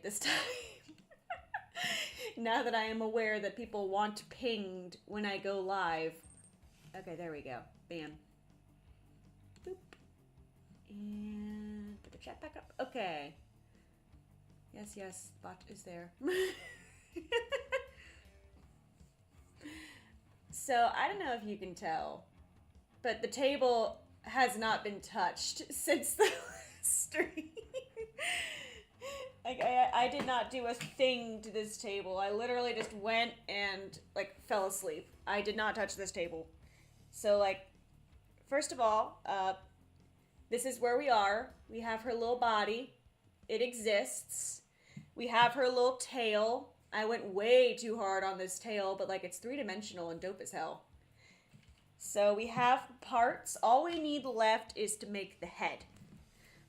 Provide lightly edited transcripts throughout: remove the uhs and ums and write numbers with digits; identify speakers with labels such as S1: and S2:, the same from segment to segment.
S1: this time. Now that I am aware that people want pinged when I go live. Okay, there we go. Bam. Boop. And put the chat back up. Okay. Yes, yes, bot is there. So, I don't know if you can tell, but the table has not been touched since the stream. Like, I did not do a thing to this table. I literally just went and, like, fell asleep. I did not touch this table. So, like, first of all, this is where we are. We have her little body. It exists. We have her little tail. I went way too hard on this tail, but, like, it's three-dimensional and dope as hell. So we have parts. All we need left is to make the head.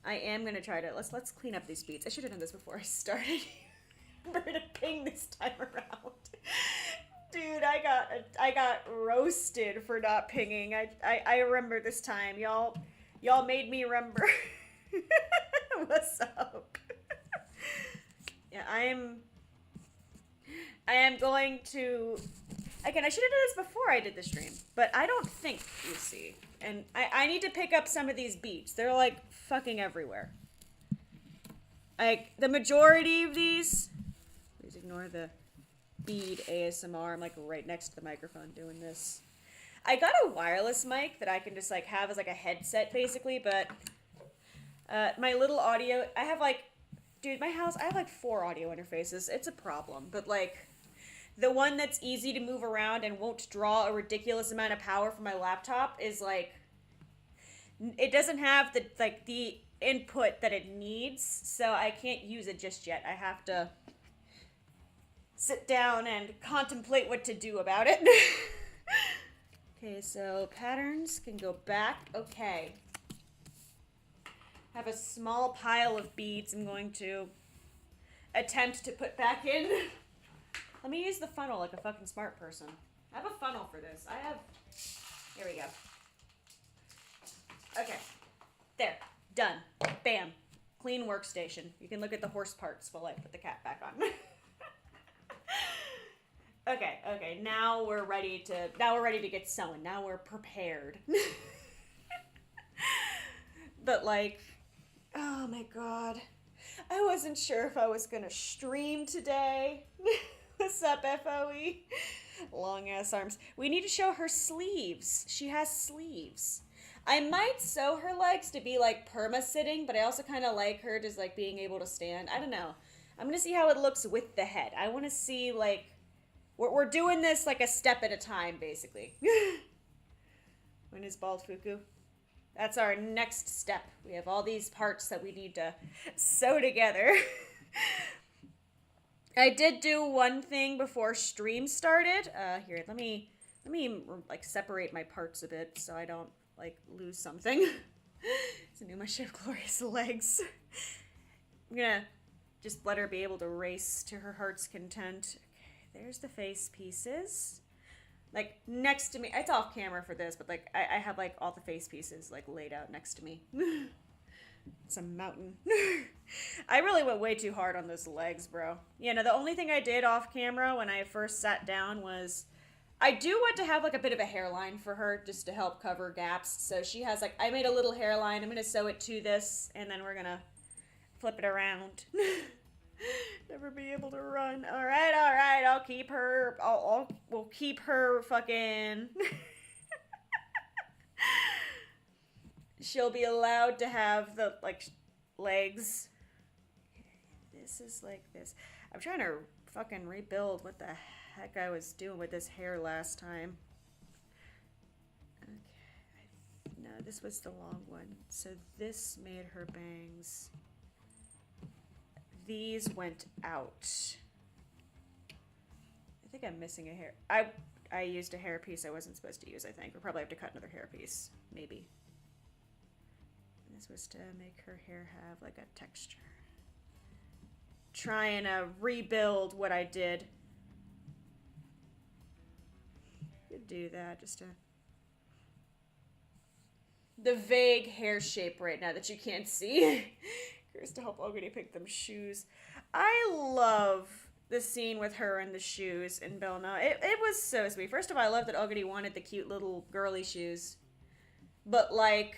S1: I am gonna try to let's clean up these beats. I should have done this before I started. Remember to ping this time around. Dude, I got roasted for not pinging. I remember this time. Y'all made me remember. What's up? Yeah, I am going to... Again, I should have done this before I did the stream, but I don't think, you see. And I need to pick up some of these beats. They're, like, fucking everywhere. Like, the majority of these... Please ignore the bead ASMR. I'm, like, right next to the microphone doing this. I got a wireless mic that I can just, like, have as, like, a headset, basically, but... my little audio... I have, like... Dude, my house, I have, like, 4 audio interfaces. It's a problem, but, like... The one that's easy to move around and won't draw a ridiculous amount of power from my laptop is, like... It doesn't have the, like, the input that it needs, so I can't use it just yet. I have to sit down and contemplate what to do about it. Okay, so patterns can go back. Okay. I have a small pile of beads I'm going to attempt to put back in. Let me use the funnel like a fucking smart person. I have a funnel for this. Here we go. Okay. There. Done. Bam. Clean workstation. You can look at the horse parts while I put the cat back on. Okay. Now we're ready to get sewing. Now we're prepared. But, like, oh my god. I wasn't sure if I was gonna stream today. What's up, FOE? Long ass arms. We need to show her sleeves. She has sleeves. I might sew her legs to be, like, perma-sitting, but I also kind of like her just, like, being able to stand. I don't know. I'm gonna see how it looks with the head. I want to see, like... We're doing this, like, a step at a time, basically. When is bald fuku? That's our next step. We have all these parts that we need to sew together. I did do one thing before stream started. Here, let me like separate my parts a bit so I don't like lose something. It's a new much of glorious legs. I'm gonna just let her be able to race to her heart's content. Okay, there's the face pieces. Like next to me, it's off camera for this, but like I have like all the face pieces like laid out next to me. It's a mountain. I really went way too hard on those legs, bro. You know, the only thing I did off camera when I first sat down was I do want to have like a bit of a hairline for her just to help cover gaps. So she has like, I made a little hairline. I'm going to sew it to this and then we're going to flip it around. Never be able to run. All right. I'll keep her. We'll keep her fucking... She'll be allowed to have the, like, legs. This is like this. I'm trying to fucking rebuild what the heck I was doing with this hair last time. Okay. No, this was the long one. So this made her bangs. These went out. I think I'm missing a hair. I used a hair piece I wasn't supposed to use, I think. We'll probably have to cut another hair piece. Maybe. This was to make her hair have like a texture. Trying to rebuild what I did. Could do that just to... The vague hair shape right now that you can't see Here's to help Ogre pick them shoes. I love the scene with her and the shoes in Belna. It was so sweet. First of all, I love that Ogre wanted the cute little girly shoes. But, like...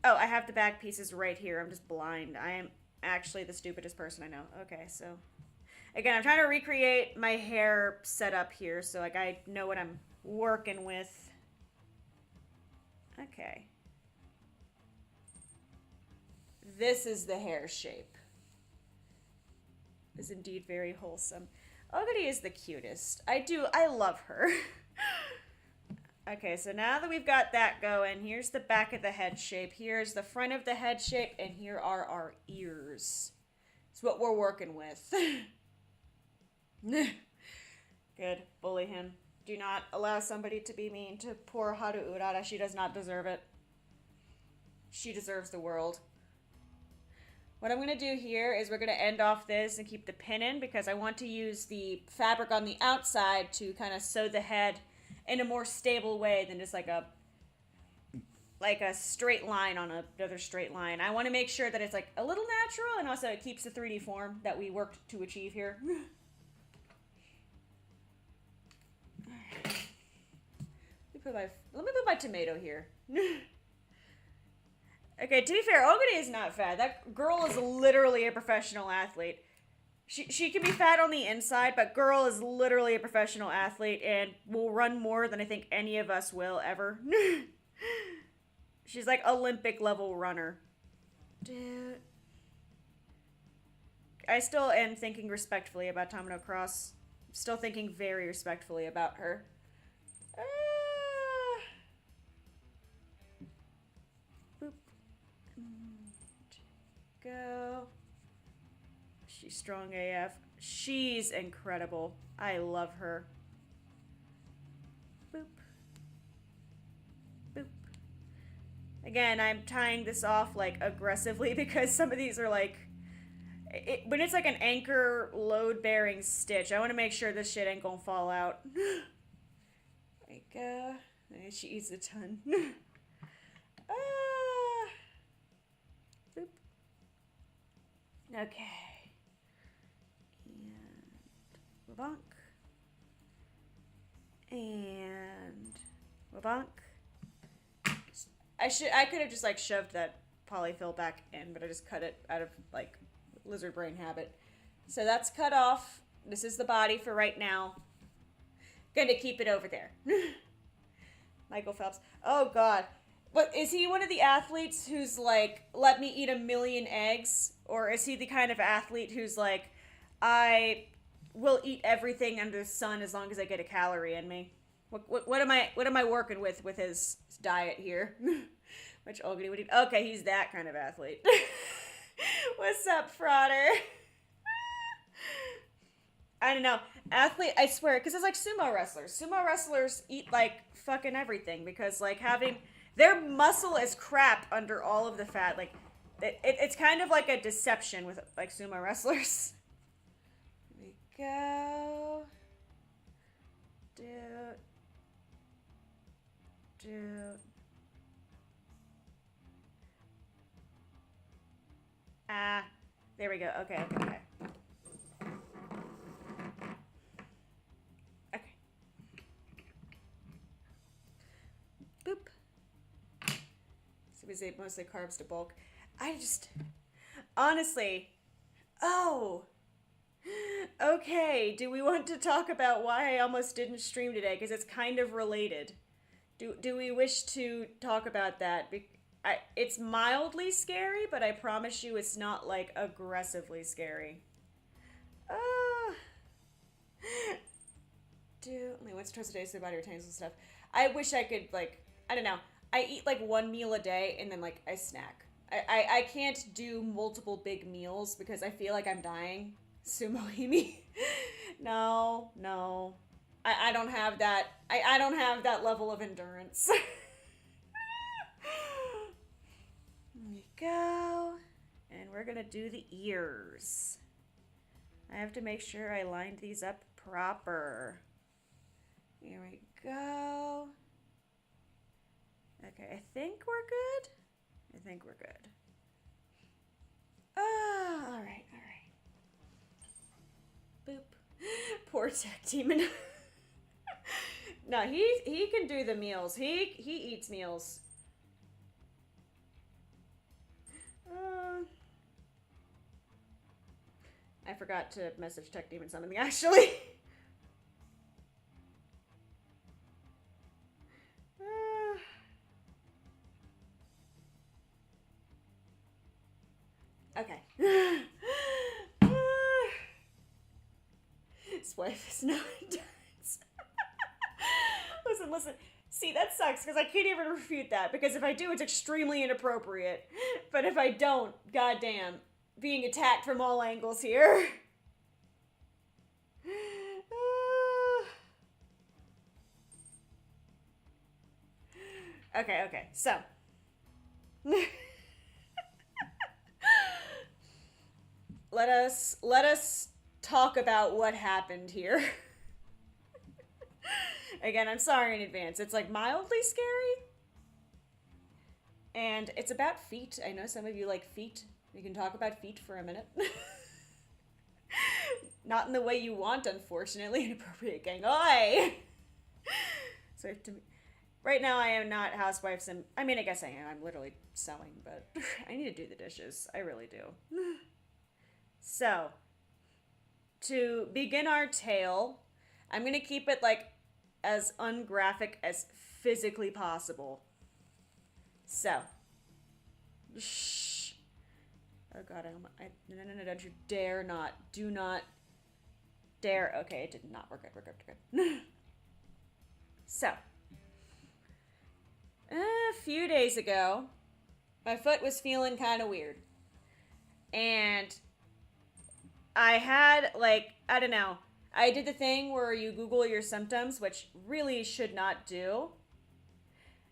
S1: Oh, I have the back pieces right here. I'm just blind. I am actually the stupidest person I know. Okay, so... Again, I'm trying to recreate my hair setup here, so, like, I know what I'm working with. Okay. This is the hair shape. Is indeed very wholesome. Ogre is the cutest. I love her. Okay, so now that we've got that going, here's the back of the head shape. Here's the front of the head shape, and here are our ears. It's what we're working with. Good. Bully him. Do not allow somebody to be mean to poor Haru Urara. She does not deserve it. She deserves the world. What I'm going to do here is we're going to end off this and keep the pin in because I want to use the fabric on the outside to kind of sew the head in a more stable way than just like a straight line on another straight line. I want to make sure that it's like a little natural and also it keeps the 3D form that we worked to achieve here. Let me put my tomato here. Okay, to be fair, Ogre is not fat. That girl is literally a professional athlete. She can be fat on the inside, but girl is literally a professional athlete and will run more than I think any of us will ever. She's like Olympic level runner. Dude. I still am thinking respectfully about Tamino Cross. Still thinking very respectfully about her. Boop. Go. She's strong AF. She's incredible. I love her. Boop. Boop. Again, I'm tying this off like aggressively because some of these are like... when it's like an anchor load-bearing stitch, I want to make sure this shit ain't gonna fall out. Like, she eats a ton. Boop. Okay. And wabonk. And wabonk. I could have just like shoved that polyfill back in, but I just cut it out of like lizard brain habit. So that's cut off. This is the body for right now. Gonna keep it over there. Michael Phelps. Oh god. But is he one of the athletes who's like, let me eat 1 million eggs? Or is he the kind of athlete who's like, I will eat everything under the sun as long as I get a calorie in me? What am I working with his diet here? Which Ogre would eat? Okay, he's that kind of athlete. What's up, Frauder? I don't know. Athlete, I swear, because it's like sumo wrestlers. Sumo wrestlers eat like fucking everything because like having their muscle is crap under all of the fat. Like it's kind of like a deception with like sumo wrestlers. Here we go. Dude. Ah, there we go. Okay. Okay. Boop. So we say mostly carbs to bulk. I just, honestly, oh, okay. Do we want to talk about why I almost didn't stream today? Because it's kind of related. Do we wish to talk about that? It's mildly scary, but I promise you it's not, like, aggressively scary. Dude, only once or twice a day so the body retains and stuff. I wish I could, like, I don't know. I eat, like, 1 meal a day, and then, like, I snack. I can't do multiple big meals because I feel like I'm dying. Sumo himi. No. I don't have that. I don't have that level of endurance. There we go. And we're gonna do the ears. I have to make sure I lined these up proper. Here we go. Okay, I think we're good. All right. Boop. Poor tech demon. No, he can do the meals. He eats meals. I forgot to message tech demon something actually. Okay. His wife is not intense. Listen. See, that sucks because I can't even refute that because if I do, it's extremely inappropriate. But if I don't, goddamn, being attacked from all angles here. Okay. So. Let us talk about what happened here. Again, I'm sorry in advance. It's like mildly scary. And it's about feet. I know some of you like feet. We can talk about feet for a minute. Not in the way you want, unfortunately. Inappropriate gang. Oi! So right now I am not housewife sim. I mean, I guess I am. I'm literally sewing, but I need to do the dishes. I really do. So, to begin our tale, I'm going to keep it like as ungraphic as physically possible. So, shh. Oh god, no, don't you dare not. Do not dare. Okay, it did not work. We're good. So, a few days ago, my foot was feeling kind of weird. And I had, like, I don't know. I did the thing where you Google your symptoms, which really should not do.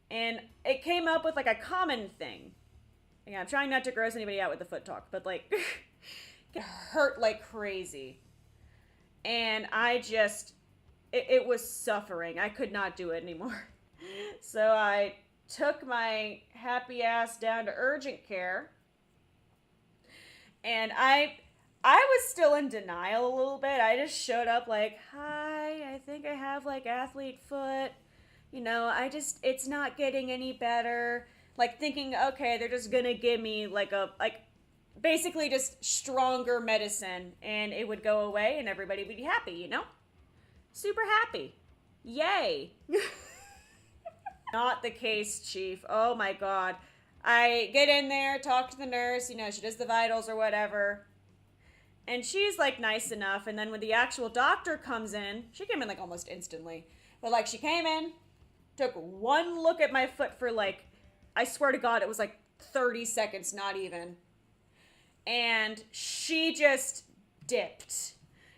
S1: And it came up with, like, a common thing. Yeah, I'm trying not to gross anybody out with the foot talk, but, like, it hurt like crazy. And I just, it was suffering. I could not do it anymore. So I took my happy ass down to urgent care. And I was still in denial a little bit. I just showed up like, hi, I think I have like athlete foot. You know, it's not getting any better. Like thinking, okay, they're just gonna give me like basically just stronger medicine and it would go away and everybody would be happy, you know? Super happy. Yay. Not the case, Chief. Oh my God. I get in there, talk to the nurse, you know, she does the vitals or whatever. And she's like nice enough. And then when the actual doctor comes in, she came in like almost instantly. But like she came in, took one look at my foot for like, I swear to God, it was like 30 seconds, not even. And she just dipped.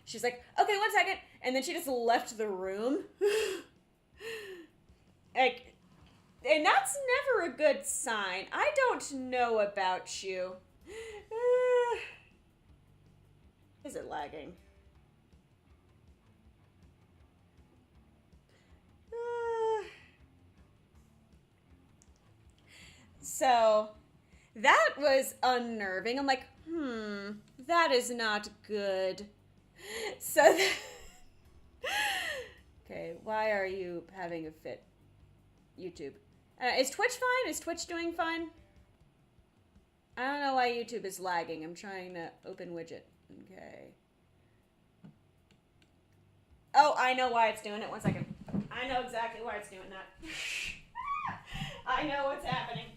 S1: She's like, okay, 1 second. And then she just left the room. Like, and that's never a good sign. I don't know about you. Is it lagging? So, that was unnerving. I'm like, that is not good. So, okay, why are you having a fit? YouTube. Is Twitch fine? Is Twitch doing fine? I don't know why YouTube is lagging. I'm trying to open widget. Okay. Oh, I know why it's doing it. 1 second. I know exactly why it's doing that. I know what's happening.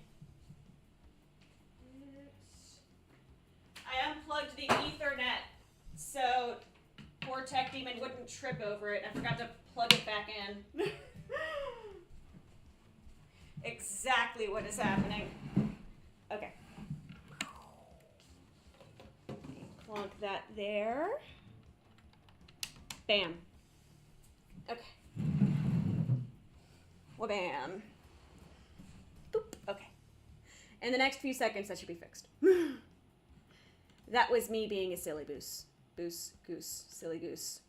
S1: I unplugged the Ethernet so poor tech demon wouldn't trip over it. I forgot to plug it back in. Exactly what is happening. Okay. Plunk that there. Bam. Okay. Well, bam. Boop. Okay. In the next few seconds, that should be fixed. That was me being a silly goose. Goose. Silly goose.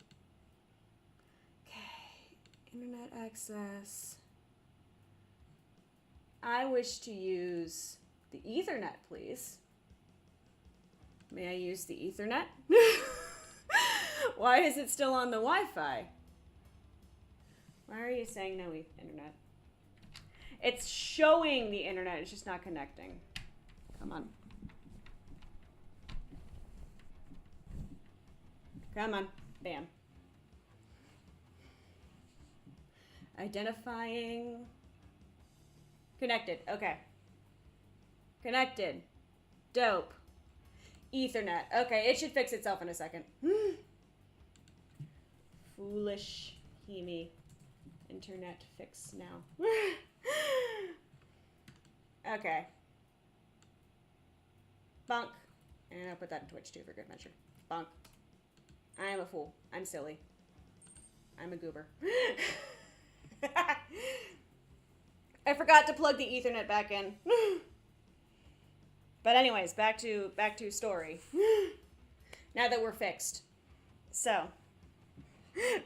S1: Okay. Internet access. I wish to use the Ethernet, please. May I use the Ethernet? Why is it still on the Wi-Fi? Why are you saying no internet? It's showing the internet, it's just not connecting. Come on. Come on. Bam. Identifying. Connected. Okay. Connected. Dope. Ethernet. Okay, it should fix itself in a second. Foolish Himi. Internet fix now. Okay. Bonk. And I'll put that in Twitch too for good measure. Bonk. I am a fool. I'm silly. I'm a goober. I forgot to plug the Ethernet back in. But anyways, back to story. Now that we're fixed. So,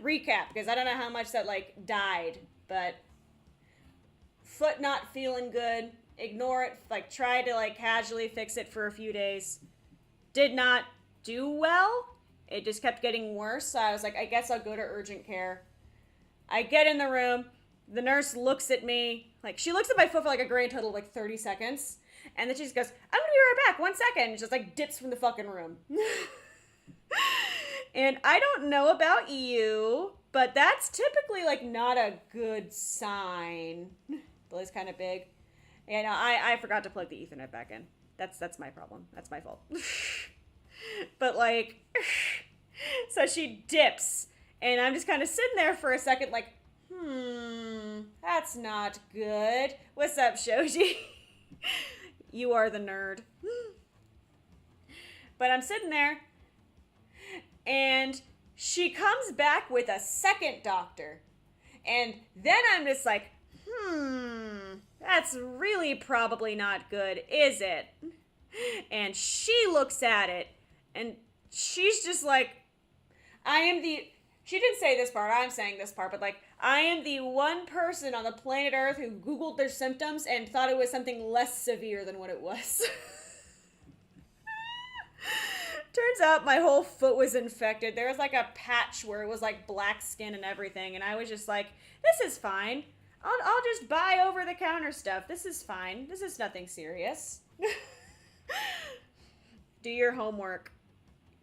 S1: recap, because I don't know how much that, like, died, but foot not feeling good, ignore it, like, try to, like, casually fix it for a few days. Did not do well. It just kept getting worse, so I was like, I guess I'll go to urgent care. I get in the room, the nurse looks at me, like, she looks at my foot for, like, a grand total of, like, 30 seconds, and then she just goes, I'm gonna be right back, 1 second, and just, like, dips from the fucking room. And I don't know about you, but that's typically, like, not a good sign. Billy's kind of big. Yeah, no, I forgot to plug the Ethernet back in. That's my problem. That's my fault. But, like, so she dips, and I'm just kind of sitting there for a second, like, that's not good. What's up, Shoji? You are the nerd. But I'm sitting there, and she comes back with a second doctor, and then I'm just like, that's really probably not good, is it? And she looks at it, and she's just like, she didn't say this part, I'm saying this part, but like, I am the one person on the planet Earth who Googled their symptoms and thought it was something less severe than what it was. Turns out my whole foot was infected. There was like a patch where it was like black skin and everything, and I was just like, this is fine. I'll just buy over-the-counter stuff. This is fine. This is nothing serious. Do your homework.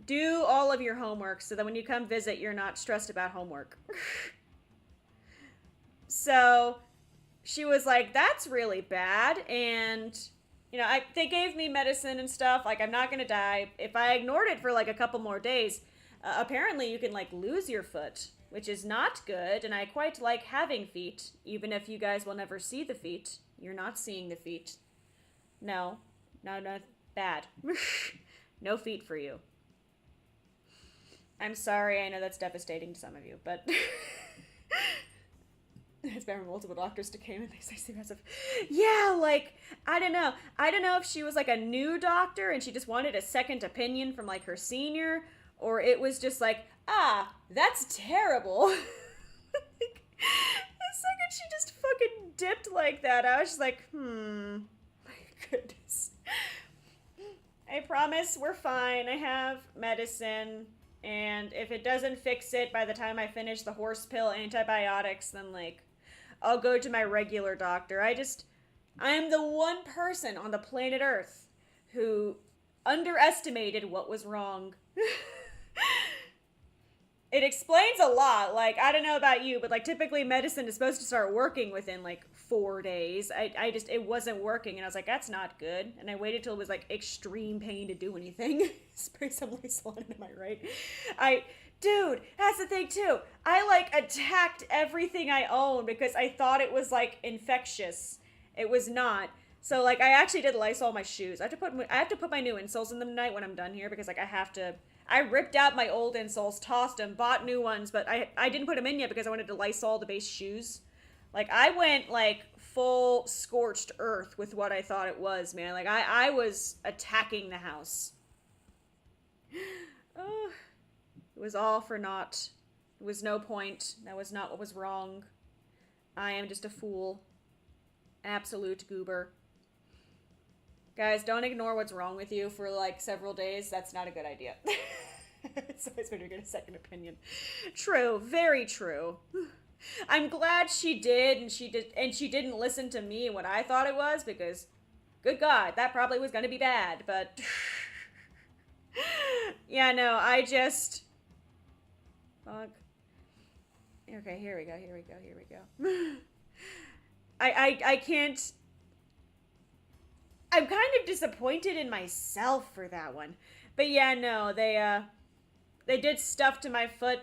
S1: Do all of your homework so that when you come visit, you're not stressed about homework. So she was like, that's really bad. And, you know, they gave me medicine and stuff. Like, I'm not going to die. If I ignored it for like a couple more days, apparently you can like lose your foot, which is not good. And I quite like having feet, even if you guys will never see the feet. You're not seeing the feet. No, bad. No feet for you. I'm sorry, I know that's devastating to some of you, but it's been multiple doctors to came and they say massive. Yeah, like, I don't know if she was like a new doctor and she just wanted a second opinion from like her senior, or it was just like, that's terrible. Like, the second she just fucking dipped like that, I was just like, my goodness. I promise we're fine. I have medicine. And if it doesn't fix it by the time I finish the horse pill antibiotics, then, like, I'll go to my regular doctor. I am the one person on the planet Earth who underestimated what was wrong. It explains a lot. Like, I don't know about you, but, like, typically medicine is supposed to start working within, like, 4 days. It wasn't working, and I was like, that's not good. And I waited till it was, like, extreme pain to do anything. Spray some Lysol, am I right? Dude, that's the thing, too. I, like, attacked everything I own because I thought it was, like, infectious. It was not. So, like, I actually did Lysol my shoes. I have to put my new insoles in them tonight when I'm done here because, like, I ripped out my old insoles, tossed them, bought new ones, but I didn't put them in yet because I wanted to Lysol the base shoes. Like, I went, like, full scorched earth with what I thought it was, man. Like, I was attacking the house. Oh, it was all for naught. It was no point. That was not what was wrong. I am just a fool. Absolute goober. Guys, don't ignore what's wrong with you for like several days. That's not a good idea. It's always better to get a second opinion. True, very true. I'm glad she did, and she didn't listen to me and what I thought it was, because good God, that probably was going to be bad. But yeah, no, I just fuck. Okay, here we go. I can't. I'm kind of disappointed in myself for that one. But yeah, no, they did stuff to my foot,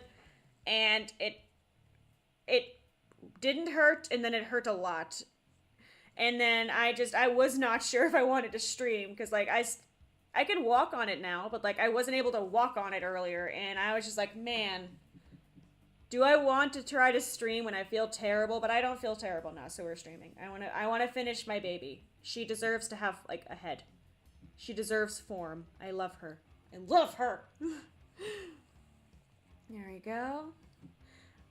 S1: and it didn't hurt, and then it hurt a lot. And then I was not sure if I wanted to stream, because like I can walk on it now, but like I wasn't able to walk on it earlier, and I was just like, man, do I want to try to stream when I feel terrible? But I don't feel terrible now, so we're streaming. I want to finish my baby. She deserves to have like a head. She deserves form. I love her. I love her. There we go.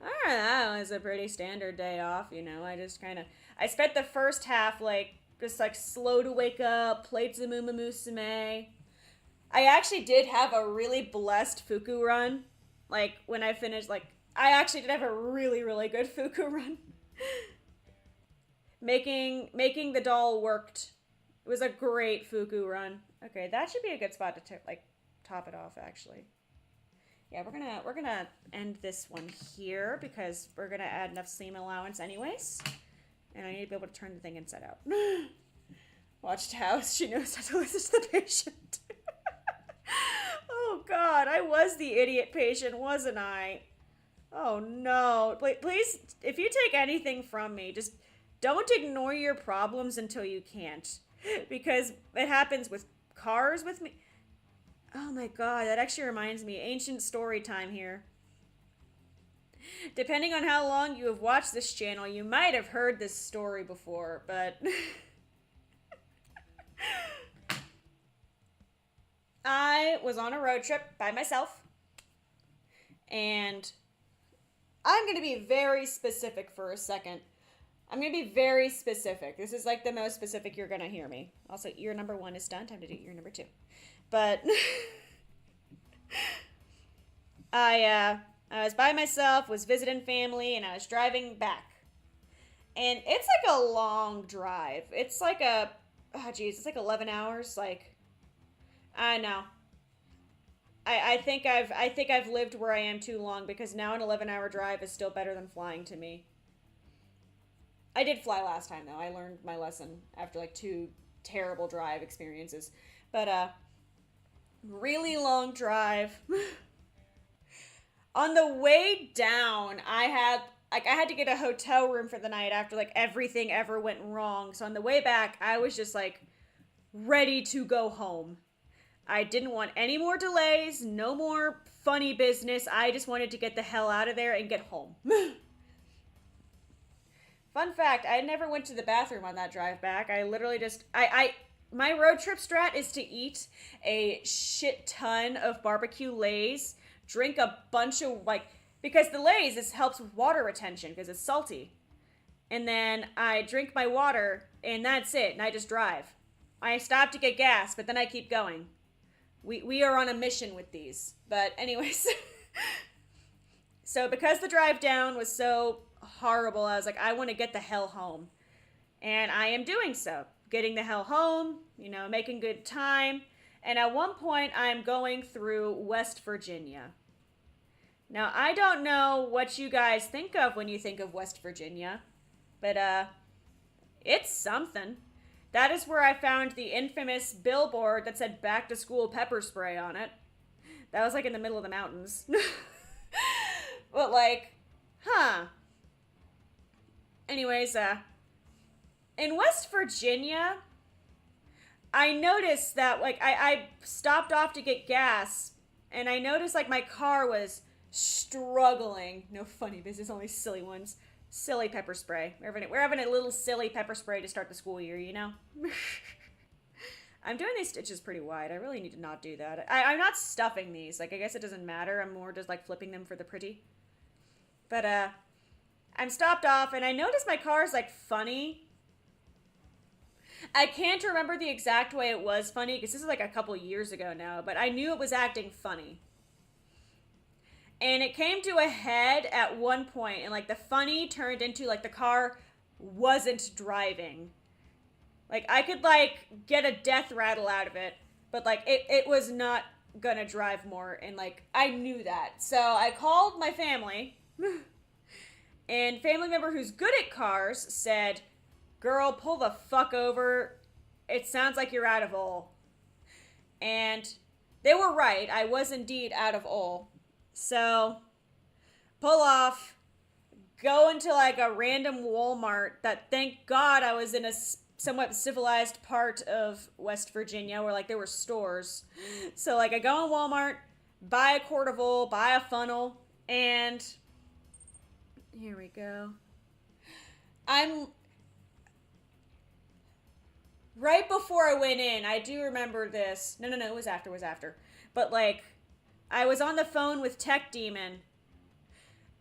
S1: Alright, that was a pretty standard day off, you know. I spent the first half like just like slow to wake up, played some musume. I actually did have a really blessed fuku run. Like when I finished, like I actually did have a really, really good fuku run. Making the doll worked. It was a great fuku run. Okay, that should be a good spot to top it off, actually. Yeah, we're gonna end this one here because we're gonna add enough seam allowance anyways. And I need to be able to turn the thing inside out. Watched house. She knows how to listen to the patient. Oh God, I was the idiot patient, wasn't I? Oh no. Please, if you take anything from me, just don't ignore your problems until you can't. Because it happens with cars with me. Oh my God, that actually reminds me. Ancient story time here. Depending on how long you have watched this channel, you might have heard this story before, but I was on a road trip by myself, and I'm going to be very specific for a second. I'm going to be very specific. This is like the most specific you're going to hear me. Also, ear number 1 is done. Time to do ear number 2. But I was by myself, was visiting family, and I was driving back. And it's like a long drive. It's like it's like 11 hours. Like, I know. I think I've lived where I am too long, because now an 11-hour drive is still better than flying to me. I did fly last time though. I learned my lesson after like 2 terrible drive experiences. But really long drive. On the way down, I had to get a hotel room for the night after like everything ever went wrong. So on the way back, I was just like ready to go home. I didn't want any more delays, no more funny business. I just wanted to get the hell out of there and get home. Fun fact, I never went to the bathroom on that drive back. I literally just, my road trip strat is to eat a shit ton of barbecue Lay's, drink a bunch of, because the Lay's helps with water retention because it's salty. And then I drink my water, and that's it, and I just drive. I stop to get gas, but then I keep going. We are on a mission with these. But anyways, so because the drive down was so horrible, I was like, I want to get the hell home. And I am doing so. Getting the hell home, making good time. And at one point, I'm going through West Virginia. Now, I don't know what you guys think of when you think of West Virginia, but it's something. That is where I found the infamous billboard that said back to school pepper spray on it. That was like in the middle of the mountains. But like, anyways, in West Virginia, I noticed that like I stopped off to get gas, and I noticed like my car was struggling. No funny business, only silly ones. Silly pepper spray. We're having a little silly pepper spray to start the school year, I'm doing these stitches pretty wide. I really need to not do that. I'm not stuffing these. Like, I guess it doesn't matter. I'm more just like flipping them for the pretty. But I'm stopped off, and I noticed my car's like funny. I can't remember the exact way it was funny because this is like a couple years ago now, but I knew it was acting funny. And it came to a head at one point, and like the funny turned into like the car wasn't driving. Like I could like get a death rattle out of it, but like it was not gonna drive more, and like I knew that. So I called my family, and family member who's good at cars said, "Girl, pull the fuck over. It sounds like you're out of oil." And they were right. I was indeed out of oil. So, pull off, go into like a random Walmart that, thank God, I was in a somewhat civilized part of West Virginia where like there were stores. So like I go in Walmart, buy a quart of oil, buy a funnel, and here we go. I'm right before I went in, I do remember this. No, it was after. But like I was on the phone with Tech Demon,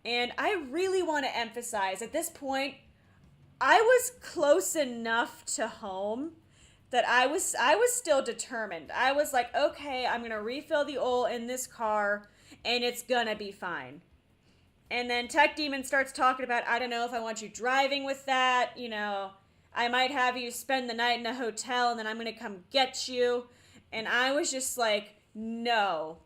S1: and I really want to emphasize at this point, I was close enough to home that I was still determined. I was like, okay, I'm going to refill the oil in this car, and it's going to be fine. And then Tech Demon starts talking about, I don't know if I want you driving with that, you know, I might have you spend the night in a hotel, and then I'm going to come get you. And I was just like, no,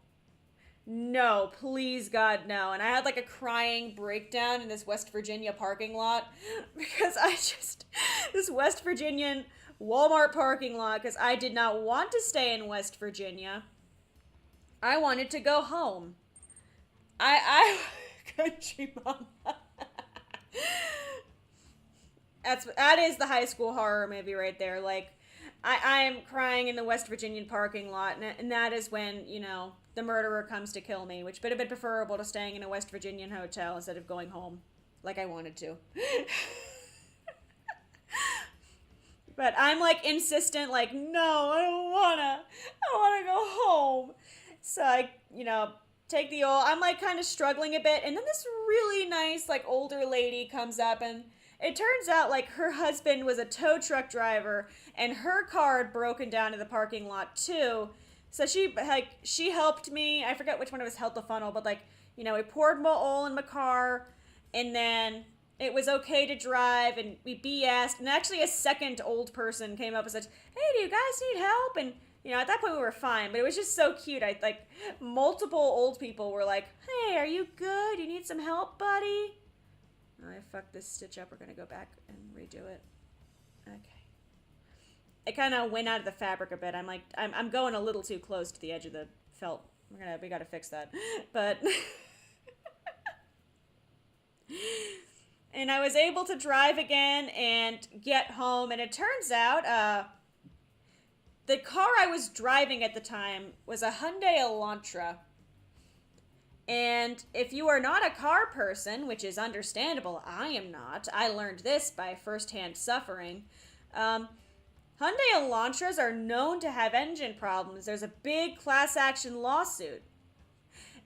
S1: please God, no. And I had like a crying breakdown in this West Virginia parking lot because this West Virginian Walmart parking lot, because I did not want to stay in West Virginia. I wanted to go home. I country mama. That is the high school horror movie right there. Like, I am crying in the West Virginian parking lot, and that is when, you know, the murderer comes to kill me, which would have been preferable to staying in a West Virginian hotel instead of going home like I wanted to. But I'm like insistent, like, no, I wanna go home. So I, you know, take the oil. I'm like kind of struggling a bit, and then this really nice like older lady comes up, and it turns out like her husband was a tow truck driver, and her car had broken down in the parking lot too. So she helped me. I forget which one of us held the funnel, but like, you know, we poured more oil in my car, and then it was okay to drive, and we BS'd, and actually a second old person came up and said, "Hey, do you guys need help?" And you know, at that point we were fine, but it was just so cute. I like multiple old people were like, "Hey, are you good? You need some help, buddy?" Oh, I fucked this stitch up. We're gonna go back and redo it. Okay. It kind of went out of the fabric a bit. I'm going a little too close to the edge of the felt. We gotta fix that. But and I was able to drive again and get home, and it turns out the car I was driving at the time was a Hyundai Elantra. And if you are not a car person, which is understandable, I am not. I learned this by firsthand suffering. Hyundai Elantras are known to have engine problems. There's a big class action lawsuit.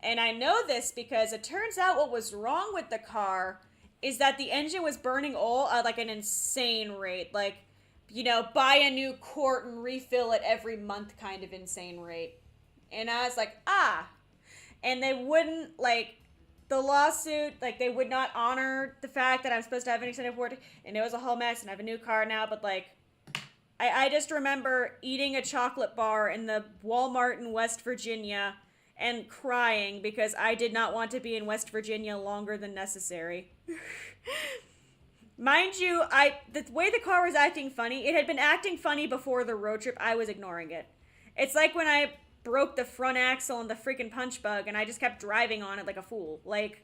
S1: And I know this because it turns out what was wrong with the car is that the engine was burning oil at like an insane rate. Like, you know, buy a new quart and refill it every month kind of insane rate. And I was like, and they wouldn't, like, the lawsuit, like, they would not honor the fact that I'm supposed to have an extended warranty, and it was a whole mess, and I have a new car now, but, like, I just remember eating a chocolate bar in the Walmart in West Virginia and crying because I did not want to be in West Virginia longer than necessary. Mind you, the way the car was acting funny, it had been acting funny before the road trip. I was ignoring it. It's like when I broke the front axle on the freaking punch bug and I just kept driving on it like a fool. Like,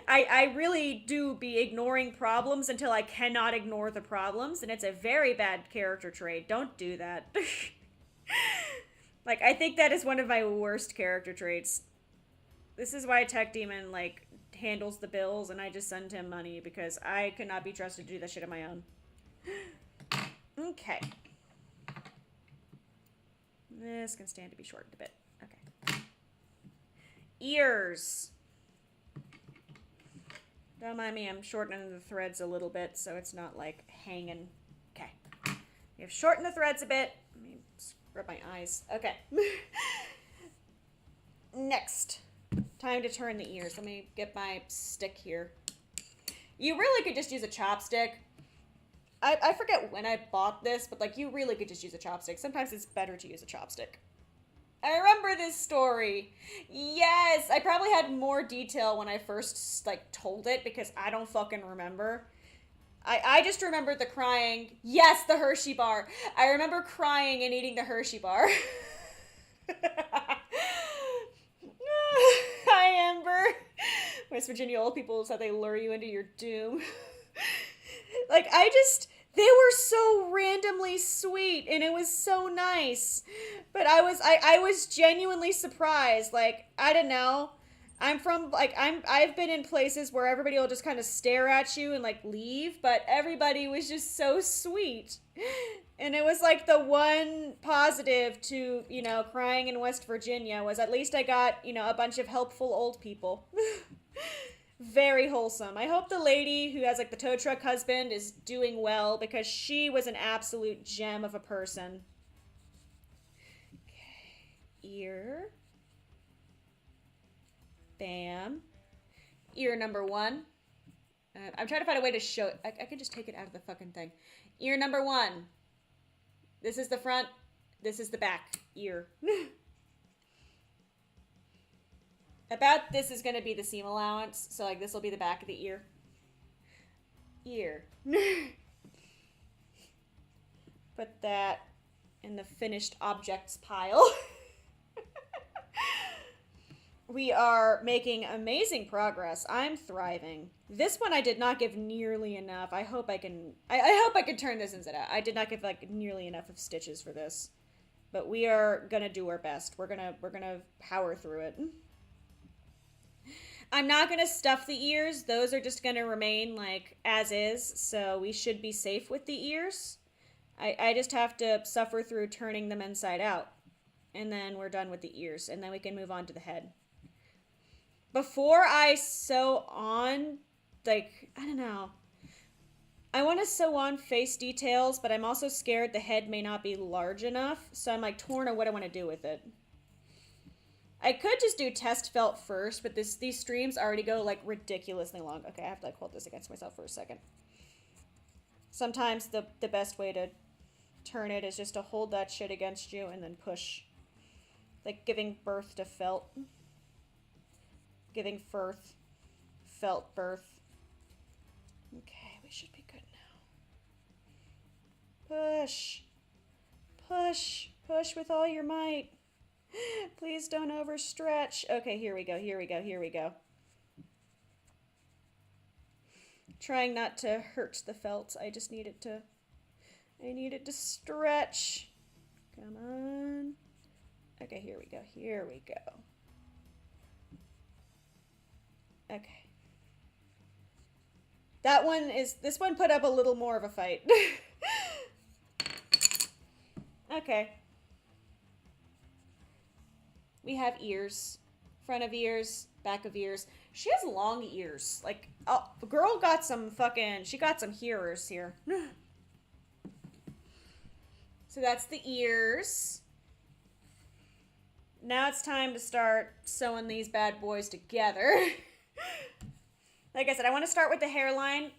S1: I really do be ignoring problems until I cannot ignore the problems, and it's a very bad character trait. Don't do that. Like, I think that is one of my worst character traits. This is why Tech Demon, like, handles the bills, and I just send him money because I could not be trusted to do that shit on my own. Okay. This can stand to be shortened a bit. Okay. Ears. Don't mind me, I'm shortening the threads a little bit so it's not like hanging. Okay. You've shortened the threads a bit. Let me scrub my eyes. Okay. Next. Time to turn the ears. Let me get my stick here. You really could just use a chopstick. I forget when I bought this, but like you really could just use a chopstick. Sometimes it's better to use a chopstick. I remember this story. Yes, I probably had more detail when I first like told it because I don't fucking remember. I just remembered the crying. Yes, the Hershey bar. I remember crying and eating the Hershey bar. Hi, Amber. West Virginia old people said they lure you into your doom. Like, they were so randomly sweet and it was so nice. But I was genuinely surprised. Like, I don't know. I've been in places where everybody will just kind of stare at you and like leave, but everybody was just so sweet. And it was like the one positive to, you know, crying in West Virginia was at least I got, you know, a bunch of helpful old people. Very wholesome. I hope the lady who has like the tow truck husband is doing well because she was an absolute gem of a person. Okay. Ear. Bam. Ear number 1. I'm trying to find a way to show it. I can just take it out of the fucking thing. Ear number 1. This is the front. This is the back ear. About this is going to be the seam allowance. So like this will be the back of the ear. Ear. Put that in the finished objects pile. We are making amazing progress. I'm thriving. This one I did not give nearly enough. I hope I can turn this inside out. I did not give like nearly enough of stitches for this. But we are gonna do our best. We're gonna power through it. I'm not gonna stuff the ears. Those are just gonna remain like as is, so we should be safe with the ears. I just have to suffer through turning them inside out. And then we're done with the ears, and then we can move on to the head. Before I sew on, like, I don't know. I want to sew on face details, but I'm also scared the head may not be large enough. So I'm like torn on what I want to do with it. I could just do test felt first, but these streams already go like ridiculously long. Okay, I have to like hold this against myself for a second. Sometimes the best way to turn it is just to hold that shit against you and then push. Like giving birth to felt. Giving felt birth. Okay, we should be good now. Push. Push. Push with all your might. Please don't overstretch. Okay, here we go, here we go, here we go. Trying not to hurt the felt. I just need it to... I need it to stretch. Come on. Okay, here we go, here we go. Okay. This one put up a little more of a fight. Okay. We have ears. Front of ears, back of ears. She has long ears. Like, oh, the girl got some she got some hearers here. So that's the ears. Now it's time to start sewing these bad boys together. Like I said, I want to start with the hairline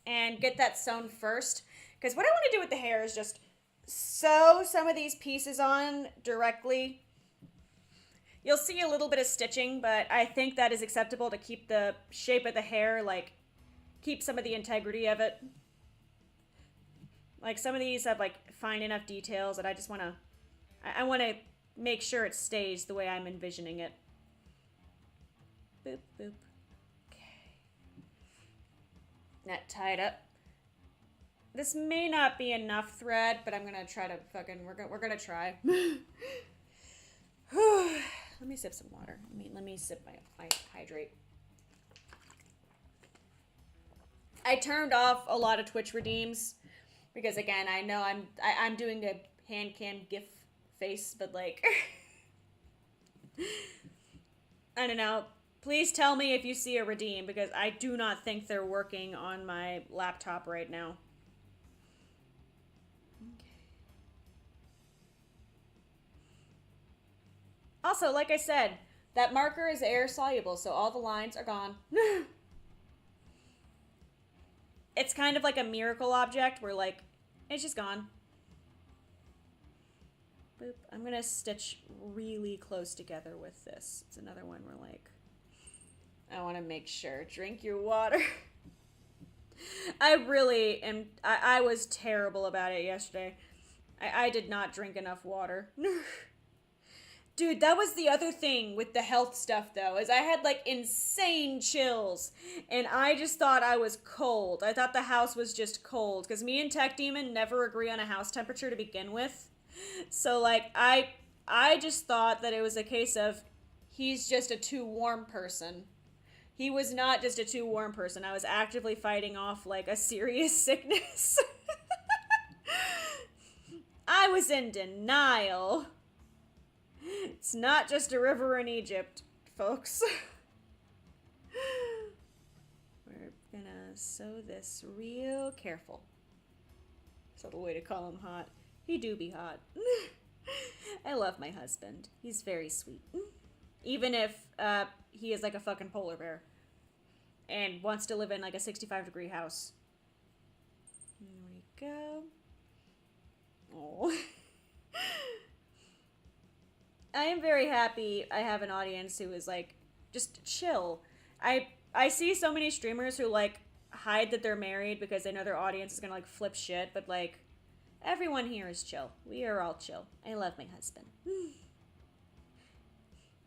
S1: and get that sewn first. Because what I want to do with the hair is just sew some of these pieces on directly. You'll see a little bit of stitching, but I think that is acceptable to keep the shape of the hair, like, keep some of the integrity of it. Like, some of these have, like, fine enough details that I just want to... I want to make sure it stays the way I'm envisioning it. Boop, boop. Net tied up. This may not be enough thread, but I'm gonna try to fucking, we're gonna try. Let me sip some water. Let me sip my hydrate. I turned off a lot of Twitch redeems because again, I know I'm doing a HANDCAM GIF face, but like, I don't know. Please tell me if you see a redeem, because I do not think they're working on my laptop right now. Okay. Also, like I said, that marker is air soluble, so all the lines are gone. It's kind of like a miracle object where, like, it's just gone. Boop. I'm gonna stitch really close together with this. It's another one where, like, I want to make sure. Drink your water. I really am. I was terrible about it yesterday. I did not drink enough water. Dude, that was the other thing with the health stuff, though, is I had, like, insane chills, and I just thought I was cold. I thought the house was just cold, because me and Tech Demon never agree on a house temperature to begin with. So, like, I just thought that it was a case of he's just a too warm person. He was not just a too warm person. I was actively fighting off, like, a serious sickness. I was in denial. It's not just a river in Egypt, folks. We're gonna sew this real careful. Subtle way to call him hot. He do be hot. I love my husband. He's very sweet. Even if he is like a fucking polar bear and wants to live in like a 65-degree house. Here we go. Oh. I am very happy I have an audience who is like just chill. I see so many streamers who like hide that they're married because they know their audience is gonna like flip shit, but like everyone here is chill. We are all chill. I love my husband.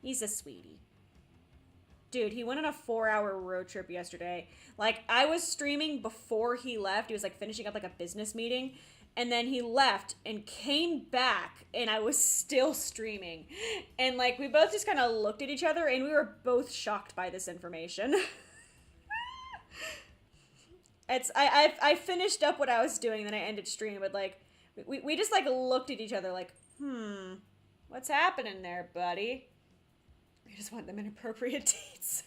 S1: He's a sweetie. Dude, he went on a 4-hour road trip yesterday. Like, I was streaming before he left. He was, like, finishing up, like, a business meeting. And then he left and came back, and I was still streaming. And, like, we both just kind of looked at each other, and we were both shocked by this information. I finished up what I was doing, then I ended stream, but, like, we just, like, looked at each other like, what's happening there, buddy? We just want them inappropriate dates.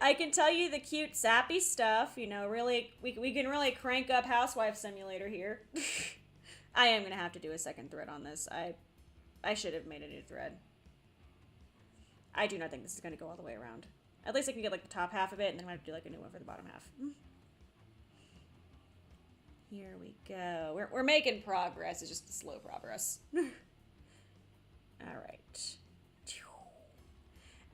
S1: I can tell you the cute, sappy stuff. You know, really, we can really crank up Housewife Simulator here. I am going to have to do a second thread on this. I should have made a new thread. I do not think this is going to go all the way around. At least I can get, like, the top half of it, and then I'm going to have to do, like, a new one for the bottom half. Here we go. We're making progress. It's just slow progress. All right.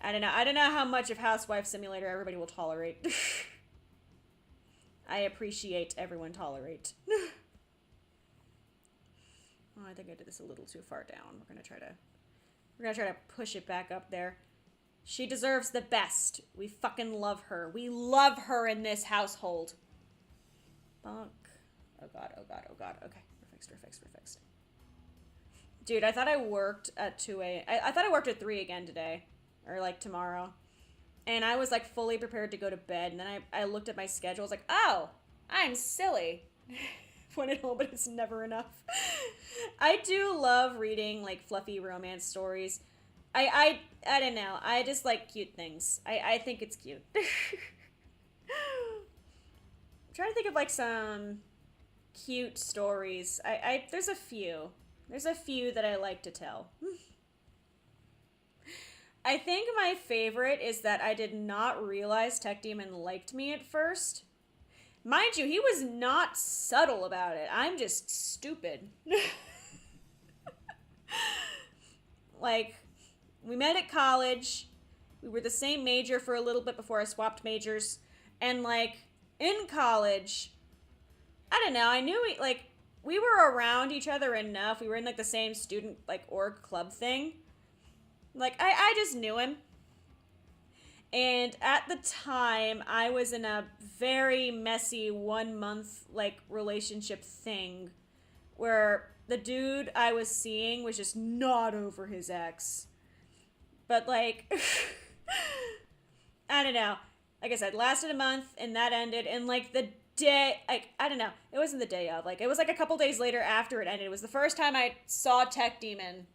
S1: I don't know how much of Housewife Simulator everybody will tolerate. I appreciate everyone tolerate. Oh, I think I did this a little too far down. We're gonna try to push it back up there. She deserves the best. We fucking love her. We love her in this household. Bonk. Oh god, oh god, oh god. Okay, we're fixed. Dude, I thought I worked at 2 a.m. I thought I worked at 3 again today. Or, like, tomorrow. And I was, like, fully prepared to go to bed. And then I looked at my schedule. I was like, oh, I'm silly. Went at home, but it's never enough. I do love reading, like, fluffy romance stories. I don't know. I just like cute things. I think it's cute. I'm trying to think of, like, some cute stories. There's a few. There's a few that I like to tell. I think my favorite is that I did not realize Tech Demon liked me at first. Mind you, he was not subtle about it. I'm just stupid. Like, we met at college. We were the same major for a little bit before I swapped majors. And, like, in college, I don't know, I knew we were around each other enough. We were in, like, the same student, like, org club thing. Like, I just knew him. And at the time, I was in a very messy 1-month, like, relationship thing where the dude I was seeing was just not over his ex. But, like, I don't know. Like I said, lasted a month, and that ended, and, like, the day, like, I don't know. It wasn't the day of. Like, it was, like, a couple days later after it ended. It was the first time I saw Tech Demon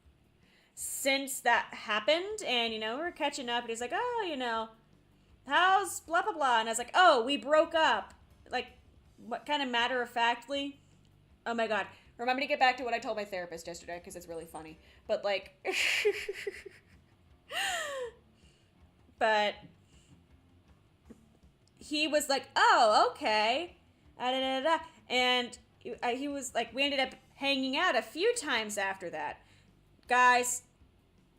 S1: since that happened, and, you know, we were catching up, and he's like, oh, you know, how's blah, blah, blah, and I was like, oh, we broke up, like, what kind of matter-of-factly? Oh my god, Remind me to get back to what I told my therapist yesterday, because it's really funny. But, like... but... he was like, oh, okay. And he was like, we ended up hanging out a few times after that. Guys,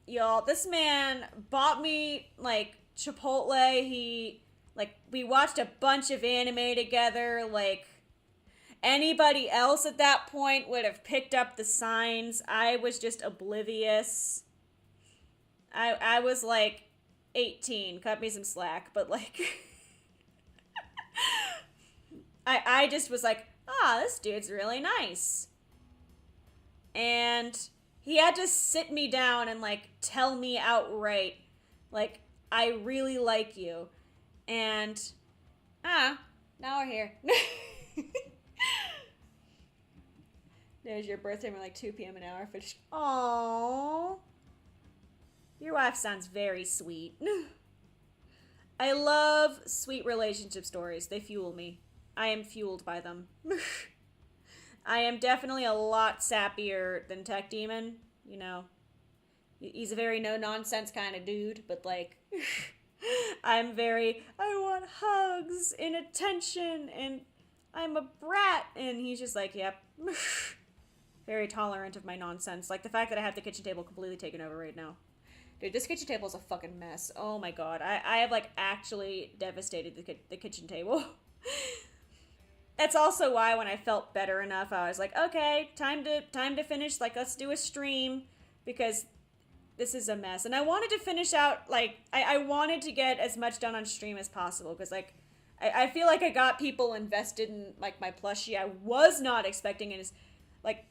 S1: y'all, this man bought me, like, Chipotle. He, like, we watched a bunch of anime together. Like, anybody else at that point would have picked up the signs. I was just oblivious. I was, like, 18. Cut me some slack. But, like... I just was like, this dude's really nice. And he had to sit me down and, like, tell me outright, like, I really like you. And, now we're here. There's your birthday, we're like 2 p.m. an hour. Aww. Your wife sounds very sweet. I love sweet relationship stories. They fuel me. I am fueled by them. I am definitely a lot sappier than Tech Demon. You know, he's a very no-nonsense kind of dude, but, like, I want hugs and attention, and I'm a brat, and he's just like, yep. Very tolerant of my nonsense. Like, the fact that I have the kitchen table completely taken over right now. Dude, this kitchen table is a fucking mess. Oh my god. I have, like, actually devastated the kitchen table. That's also why when I felt better enough, I was like, okay, time to finish. Like, let's do a stream, because this is a mess. And I wanted to finish out, like, I wanted to get as much done on stream as possible, because, like, I feel like I got people invested in, like, my plushie. I was not expecting it. Like,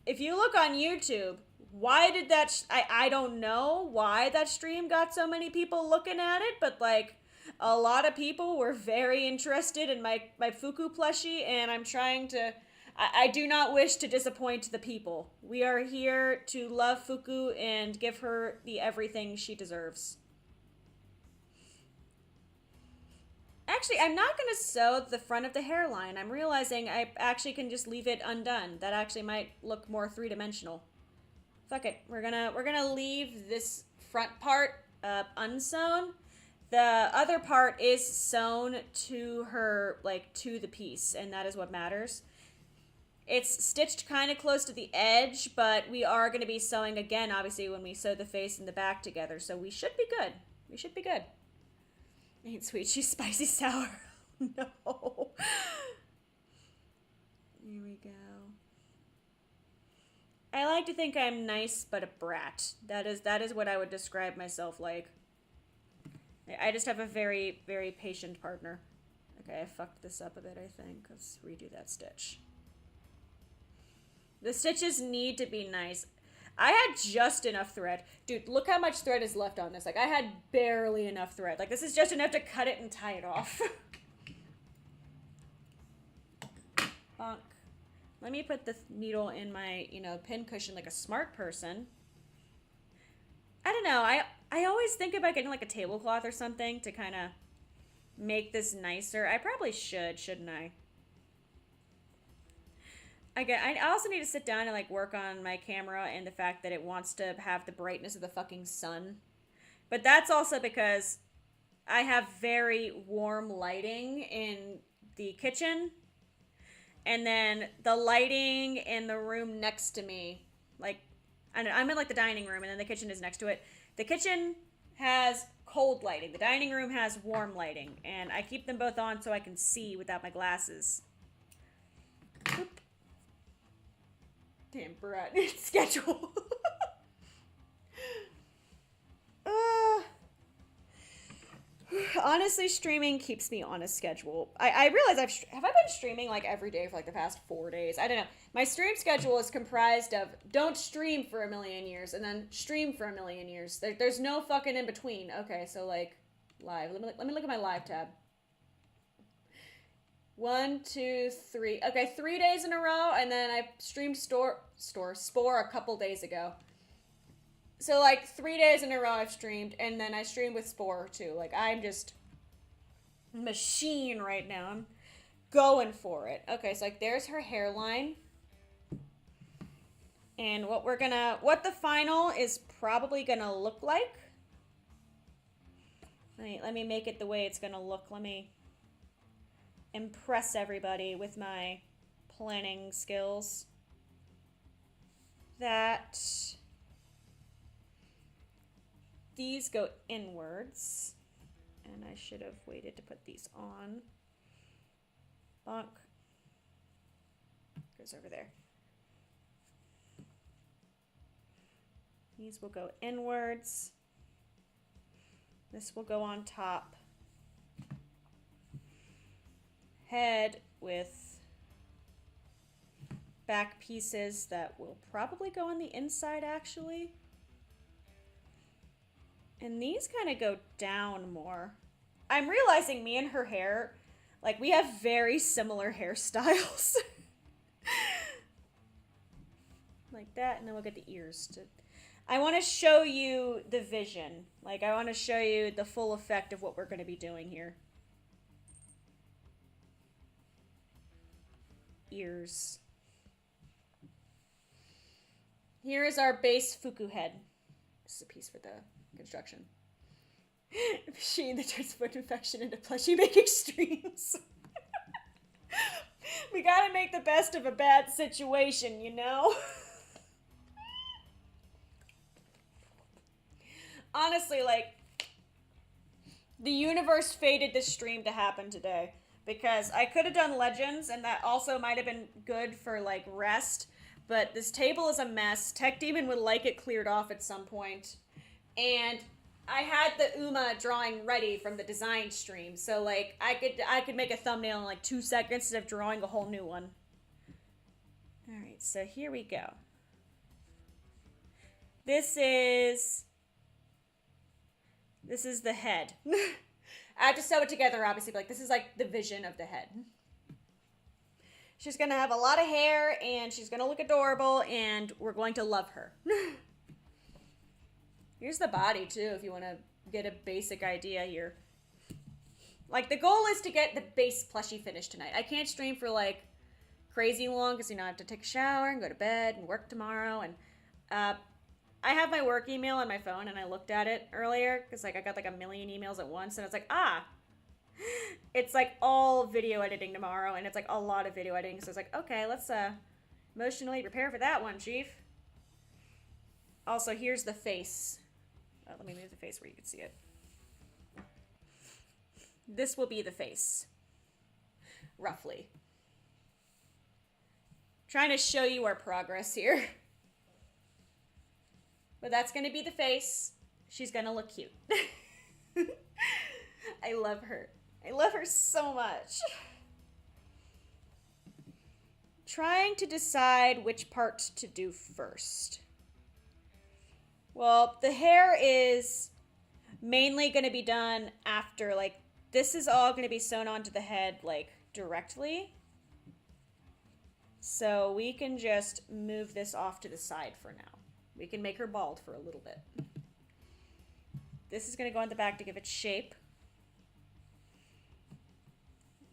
S1: if you look on YouTube, why did that... I don't know why that stream got so many people looking at it, but, like, a lot of people were very interested in my Fuku plushie, and I'm trying to... I do not wish to disappoint the people. We are here to love Fuku and give her the everything she deserves. Actually, I'm not going to sew the front of the hairline. I'm realizing I actually can just leave it undone. That actually might look more three-dimensional. Fuck it. We're gonna leave this front part unsewn. The other part is sewn to her, like, to the piece, and that is what matters. It's stitched kind of close to the edge, but we are going to be sewing again, obviously, when we sew the face and the back together, so we should be good. We should be good. Ain't sweet, she's spicy sour. No. Here we go. I like to think I'm nice, but a brat. That is what I would describe myself like. I just have a very, very patient partner. Okay, I fucked this up a bit, I think. Let's redo that stitch. The stitches need to be nice. I had just enough thread. Dude, look how much thread is left on this. Like, I had barely enough thread. Like, this is just enough to cut it and tie it off. Bonk. Let me put the needle in my, pin cushion like a smart person. I don't know. I always think about getting, like, a tablecloth or something to kind of make this nicer. I probably should, shouldn't I? I also need to sit down and, like, work on my camera and the fact that it wants to have the brightness of the fucking sun. But that's also because I have very warm lighting in the kitchen. And then the lighting in the room next to me, like, I'm in, like, the dining room, and then the kitchen is next to it. The kitchen has cold lighting. The dining room has warm lighting. And I keep them both on so I can see without my glasses. Boop. Damn, brat. Schedule. Honestly, streaming keeps me on a schedule. I realize have I been streaming, like, every day for, like, the past 4 days? I don't know. My stream schedule is comprised of don't stream for a million years and then stream for a million years. There's no fucking in between. Okay, so, like, live. Let me look at my live tab. 1, 2, 3. Okay, 3 days in a row, and then I streamed Spore a couple days ago. So, like, 3 days in a row I've streamed, and then I streamed with Spore, too. Like, I'm just a machine right now. I'm going for it. Okay, so, like, there's her hairline. And what the final is probably gonna look like. Let me make it the way it's gonna look. Let me impress everybody with my planning skills. That these go inwards. And I should have waited to put these on. Bonk. Goes over there. These will go inwards. This will go on top. Head with back pieces that will probably go on the inside, actually. And these kind of go down more. I'm realizing me and her hair, like, we have very similar hairstyles. Like that, and then we'll get the ears to... I want to show you the vision. Like, I want to show you the full effect of what we're going to be doing here. Ears. Here is our base fuku head. This is a piece for the construction. Machine that turns foot infection into plushie making streams. We gotta make the best of a bad situation, you know? Honestly, like, the universe fated this stream to happen today. Because I could have done Legends, and that also might have been good for, like, rest. But this table is a mess. Tech Demon would like it cleared off at some point. And I had the Uma drawing ready from the design stream. So, like, I could make a thumbnail in, like, 2 seconds instead of drawing a whole new one. Alright, so here we go. This is the head. I have to sew it together, obviously, but, like, this is, like, the vision of the head. She's gonna have a lot of hair, and she's gonna look adorable, and we're going to love her. Here's the body, too, if you want to get a basic idea here. Like, the goal is to get the base plushie finish tonight. I can't stream for, like, crazy long, because, you know, I have to take a shower and go to bed and work tomorrow, and, I have my work email on my phone, and I looked at it earlier, because, like, I got, like, a million emails at once, and it's like, it's, like, all video editing tomorrow, and it's, like, a lot of video editing, so it's like, okay, let's, emotionally prepare for that one, Chief. Also, here's the face. Let me move the face where you can see it. This will be the face. Roughly. Trying to show you our progress here. But that's going to be the face. She's going to look cute. I love her. I love her so much. Trying to decide which part to do first. Well, the hair is mainly going to be done after, like, this is all going to be sewn onto the head, like, directly. So we can just move this off to the side for now. We can make her bald for a little bit. This is going to go on the back to give it shape.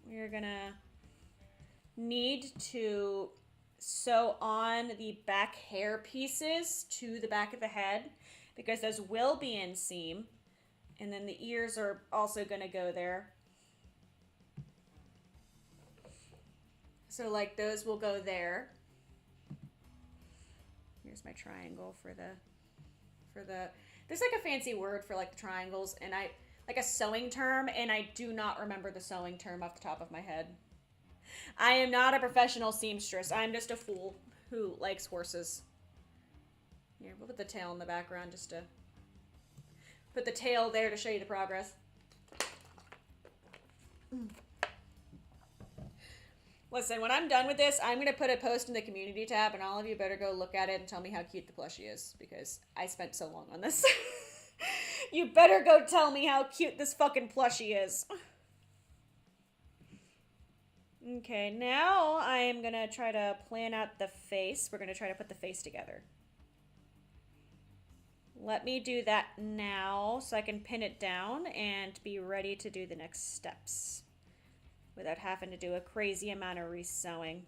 S1: We're going to need to sew on the back hair pieces to the back of the head because those will be inseam. And then the ears are also going to go there. So, like, those will go there. Here's my triangle for the, there's like a fancy word for like the triangles, and like a sewing term, and I do not remember the sewing term off the top of my head. I am not a professional seamstress. I'm just a fool who likes horses. Here, we'll put the tail in the background just to put the tail there to show you the progress. Listen, when I'm done with this, I'm going to put a post in the community tab, and all of you better go look at it and tell me how cute the plushie is, because I spent so long on this. You better go tell me how cute this fucking plushie is. Okay, now I am going to try to plan out the face. We're going to try to put the face together. Let me do that now so I can pin it down and be ready to do the next steps without having to do a crazy amount of resewing.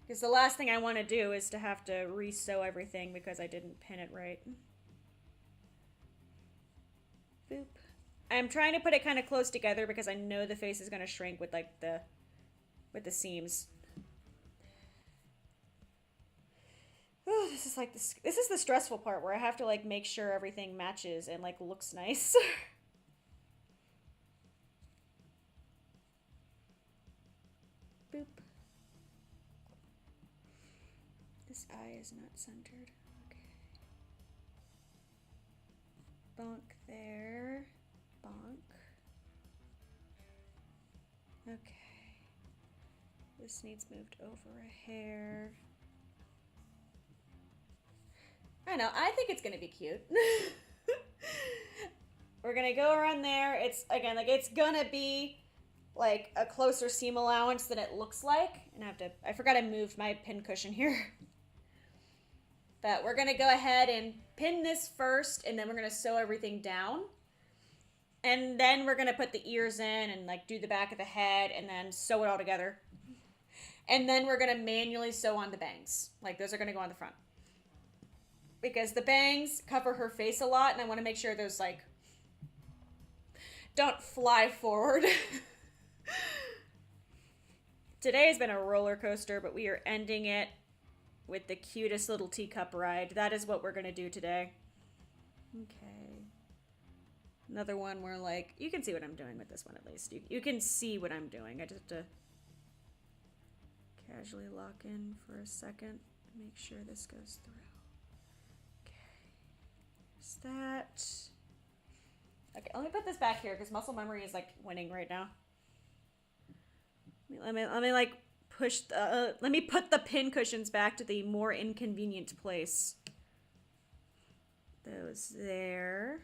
S1: Because the last thing I want to do is to have to re-sew everything because I didn't pin it right. Boop. I'm trying to put it kind of close together because I know the face is going to shrink with like the seams. Oh, this is like this is the stressful part where I have to like make sure everything matches and like looks nice. Boop. This eye is not centered. Okay. Bonk there. Bonk. Okay. This needs moved over a hair. I know, I think it's gonna be cute. We're gonna go around there. It's, again, like, it's gonna be, like, a closer seam allowance than it looks like. And I forgot I moved my pin cushion here. But we're gonna go ahead and pin this first, and then we're gonna sew everything down. And then we're gonna put the ears in and, like, do the back of the head and then sew it all together. And then we're gonna manually sew on the bangs. Like, those are gonna go on the front. Because the bangs cover her face a lot, and I want to make sure those, like, don't fly forward. Today has been a roller coaster, but we are ending it with the cutest little teacup ride. That is what we're going to do today. Okay. Another one where, like, you can see what I'm doing with this one at least. You can see what I'm doing. I just have to casually lock in for a second and make sure this goes through. That. Okay, let me put this back here because muscle memory is like winning right now. Let me like push the let me put the pin cushions back to the more inconvenient place. Those there.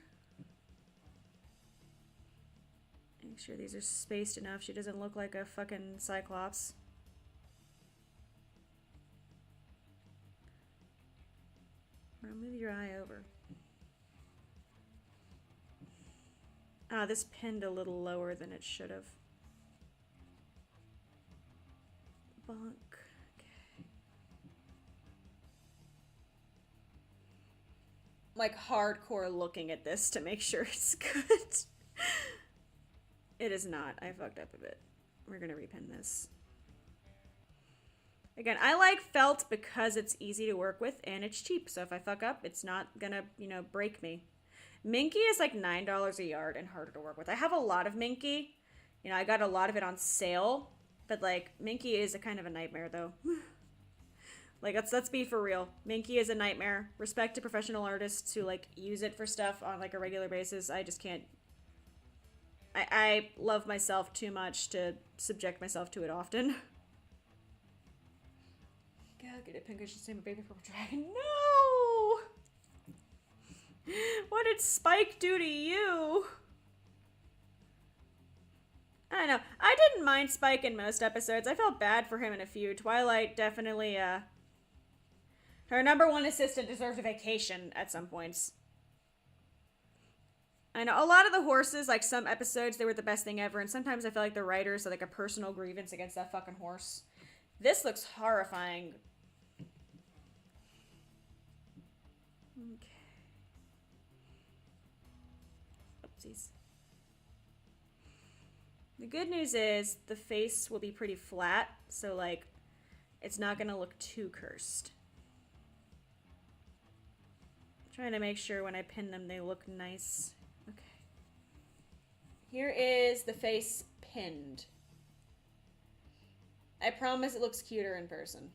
S1: Make sure these are spaced enough. She doesn't look like a fucking cyclops. Now move your eye over. Ah, this pinned a little lower than it should have. Bonk. Okay. Like hardcore looking at this to make sure it's good. It is not. I fucked up a bit. We're gonna repin this. Again, I like felt because it's easy to work with and it's cheap. So if I fuck up, it's not gonna, you know, break me. Minky is like $9 a yard and harder to work with. I have a lot of Minky. You know, I got a lot of it on sale. But, like, Minky is a kind of a nightmare, though. Like, let's be for real. Minky is a nightmare. Respect to professional artists who, like, use it for stuff on, like, a regular basis. I just can't. I love myself too much to subject myself to it often. God, get a pin cushion, same baby purple dragon. No! What did Spike do to you? I don't know. I didn't mind Spike in most episodes. I felt bad for him in a few. Twilight definitely, her #1 assistant deserved a vacation at some points. I know a lot of the horses, like some episodes, they were the best thing ever, and sometimes I feel like the writers had like a personal grievance against that fucking horse. This looks horrifying. Okay. Oopsies. The good news is the face will be pretty flat, so like it's not gonna look too cursed. I'm trying to make sure when I pin them they look nice. Okay. Here is the face pinned. I promise it looks cuter in person.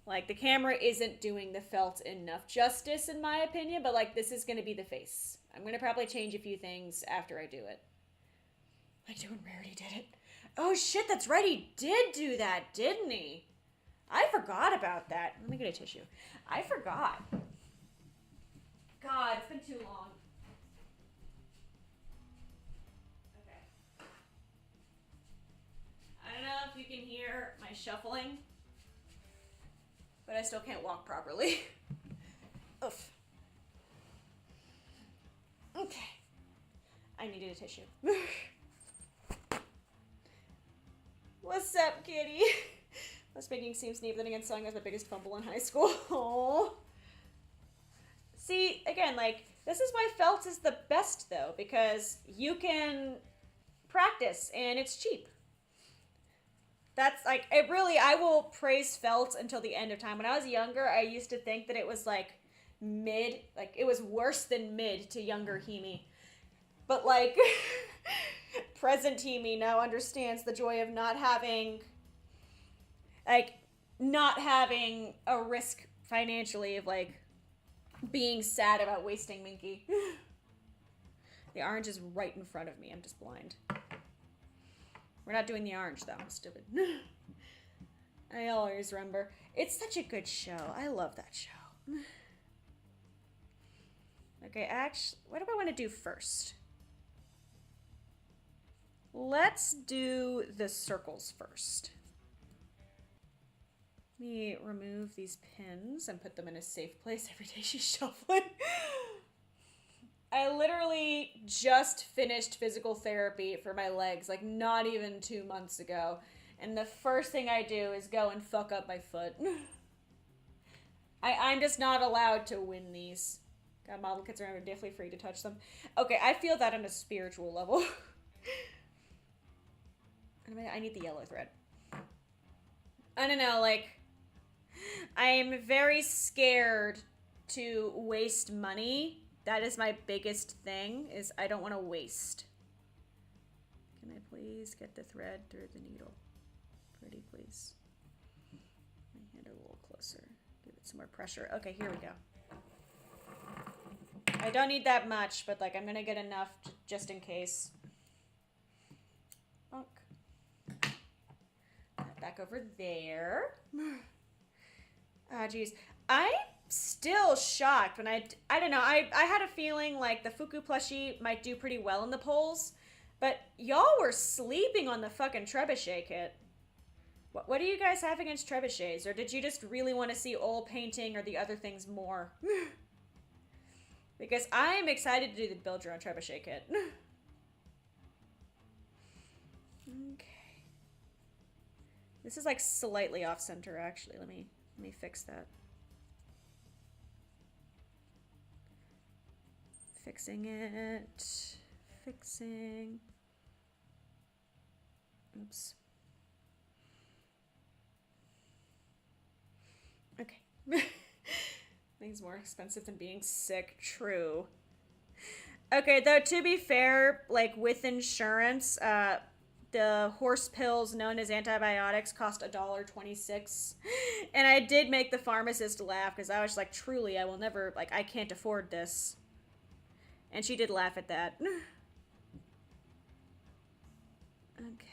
S1: Like, the camera isn't doing the felt enough justice, in my opinion, but, like, this is going to be the face. I'm going to probably change a few things after I do it. Like when Rarity did it. Oh, shit, that's right. He did do that, didn't he? I forgot about that. Let me get a tissue. I forgot. God, it's been too long. Okay. I don't know if you can hear my shuffling, but I still can't walk properly. Oof. Okay. I needed a tissue. What's up, kitty? That's making seems neat, but then again, sewing was my biggest fumble in high school. Aww. See, again, like, this is why felt is the best, though, because you can practice, and it's cheap. That's, like, it really, I will praise felt until the end of time. When I was younger, I used to think that it was, like, mid, like, it was worse than mid to younger Himi. But, like, present Himi now understands the joy of not having, like, not having a risk financially of, like, being sad about wasting Minky. The orange is right in front of me. I'm just blind. We're not doing the orange, though. I'm stupid. I always remember. It's such a good show. I love that show. Okay, actually, what do I want to do first? Let's do the circles first. Let me remove these pins and put them in a safe place every day she's shuffling. I literally just finished physical therapy for my legs, like not even 2 months ago. And the first thing I do is go and fuck up my foot. I'm just not allowed to win these. Got model kits around, are definitely free to touch them. Okay, I feel that on a spiritual level. I need the yellow thread. I don't know, like, I am very scared to waste money. That is my biggest thing, is I don't want to waste. Can I please get the thread through the needle? Pretty please. My hand a little closer. Give it some more pressure. Okay, here we go. I don't need that much, but like I'm gonna get enough just in case. Bonk. Back over there. Ah, geez. I'm still shocked when I don't know, I had a feeling like the Fuku plushie might do pretty well in the polls, but y'all were sleeping on the fucking trebuchet kit. What do you guys have against trebuchets? Or did you just really want to see oil painting or the other things more? Because I am excited to do the build your own trebuchet kit. Okay. This is like slightly off center actually. Let me fix that. Fixing it. Fixing. Oops. Okay. Things more expensive than being sick. True. Okay, though, to be fair, like, with insurance, the horse pills known as antibiotics cost $1.26. And I did make the pharmacist laugh, because I was like, truly, I will never, like, I can't afford this. And she did laugh at that. Okay.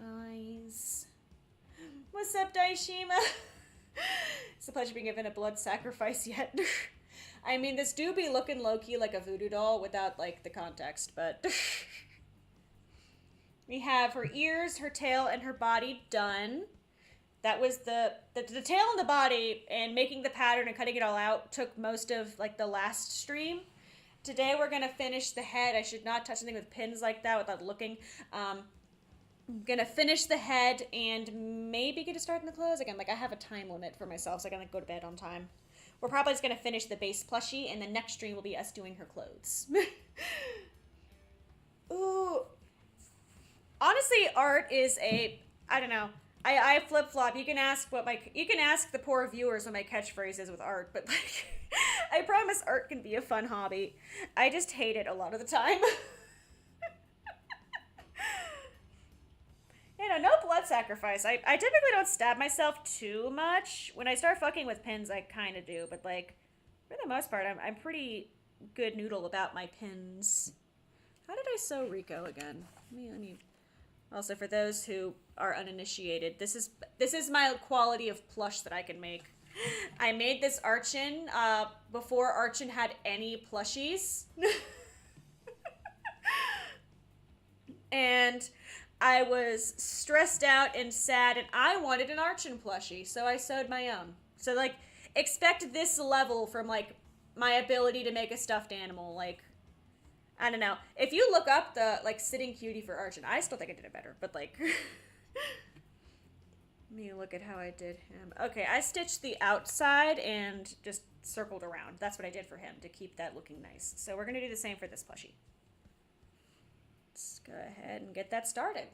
S1: Eyes. What's up, Daishima? It's a pleasure being given a blood sacrifice yet. I mean, this do be looking low-key like a voodoo doll without, like, the context, but... We have her ears, her tail, and her body done. That was the tail and the body, and making the pattern and cutting it all out took most of, like, the last stream. Today we're gonna finish the head. I should not touch anything with pins like that without looking. I'm gonna finish the head and maybe get to start in the clothes. Again, like I have a time limit for myself, so I can like go to bed on time. We're probably just gonna finish the base plushie, and the next stream will be us doing her clothes. Ooh. Honestly, art is a, I don't know. I flip-flop. You can ask the poor viewers what my catchphrase is with art, but like I promise art can be a fun hobby. I just hate it a lot of the time. You know, no blood sacrifice. I typically don't stab myself too much. When I start fucking with pins, I kind of do, but like for the most part, I'm pretty good noodle about my pins. How did I sew Rico again? Let me. Also, for those who are uninitiated, this is my quality of plush that I can make. I made this Archon before Archon had any plushies. And I was stressed out and sad, and I wanted an Archon plushie, so I sewed my own. So, like, expect this level from, like, my ability to make a stuffed animal, like... I don't know. If you look up the, like, sitting cutie for Archon, I still think I did it better, but, like... Let me look at how I did him. Okay, I stitched the outside and just circled around. That's what I did for him to keep that looking nice. So we're going to do the same for this plushie. Let's go ahead and get that started.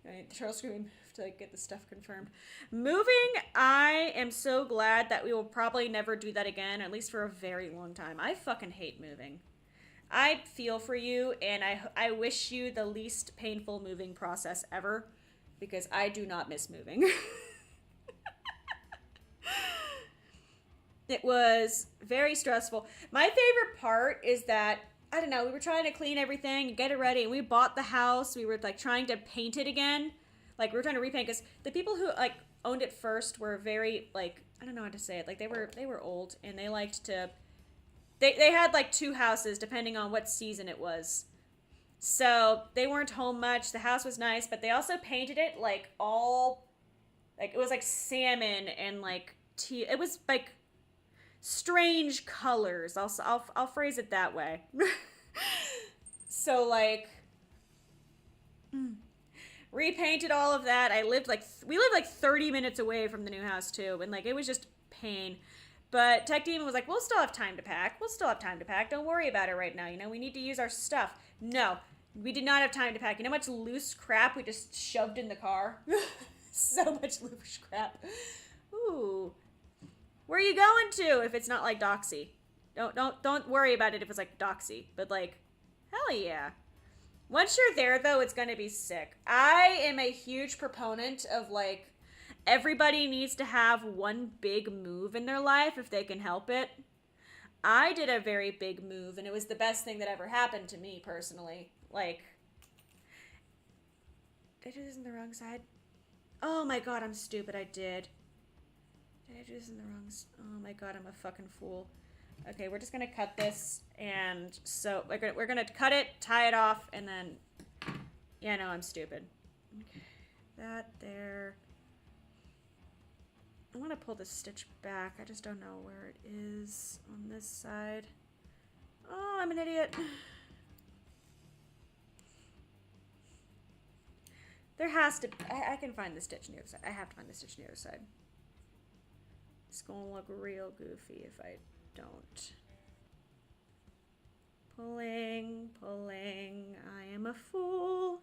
S1: Right, Charles screaming to like get the stuff confirmed. Moving, I am so glad that we will probably never do that again, at least for a very long time. I fucking hate moving. I feel for you, and I wish you the least painful moving process ever, because I do not miss moving. It was very stressful. My favorite part is that, I don't know, we were trying to clean everything and get it ready, and we bought the house. We were like trying to paint it again. Like we were trying to repaint, because the people who like owned it first were very like, I don't know how to say it. Like they were old, and they liked to, they had like 2 houses depending on what season it was. So they weren't home much. The house was nice, but they also painted it like all, like it was like salmon and like tea. It was like strange colors. I'll phrase it that way. So like repainted all of that. We lived like 30 minutes away from the new house too, and like it was just pain. But Tech Demon was like, we'll still have time to pack. We'll still have time to pack. Don't worry about it right now. You know, we need to use our stuff. No, we did not have time to pack. You know how much loose crap we just shoved in the car? So much loose crap. Ooh. Where are you going to if it's not like Doxy? Don't worry about it if it's like Doxy. But like, hell yeah. Once you're there though, it's gonna be sick. I am a huge proponent of like, everybody needs to have one big move in their life if they can help it. I did a very big move, and it was the best thing that ever happened to me personally. Like, did I do this on the wrong side? Oh my god, I'm stupid. I did. Did I do this in the wrong side? Oh my god, I'm a fucking fool. Okay, we're just gonna cut this, and so we're gonna cut it, tie it off, and then, yeah, no, I'm stupid. Okay, that there. I want to pull this stitch back. I just don't know where it is on this side. Oh, I'm an idiot. There has to, I can find the stitch on the other side. I have to find the stitch on the other side. It's going to look real goofy if I don't. Pulling, pulling. I am a fool.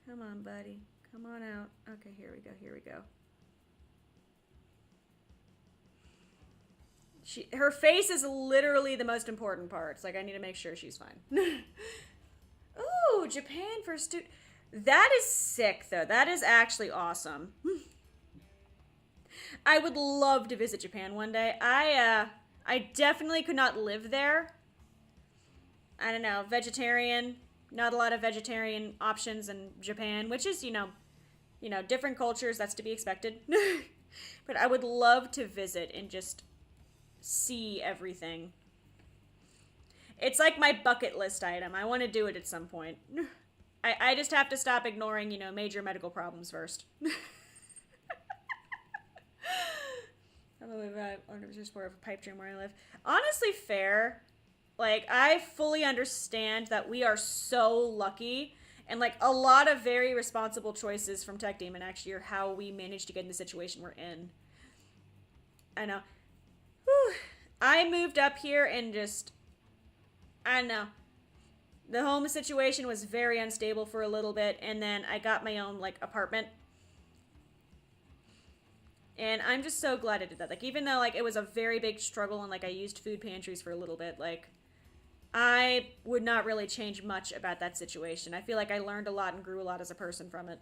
S1: Come on, buddy. Come on out. Okay, here we go. Here we go. Her face is literally the most important part. It's like, I need to make sure she's fine. Ooh, Japan for student. That is sick, though. That is actually awesome. I would love to visit Japan one day. I definitely could not live there. I don't know, vegetarian. Not a lot of vegetarian options in Japan, which is, you know, different cultures. That's to be expected. But I would love to visit and just see everything. It's like my bucket list item. I want to do it at some point. I just have to stop ignoring, you know, major medical problems first. I'm more of a pipe dream where I live. Honestly, fair. Like, I fully understand that we are so lucky, and like a lot of very responsible choices from Tech Demon actually are how we managed to get in the situation we're in. I know. Whew. I moved up here and just, I don't know. The home situation was very unstable for a little bit, and then I got my own like apartment. And I'm just so glad I did that. Like, even though like it was a very big struggle and like I used food pantries for a little bit, like I would not really change much about that situation. I feel like I learned a lot and grew a lot as a person from it.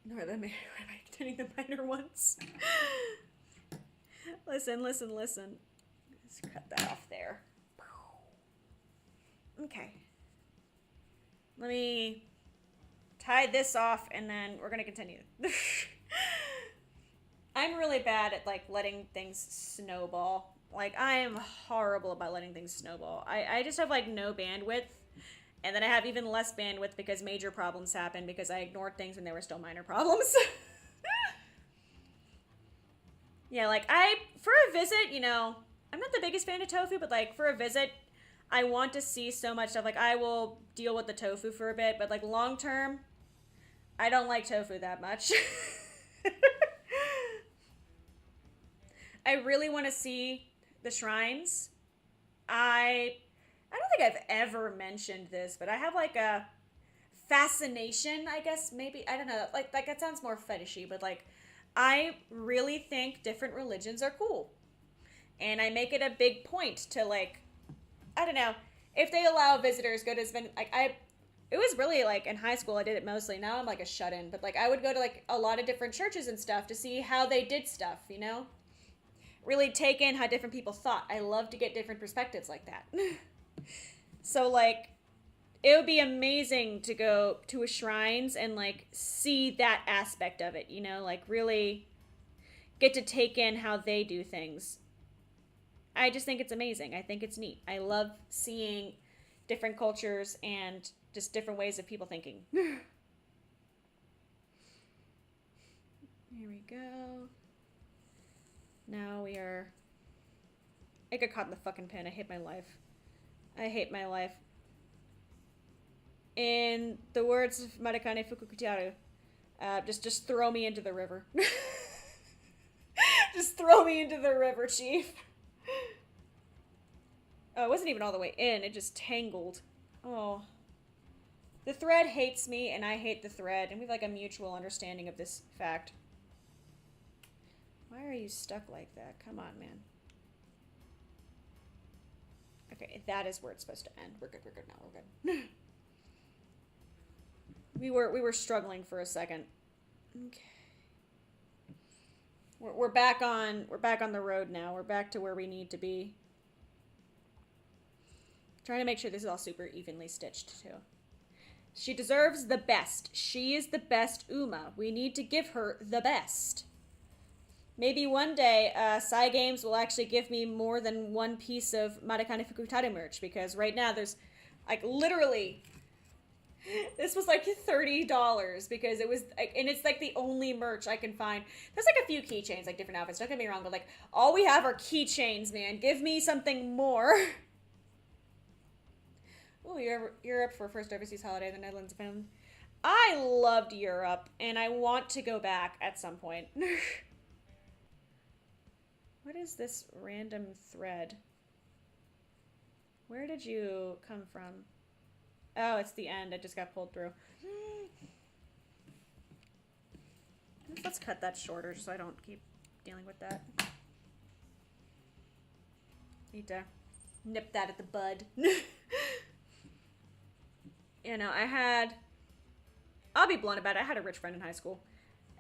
S1: Nor am I getting the minor ones? Listen. Let's cut that off there. Okay. Let me tie this off, and then we're gonna continue. I'm really bad at like letting things snowball. Like, I am horrible about letting things snowball. I just have like no bandwidth, and then I have even less bandwidth because major problems happen because I ignored things when they were still minor problems. Yeah, like for a visit, you know, I'm not the biggest fan of tofu, but like for a visit, I want to see so much stuff. Like, I will deal with the tofu for a bit, but like long term, I don't like tofu that much. I really want to see the shrines. I don't think I've ever mentioned this, but I have like a fascination, I guess, maybe, I don't know, like that sounds more fetishy, but like I really think different religions are cool. And I make it a big point to like, I don't know, if they allow visitors go to like it was really like in high school I did it mostly. Now I'm like a shut-in, but like I would go to like a lot of different churches and stuff to see how they did stuff, you know? Really take in how different people thought. I love to get different perspectives like that. So like it would be amazing to go to a shrines and like see that aspect of it, you know, like really get to take in how they do things. I just think it's amazing. I think it's neat. I love seeing different cultures and just different ways of people thinking. Here we go. Now we are... I got caught in the fucking pen. I hate my life. I hate my life. In the words of matikanefukukitaru, just throw me into the river. Just throw me into the river, chief. Oh, it wasn't even all the way in. It just tangled. Oh. The thread hates me, and I hate the thread, and we have like a mutual understanding of this fact. Why are you stuck like that? Come on, man. Okay, that is where it's supposed to end. We're good now. We're good. We were struggling for a second. Okay. We're back on the road now. We're back to where we need to be. Trying to make sure this is all super evenly stitched too. She deserves the best. She is the best Uma. We need to give her the best. Maybe one day, Psy Games will actually give me more than one piece of matikanefukukitaru merch, because right now there's, like, literally, this was like $30 because it was, and it's like the only merch I can find. There's like a few keychains, like different outfits, don't get me wrong, but like, all we have are keychains, man. Give me something more. Ooh, Europe for first overseas holiday, the Netherlands found. I loved Europe, and I want to go back at some point. What is this random thread? Where did you come from? Oh, it's the end. It just got pulled through. Let's cut that shorter so I don't keep dealing with that. Need to nip that at the bud. You know, I'll be blunt about it. I had a rich friend in high school.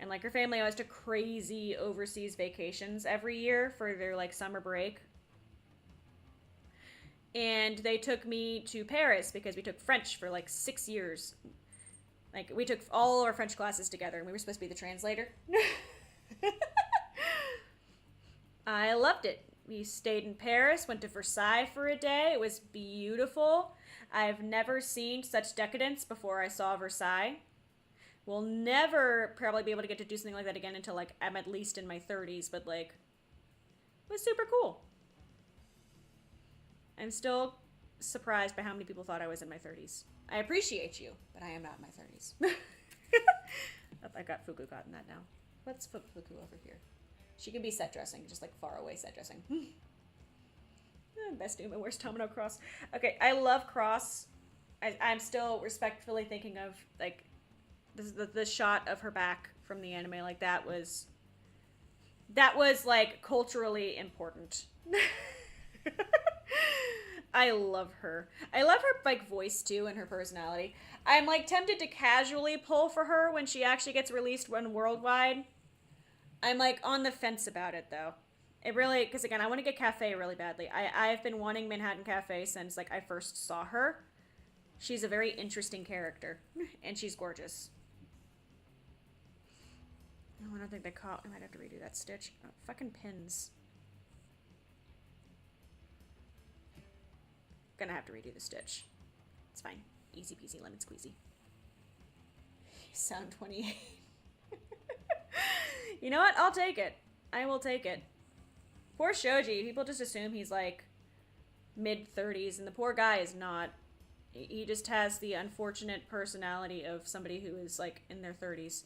S1: And, like, her family always took crazy overseas vacations every year for their, like, summer break. And they took me to Paris because we took French for, like, 6 years. Like, we took all our French classes together, and we were supposed to be the translator. I loved it. We stayed in Paris, went to Versailles for a day. It was beautiful. I've never seen such decadence before I saw Versailles. We'll never probably be able to get to do something like that again until, like, I'm at least in my 30s, but, like, it was super cool. I'm still surprised by how many people thought I was in my 30s. I appreciate you, but I am not in my 30s. Oh, I got Fuku caught in that now. Let's put Fuku over here. She can be set dressing, just, like, far away set dressing. Best Uma, where's Tomino Cross? Okay, I love Cross. I'm still respectfully thinking of, like, the shot of her back from the anime, like, that was like culturally important. I love her. I love her, like, voice too, and her personality. I'm, like, tempted to casually pull for her when she actually gets released worldwide. I'm, like, on the fence about it though. It really, because again, I want to get Cafe really badly. I've been wanting Manhattan Cafe since, like, I first saw her. She's a very interesting character, and she's gorgeous. Oh, I don't think they caught. I might have to redo that stitch. Oh, fucking pins. Gonna have to redo the stitch. It's fine. Easy peasy lemon squeezy. You sound 28. You know what? I'll take it. I will take it. Poor Shoji. People just assume he's like mid-30s, and the poor guy is not. He just has the unfortunate personality of somebody who is, like, in their 30s.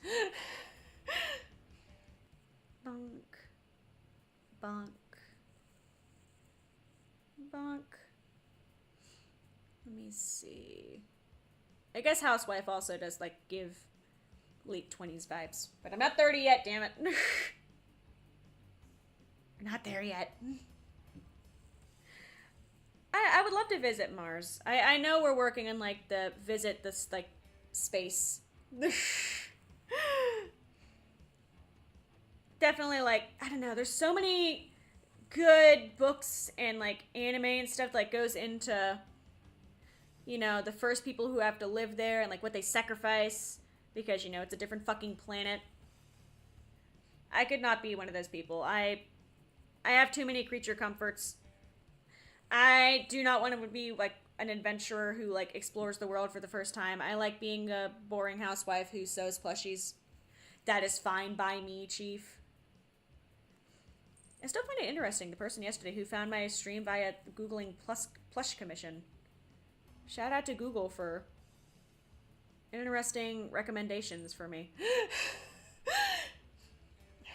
S1: Bonk. Bonk. Bonk. Let me see. I guess housewife also does, like, give late 20s vibes. But I'm not 30 yet, damn it. We're not there yet. I would love to visit Mars. I know we're working on, like, the visit this, like, space. Definitely, like, I don't know, there's so many good books and, like, anime and stuff that, like, goes into, you know, the first people who have to live there and, like, what they sacrifice because, you know, it's a different fucking planet. I could not be one of those people. I have too many creature comforts. I do not want to be, like, an adventurer who, like, explores the world for the first time. I like being a boring housewife who sews plushies. That is fine by me, chief. I still find it interesting, the person yesterday who found my stream via Googling plush commission. Shout out to Google for interesting recommendations for me.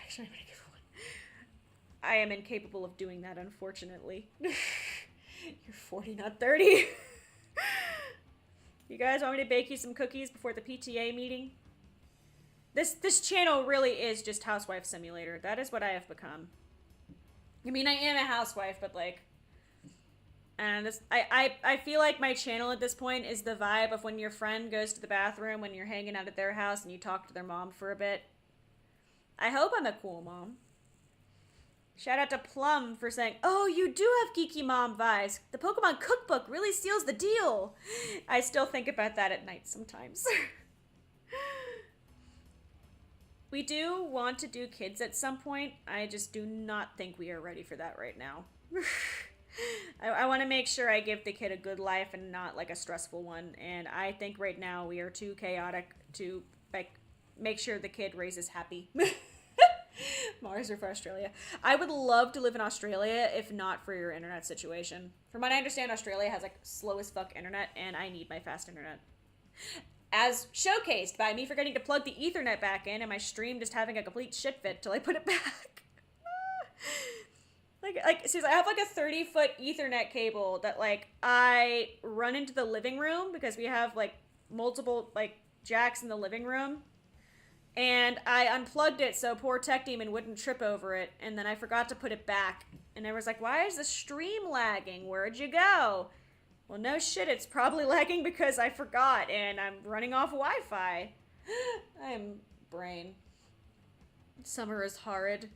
S1: Actually, I'm gonna give one. I am incapable of doing that, unfortunately. You're 40, not 30. You guys want me to bake you some cookies before the PTA meeting? This channel really is just Housewife Simulator. That is what I have become. I mean, I am a housewife, but, like, and this, I feel like my channel at this point is the vibe of when your friend goes to the bathroom when you're hanging out at their house and you talk to their mom for a bit. I hope I'm a cool mom. Shout out to Plum for saying, oh, you do have geeky mom vibes. The Pokemon cookbook really seals the deal. I still think about that at night sometimes. We do want to do kids at some point. I just do not think we are ready for that right now. I want to make sure I give the kid a good life and not, like, a stressful one. And I think right now we are too chaotic to, like, make sure the kid raises happy. Mars or for Australia. I would love to live in Australia if not for your internet situation. From what I understand, Australia has, like, slow as fuck internet, and I need my fast internet. As showcased by me forgetting to plug the Ethernet back in and my stream just having a complete shit fit till I put it back. Like seriously, I have, like, a 30-foot Ethernet cable that, like, I run into the living room because we have, like, multiple, like, jacks in the living room. And I unplugged it so poor Tech Demon wouldn't trip over it, and then I forgot to put it back. And I was like, why is the stream lagging? Where'd you go? Well, no shit, it's probably lagging because I forgot, and I'm running off Wi-Fi. I am brain. Summer is horrid.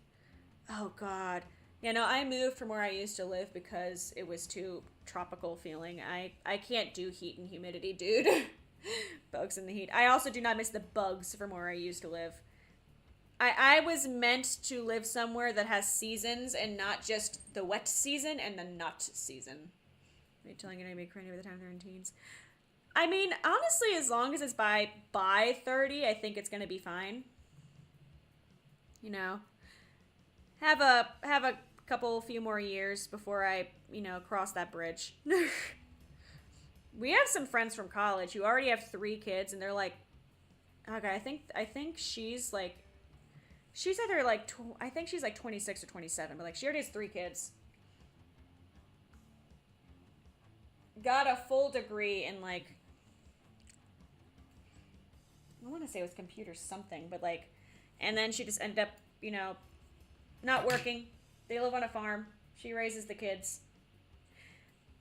S1: Oh, God. You know, I moved from where I used to live because it was too tropical feeling. I can't do heat and humidity, dude. Bugs in the heat. I also do not miss the bugs from where I used to live. I was meant to live somewhere that has seasons and not just the wet season and the nut season. Are you telling anybody cranny by the time they're in teens? I mean, honestly, as long as it's by 30, I think it's gonna be fine. You know, have a few more years before I, you know, cross that bridge. We have some friends from college who already have 3 kids, and they're like, okay, I think she's like, she's either like, I think she's like 26 or 27, but, like, she already has 3 kids. Got a full degree in, like, I want to say it was computer something, but, like, and then she just ended up, you know, not working. They live on a farm. She raises the kids.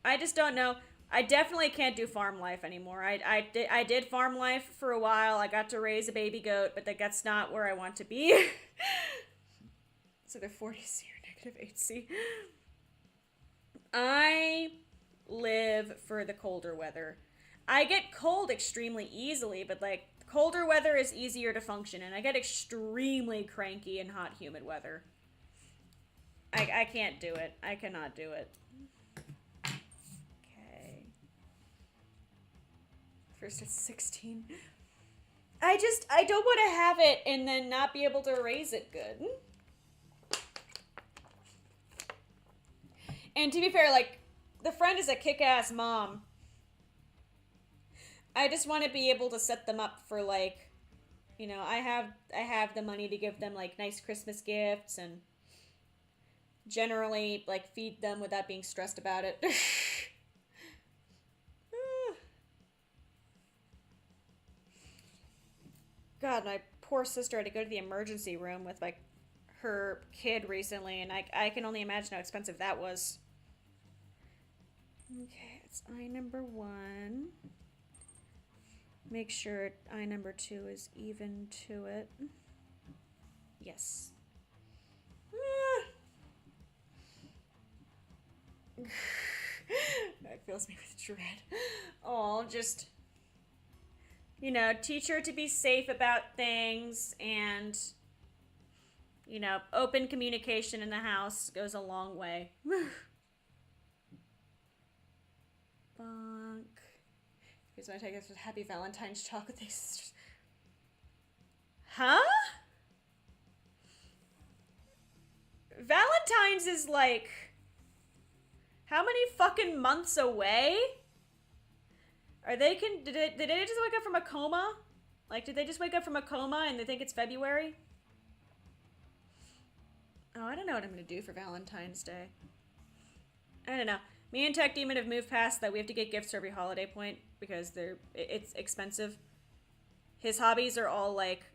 S1: I just don't know. I definitely can't do farm life anymore. I did farm life for a while. I got to raise a baby goat, but that's not where I want to be. So they're 40C or -8C. I live for the colder weather. I get cold extremely easily, but, like, colder weather is easier to function in. I get extremely cranky in hot, humid weather. I can't do it. I cannot do it. First at 16. I don't want to have it and then not be able to raise it good. And to be fair, like, the friend is a kick-ass mom. I just want to be able to set them up for, like, you know, I have the money to give them, like, nice Christmas gifts and generally, like, feed them without being stressed about it. God, my poor sister had to go to the emergency room with, like, her kid recently, and I can only imagine how expensive that was. Okay, it's eye number 1. Make sure eye number 2 is even to it. Yes. That fills me with dread. Oh, just, you know, teach her to be safe about things, and, you know, open communication in the house goes a long way. Bonk. Here's my take this with Happy Valentine's chocolate sisters. Huh? Valentine's is like, how many fucking months away? Are they did they just wake up from a coma? Like, did they just wake up from a coma and they think it's February? Oh, I don't know what I'm gonna do for Valentine's Day. I don't know. Me and Tech Demon have moved past that. We have to get gifts for every holiday point because it's expensive. His hobbies are all like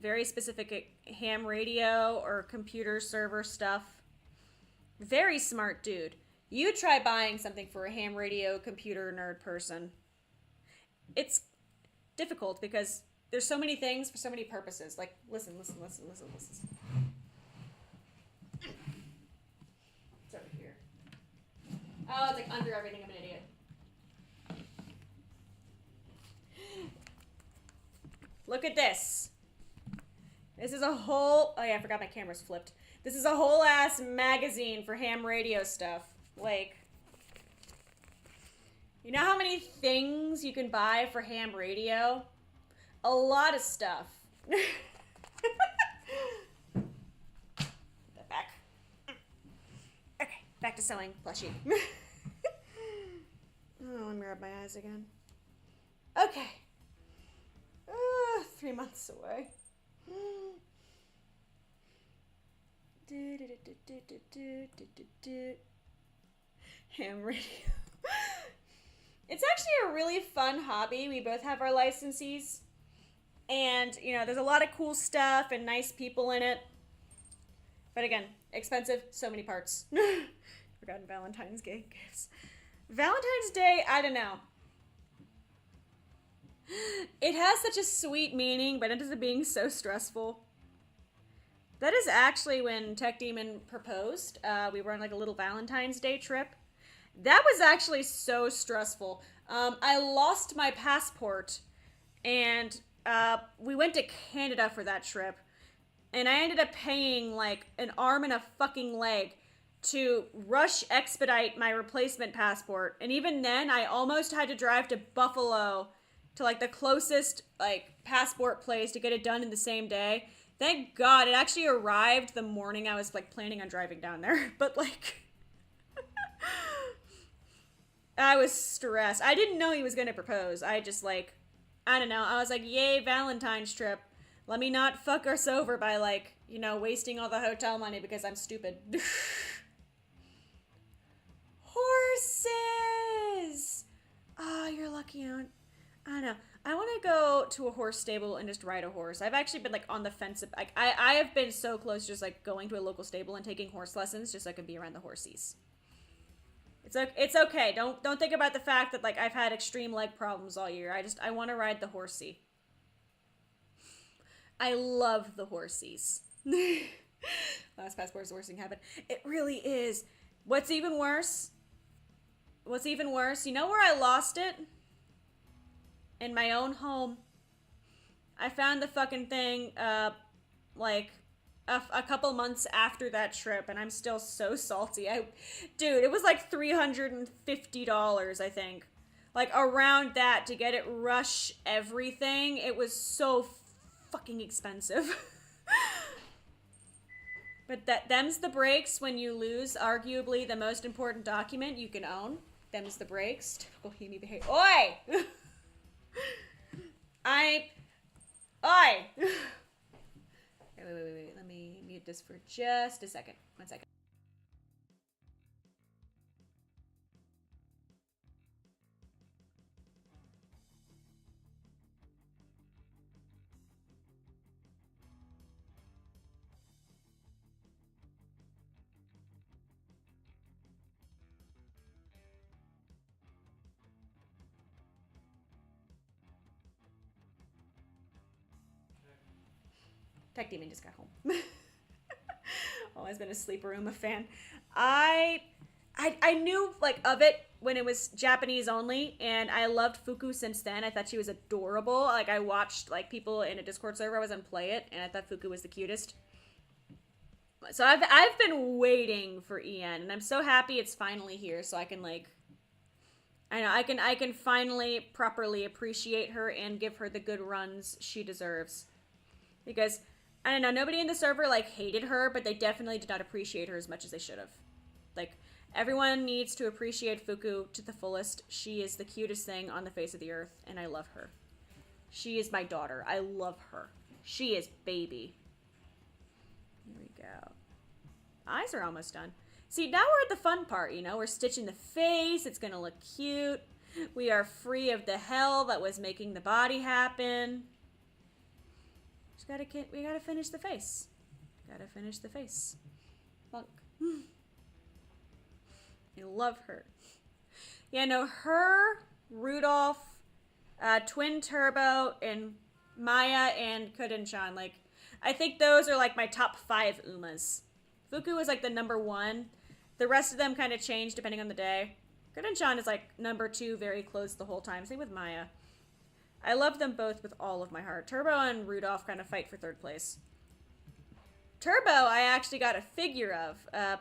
S1: very specific ham radio or computer server stuff. Very smart dude. You try buying something for a ham radio computer nerd person. It's difficult because there's so many things for so many purposes. Like, listen. It's over here. Oh, it's like under everything. I'm an idiot. Look at this. This is a whole... Oh yeah, I forgot my camera's flipped. This is a whole ass magazine for ham radio stuff. Like, you know how many things you can buy for ham radio? A lot of stuff. Put that back. Okay, back to sewing plushie. Oh, let me rub my eyes again. Okay. 3 months away. Ham radio. It's actually a really fun hobby. We both have our licensees. And, you know, there's a lot of cool stuff and nice people in it. But again, expensive, so many parts. Forgotten Valentine's Day gifts. Valentine's Day, I don't know. It has such a sweet meaning, but it ends up being so stressful. That is actually when Tech Demon proposed. We were on like a little Valentine's Day trip. That was actually so stressful. I lost my passport, and we went to Canada for that trip. And I ended up paying like an arm and a fucking leg to rush expedite my replacement passport. And even then, I almost had to drive to Buffalo to like the closest like passport place to get it done in the same day. Thank God it actually arrived the morning I was like planning on driving down there. But like, I was stressed. I didn't know he was going to propose. I just like, I don't know. I was like, yay, Valentine's trip. Let me not fuck us over by like, you know, wasting all the hotel money because I'm stupid. Horses! Oh, you're lucky. I don't know. I want to go to a horse stable and just ride a horse. I've actually been like on the fence. Like, I have been so close to just like going to a local stable and taking horse lessons just so I can be around the horsies. It's okay. Don't think about the fact that like I've had extreme leg problems all year. I want to ride the horsey. I love the horsies. Last passport is the worst thing happened. It really is. What's even worse? You know where I lost it? In my own home. I found the fucking thing, like, a couple months after that trip, and I'm still so salty. Dude, it was like $350, I think. Like, around that to get it rush everything. It was so fucking expensive. But them's the breaks when you lose arguably the most important document you can own. Them's the breaks. Typical Himi behavior. Oi! Wait. Let me mute this for just a second. 1 second. Tech Demon just got home. Always been a Sleeper Uma fan. I knew like of it when it was Japanese only, and I loved Fuku since then. I thought she was adorable. Like I watched like people in a Discord server I was on play it, and I thought Fuku was the cutest. So I've been waiting for EN, and I'm so happy it's finally here, so I can like I can finally properly appreciate her and give her the good runs she deserves. Because I don't know, nobody in the server like hated her, but they definitely did not appreciate her as much as they should have. Like everyone needs to appreciate Fuku to the fullest. She is the cutest thing on the face of the earth, and I love her. She is my daughter. I love her. She is baby. Here we go. Eyes are almost done. See, now we're at the fun part, you know? We're stitching the face. It's gonna look cute. We are free of the hell that was making the body happen. We gotta finish the face. Gotta finish the face. Funk. I love her. Yeah, no, her, Rudolph, Twin Turbo, and Maya and Koden-chan, like, I think those are like my top 5 Umas. Fuku was like the number 1. The rest of them kind of change depending on the day. Koden-chan is like number 2, very close the whole time. Same with Maya. I love them both with all of my heart. Turbo and Rudolph kind of fight for 3rd place. Turbo, I actually got a figure of. I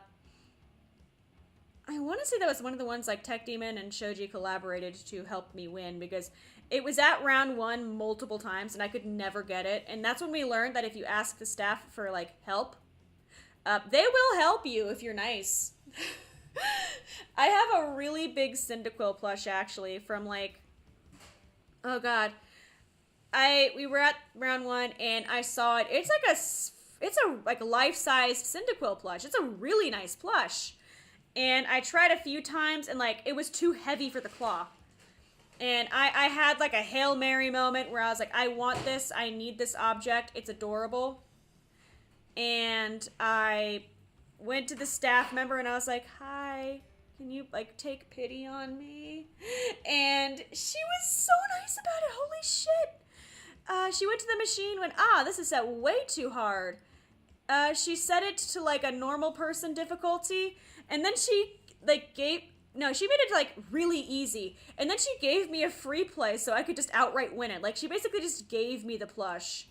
S1: want to say that was one of the ones like Tech Demon and Shoji collaborated to help me win, because it was at round 1 multiple times and I could never get it. And that's when we learned that if you ask the staff for like help, they will help you if you're nice. I have a really big Cyndaquil plush actually from like, oh god, we were at round 1 and I saw it. It's like a life-sized Cyndaquil plush. It's a really nice plush. And I tried a few times and like it was too heavy for the claw. And I had like a Hail Mary moment where I was like, I want this, I need this object, it's adorable. And I went to the staff member and I was like, hi, can you like take pity on me? And she was so nice about it, holy shit. She went to the machine, went, this is set way too hard. She set it to like a normal person difficulty, and then she like she made it like really easy, and then she gave me a free play so I could just outright win it. Like she basically just gave me the plush.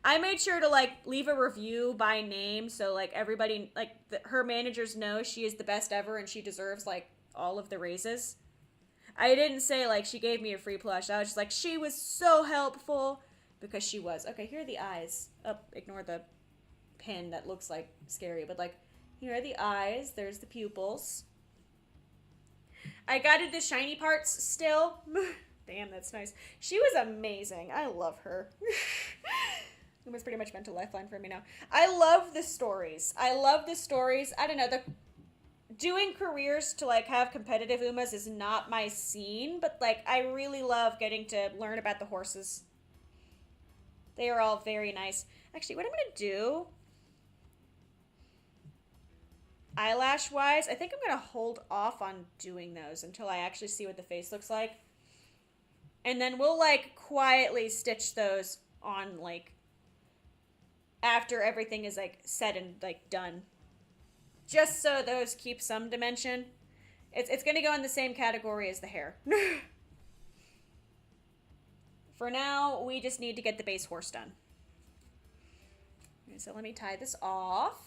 S1: I made sure to like leave a review by name so like everybody, like her managers know she is the best ever and she deserves like all of the raises. I didn't say like she gave me a free plush. I was just like, she was so helpful, because she was. Okay, here are the eyes. Oh, ignore the pin that looks like scary, but like here are the eyes, there's the pupils. I got the shiny parts still. Damn, that's nice. She was amazing. I love her. It was pretty much mental lifeline for me now. I love the stories. I don't know, doing careers to like have competitive Umas is not my scene, but like I really love getting to learn about the horses. They are all very nice. Actually, what I'm gonna do, eyelash wise, I think I'm gonna hold off on doing those until I actually see what the face looks like. And then we'll like quietly stitch those on like after everything is like set and like done. Just so those keep some dimension. It's gonna go in the same category as the hair. For now, we just need to get the base horse done. Okay, so let me tie this off.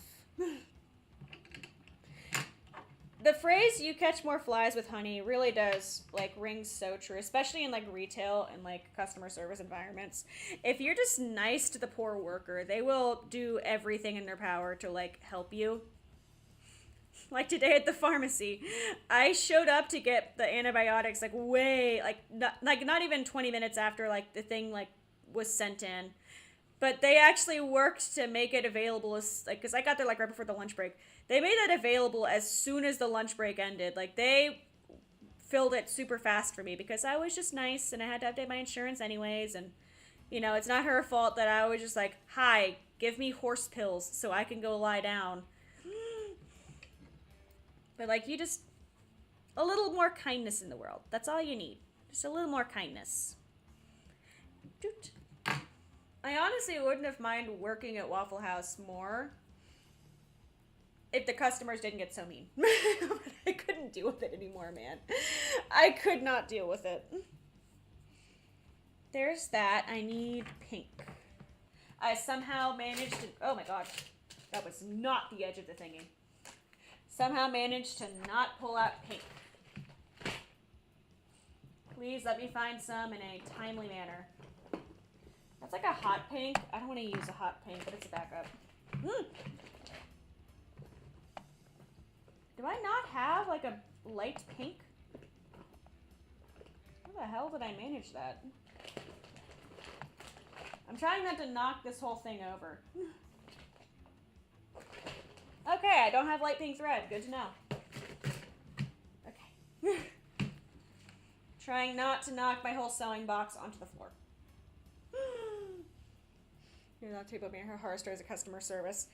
S1: The phrase, you catch more flies with honey, really does like ring so true, especially in like retail and like customer service environments. If you're just nice to the poor worker, they will do everything in their power to like help you. Like today at the pharmacy, I showed up to get the antibiotics like way not even 20 minutes after like the thing like was sent in. But they actually worked to make it available as like cuz I got there like right before the lunch break. They made that available as soon as the lunch break ended. Like they filled it super fast for me because I was just nice and I had to update my insurance anyways, and you know, it's not her fault that I was just like, "Hi, give me horse pills so I can go lie down." But like you just a little more kindness in the world. That's all you need. Just a little more kindness. Doot. I honestly wouldn't have minded working at Waffle House more if the customers didn't get so mean. I couldn't deal with it anymore, man. I could not deal with it. There's that. I need pink. I somehow managed to... Oh my god. That was not the edge of the thingy. Somehow managed to not pull out pink. Please let me find some in a timely manner. That's like a hot pink. I don't want to use a hot pink, but it's a backup. Do I not have like a light pink? How the hell did I manage that? I'm trying not to knock this whole thing over. Okay, I don't have light pink thread. Good to know. Okay. Trying not to knock my whole sewing box onto the floor. You're not table being her horror stories at customer service.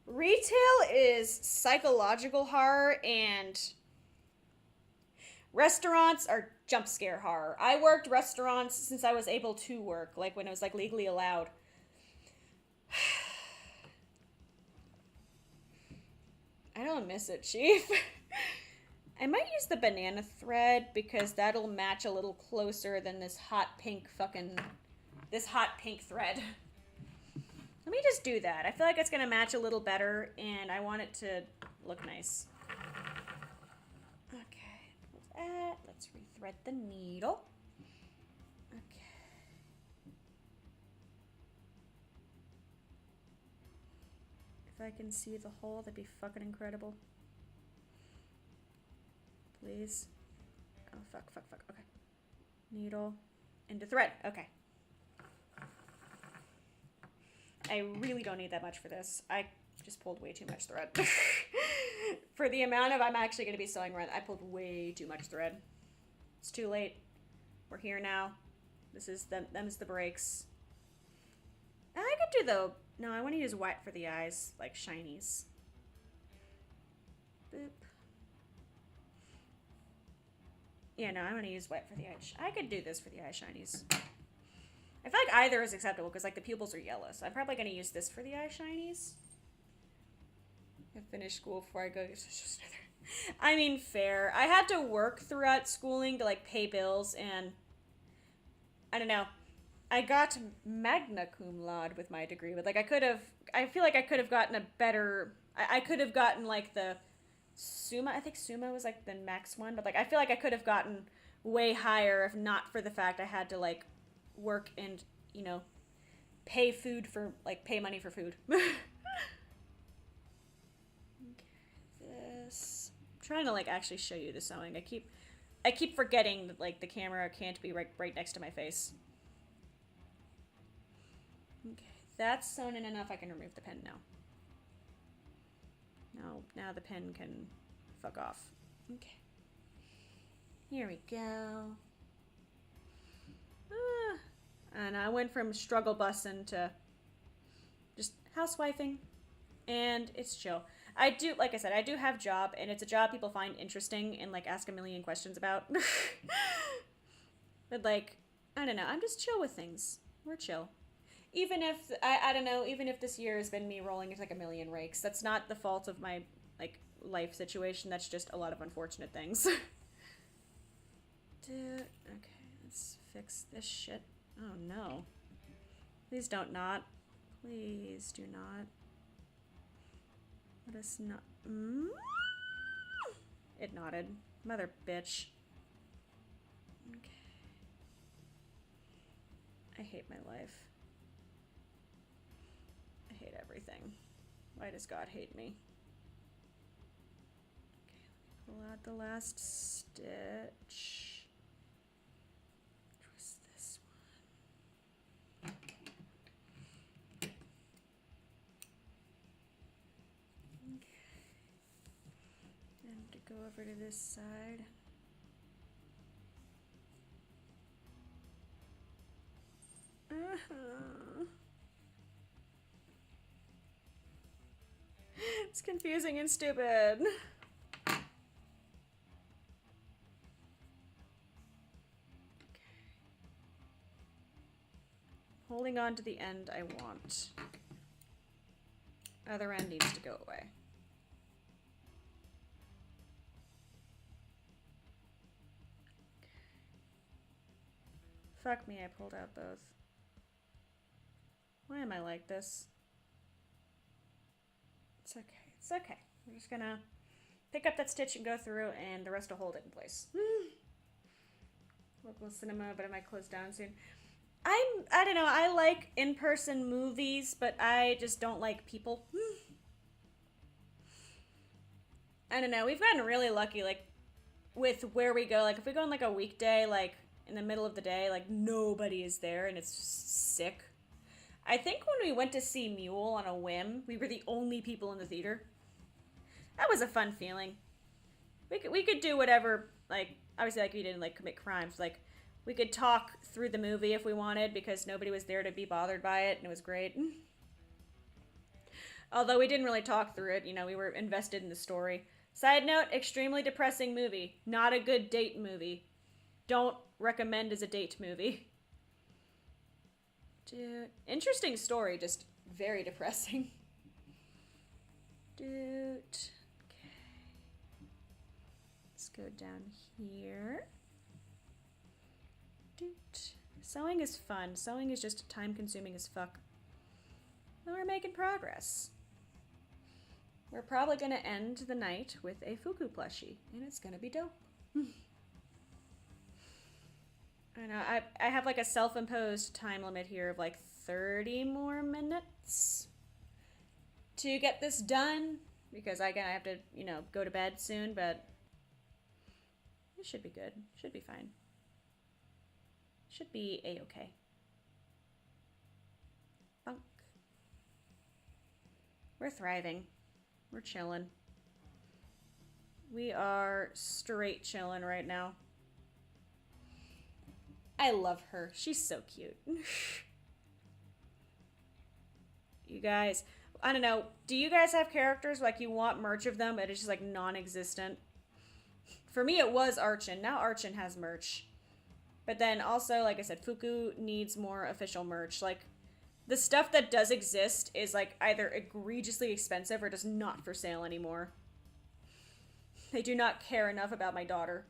S1: Retail is psychological horror and restaurants are jump scare horror. I worked restaurants since I was able to work, like when it was like legally allowed. I don't miss it, Chief. I might use the banana thread because that'll match a little closer than this hot pink thread. Let me just do that. I feel like it's gonna match a little better and I want it to look nice. Okay, let's rethread the needle. Okay. If I can see the hole, that'd be fucking incredible. Please. Oh, fuck. Okay. Needle into thread. Okay. I really don't need that much for this. I just pulled way too much thread. For the amount of I'm actually going to be sewing around, I pulled way too much thread. It's too late. We're here now. This is them's the breaks. I could do though. No, I want to use white for the eyes, like shinies. Boop. Yeah, no, I want to use white for the eyes. I could do this for the eye shinies. I feel like either is acceptable because like the pupils are yellow, so I'm probably going to use this for the eye shinies. I finish school before I go. I mean, fair. I had to work throughout schooling to like pay bills, and I don't know. I got magna cum laude with my degree, but like I feel like I could have gotten a better. I could have gotten like the Summa. I think Summa was like the max one, but like I feel like I could have gotten way higher if not for the fact I had to like work and, you know, pay money for food. This. I'm trying to like actually show you the sewing. I keep forgetting that like the camera can't be right next to my face. Okay, that's sewn in enough. I can remove the pen now. Now the pen can fuck off. Okay. Here we go. And I went from struggle busing to just housewifing, and it's chill. I do, like I said, I do have a job, and it's a job people find interesting and like ask a million questions about. But like, I don't know, I'm just chill with things. We're chill. Even if, I don't know, even if this year has been me rolling into like a million rakes, that's not the fault of my like life situation, that's just a lot of unfortunate things. Okay, let's fix this shit. Oh no. Please don't knot. Please do not. Let us not. It knotted. Mother bitch. Okay. I hate my life. I hate everything. Why does God hate me? Pull out the last stitch. Twist this one. Okay. And to go over to this side. It's confusing and stupid. Okay. Holding on to the end I want. Other end needs to go away. Fuck me, I pulled out both. Why am I like this? It's okay. It's okay. We're just gonna pick up that stitch and go through, and the rest will hold it in place. Local cinema, but I might close down soon. I don't know, I like in-person movies, but I just don't like people. I don't know, we've gotten really lucky, like, with where we go. Like, if we go on, like, a weekday, like, in the middle of the day, like, nobody is there, and it's sick. I think when we went to see Mule on a whim, we were the only people in the theater. That was a fun feeling. We could do whatever, like, obviously, like, we didn't, like, commit crimes. Like, we could talk through the movie if we wanted, because nobody was there to be bothered by it, and it was great. Although we didn't really talk through it, you know, we were invested in the story. Side note, extremely depressing movie. Not a good date movie. Don't recommend as a date movie. Dude, interesting story, just very depressing. Dude. Okay. Let's go down here. Dude. Sewing is fun. Sewing is just time consuming as fuck. But we're making progress. We're probably gonna end the night with a Fuku plushie, and it's gonna be dope. I know, I have like a self-imposed time limit here of like 30 more minutes to get this done, because again, I have to, you know, go to bed soon, but it should be good. Should be fine. Should be a-okay. Bunk. We're thriving. We're chilling. We are straight chilling right now. I love her. She's so cute. You guys, I don't know. Do you guys have characters like you want merch of them, but it's just like non-existent? For me, it was Archon. Now Archon has merch. But then also, like I said, Fuku needs more official merch. Like, the stuff that does exist is like either egregiously expensive or just not for sale anymore. They do not care enough about my daughter.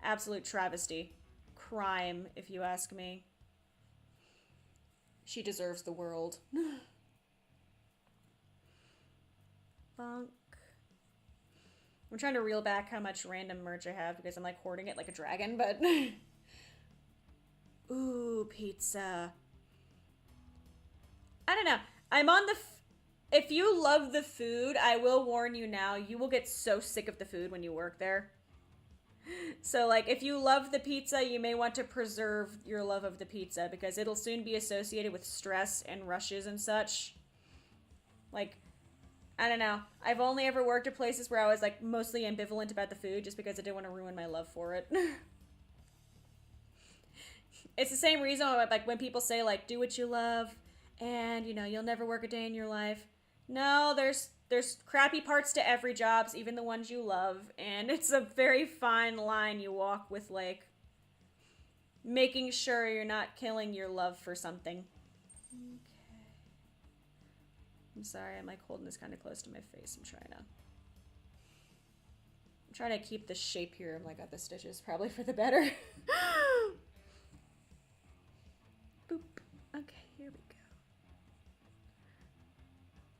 S1: Absolute travesty. Crime, if you ask me. She deserves the world. Bunk. I'm trying to reel back how much random merch I have because I'm like hoarding it like a dragon, but... Ooh, pizza. I don't know. I'm on the... If you love the food, I will warn you now, you will get so sick of the food when you work there. So, like, if you love the pizza, you may want to preserve your love of the pizza, because it'll soon be associated with stress and rushes and such. Like, I don't know. I've only ever worked at places where I was, like, mostly ambivalent about the food, just because I didn't want to ruin my love for it. It's the same reason, like, when people say, like, do what you love, and, you know, you'll never work a day in your life. No, there's crappy parts to every job, even the ones you love, and it's a very fine line you walk with, like, making sure you're not killing your love for something. Okay. I'm sorry, I'm, like, holding this kind of close to my face. I'm trying to keep the shape here of, like, the stitches, probably for the better. Boop. Okay, here we go.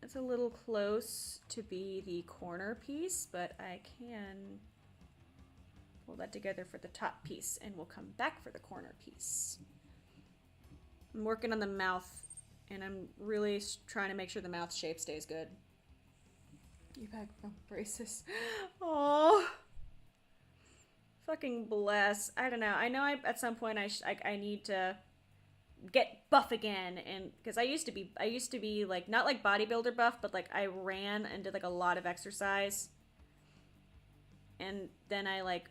S1: It's a little close to be the corner piece, but I can pull that together for the top piece, and we'll come back for the corner piece. I'm working on the mouth, and I'm really trying to make sure the mouth shape stays good. You back from braces. Oh. Fucking bless. I don't know. I know at some point I need to get buff again, and because I used to be like not like bodybuilder buff, but like I ran and did like a lot of exercise, and then I like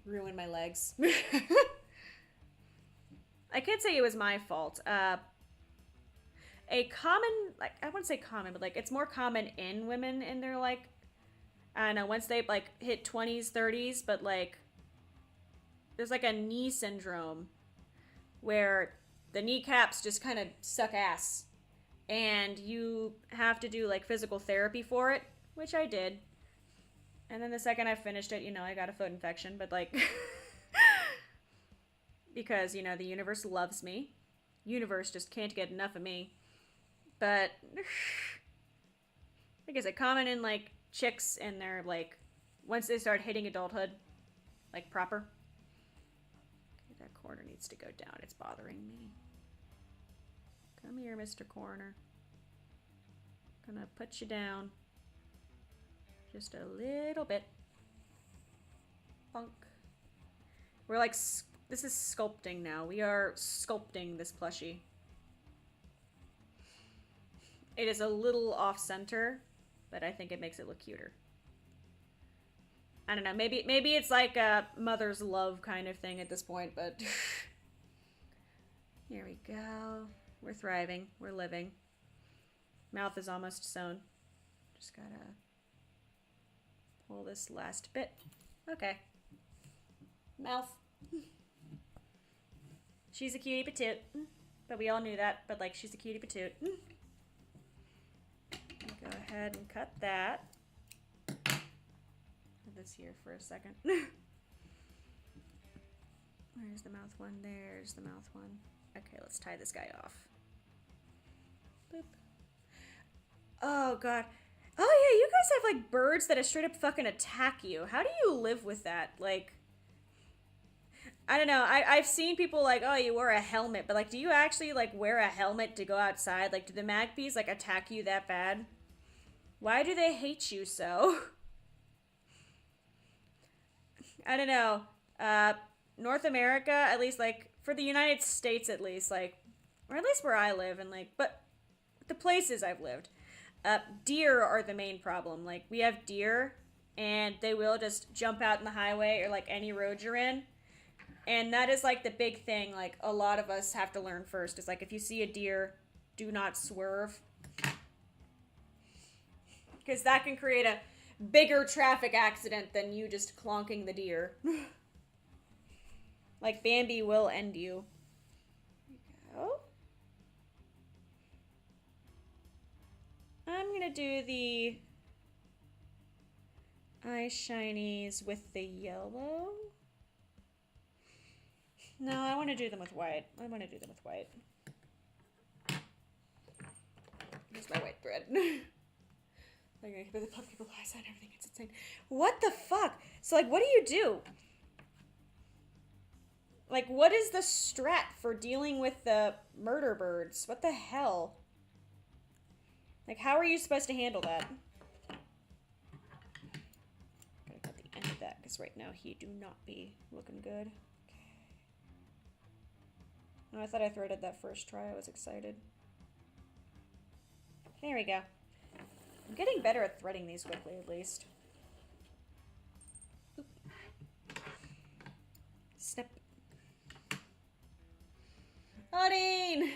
S1: ruined my legs. I can't say it was my fault. A common, like, I wouldn't say common, but like it's more common in women in their like, I don't know, once they like hit 20s 30s, but like there's like a knee syndrome where the kneecaps just kind of suck ass, and you have to do like physical therapy for it, which I did. And then the second I finished it, you know, I got a foot infection, but like because, you know, the universe loves me. Universe just can't get enough of me. But like I said, common in like chicks and they're like once they start hitting adulthood, like proper. Okay, that corner needs to go down. It's bothering me. Come here, Mr. Corner. Gonna put you down. Just a little bit. Bonk. We're like, this is sculpting now. We are sculpting this plushie. It is a little off-center, but I think it makes it look cuter. I don't know. Maybe it's like a mother's love kind of thing at this point, but here we go. We're thriving. We're living. Mouth is almost sewn. Just gotta pull this last bit. Okay. Mouth. She's a cutie patoot. But we all knew that, but like she's a cutie patoot. Go ahead and cut that. Put this here for a second. Where's the mouth one? There's the mouth one. Okay, let's tie this guy off. Boop. Oh, God. Oh, yeah, you guys have, like, birds that straight up fucking attack you. How do you live with that? Like, I don't know. I've seen people like, oh, you wear a helmet. But, like, do you actually, like, wear a helmet to go outside? Like, do the magpies, like, attack you that bad? Why do they hate you so? I don't know. North America, at least, like, for the United States, at least, like, or at least where I live, and, like, but the places I've lived, deer are the main problem. Like, we have deer, and they will just jump out in the highway or, like, any road you're in. And that is, like, the big thing, like, a lot of us have to learn first. Is, like, if you see a deer, do not swerve. Because that can create a bigger traffic accident than you just clonking the deer. Like, Bambi will end you. There we go. I'm gonna do the eye shinies with the yellow. No, I want to do them with white. Here's my white thread. Okay, but the puff people eyes and everything, it's insane. What the fuck? So, like, what do you do? Like, what is the strat for dealing with the murder birds? What the hell? Like, how are you supposed to handle that? Gotta cut the end of that, because right now he do not be looking good. Okay. Oh, I thought I threaded that first try. I was excited. There we go. I'm getting better at threading these quickly, at least. Oop. Snip. Odin!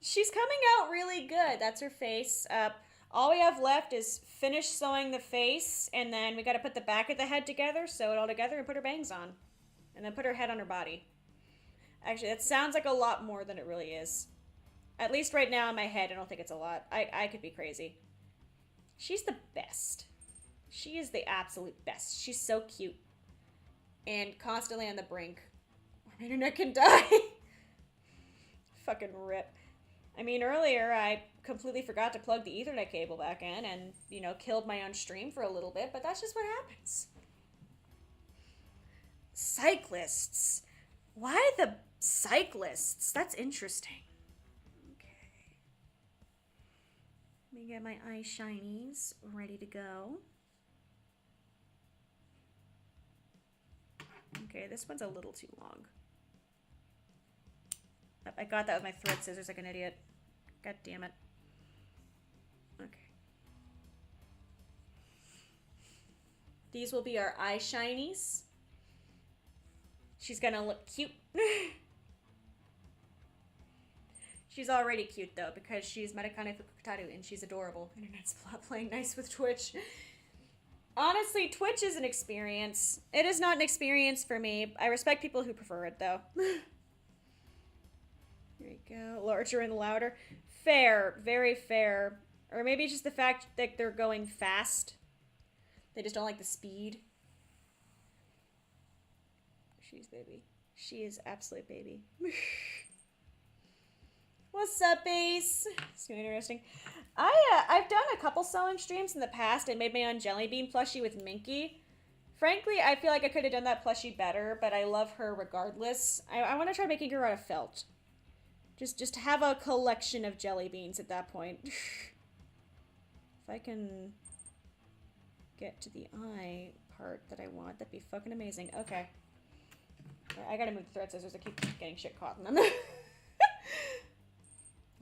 S1: She's coming out really good. That's her face. All we have left is finish sewing the face, and then we gotta put the back of the head together, sew it all together, and put her bangs on. And then put her head on her body. Actually, that sounds like a lot more than it really is. At least right now in my head, I don't think it's a lot. I could be crazy. She's the best. She is the absolute best. She's so cute. And constantly on the brink. Or my internet can die. Fucking rip. I mean, earlier I completely forgot to plug the Ethernet cable back in and, you know, killed my own stream for a little bit, but that's just what happens. Cyclists. Why the cyclists? That's interesting. Let me get my eye shinies ready to go. Okay, this one's a little too long. I got that with my thread scissors like an idiot. God damn it. Okay. These will be our eye shinies. She's gonna look cute. She's already cute though because she's matikanefukukitaru and she's adorable. Internet's playing nice with Twitch. Honestly, Twitch is an experience. It is not an experience for me. I respect people who prefer it though. Here we go. Larger and louder. Fair. Very fair. Or maybe just the fact that they're going fast. They just don't like the speed. She's baby. She is absolute baby. What's up, Ace? It's too interesting. I've done a couple sewing streams in the past. I made my own jelly bean plushie with Minky. Frankly, I feel like I could have done that plushie better, but I love her regardless. I want to try making her out of felt. Just have a collection of jelly beans at that point. If I can get to the eye part that I want, that'd be fucking amazing. Okay. I gotta move the thread scissors. I keep getting shit caught in them. I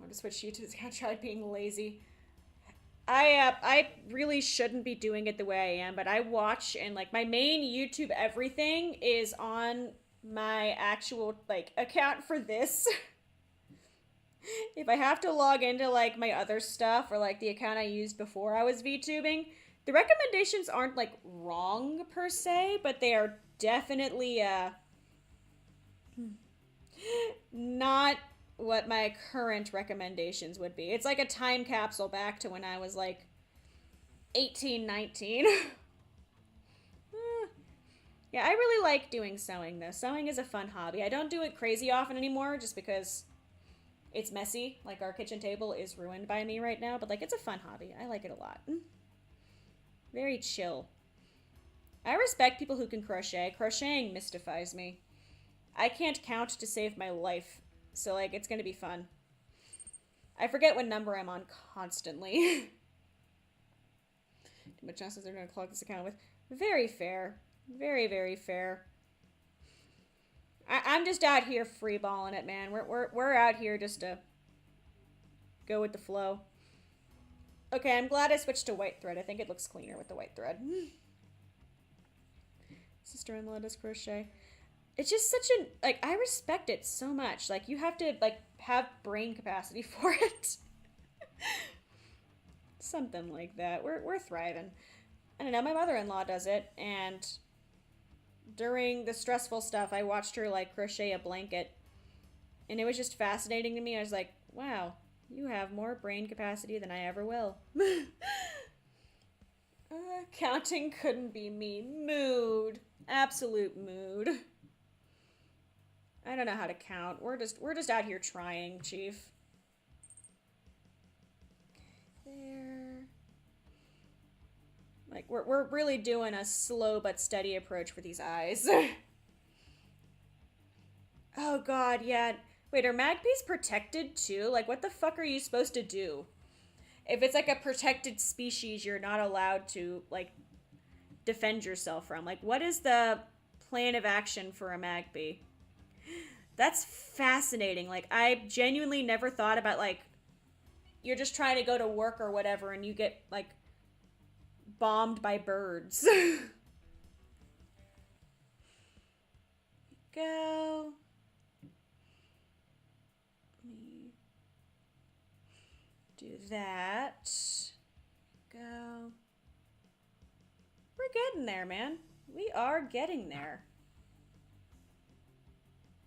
S1: want to switch YouTube's account. Try being lazy. I really shouldn't be doing it the way I am, but I watch and like my main YouTube everything is on my actual like account for this. If I have to log into like my other stuff or like the account I used before I was VTubing, the recommendations aren't like wrong per se, but they are definitely not what my current recommendations would be. It's like a time capsule back to when I was like 18, 19. Yeah, I really like doing sewing though. Sewing is a fun hobby. I don't do it crazy often anymore just because it's messy. Like our kitchen table is ruined by me right now, but like it's a fun hobby. I like it a lot. Very chill. I respect people who can crochet. Crocheting mystifies me. I can't count to save my life. So, like, it's gonna be fun. I forget what number I'm on constantly. Too much chances they're gonna clog this account with. Very fair. Very, very fair. I'm just out here freeballing it, man. We're out here just to go with the flow. Okay, I'm glad I switched to white thread. I think it looks cleaner with the white thread. Sister-in-law does crochet. It's just such an, like, I respect it so much. Like, you have to, like, have brain capacity for it. Something like that. We're thriving. I don't know, my mother-in-law does it, and during the stressful stuff, I watched her, like, crochet a blanket, and it was just fascinating to me. I was like, wow, you have more brain capacity than I ever will. Counting couldn't be me. Mood. Absolute mood. I don't know how to count. We're just out here trying, Chief. There. Like we're really doing a slow but steady approach for these eyes. Oh god, yeah. Wait, are magpies protected too? Like what the fuck are you supposed to do? If it's like a protected species, you're not allowed to like defend yourself from. Like what is the plan of action for a magpie? That's fascinating. Like, I genuinely never thought about, like, you're just trying to go to work or whatever and you get, like, bombed by birds. Go. Let me do that. Go. We're getting there, man. We are getting there.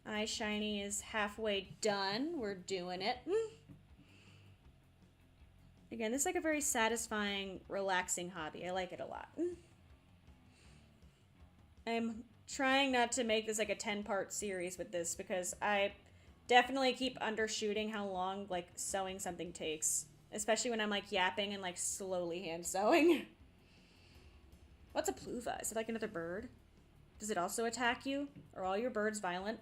S1: Eye shiny is halfway done. We're doing it. Again, this is like a very satisfying, relaxing hobby. I like it a lot. I'm trying not to make this like a 10-part series with this because I definitely keep undershooting how long like sewing something takes. Especially when I'm like yapping and like slowly hand sewing. What's a pluva? Is it like another bird? Does it also attack you? Are all your birds violent?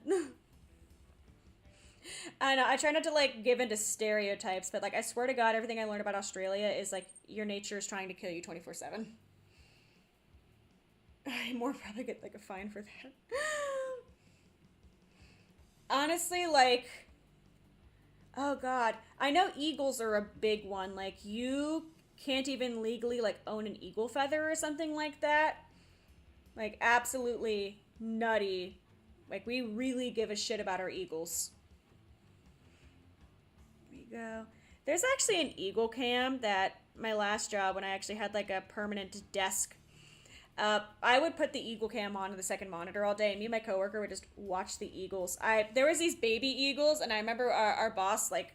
S1: I know, I try not to, like, give into stereotypes, but, like, I swear to God, everything I learned about Australia is, like, your nature is trying to kill you 24/7. I more probably get, like, a fine for that. Honestly, like, oh God, I know eagles are a big one. Like, you can't even legally, like, own an eagle feather or something like that. Like, absolutely nutty. Like, we really give a shit about our eagles. There we go. There's actually an eagle cam that my last job, when I actually had, like, a permanent desk, I would put the eagle cam onto the second monitor all day, and me and my coworker would just watch the eagles. There was these baby eagles, and I remember our boss, like,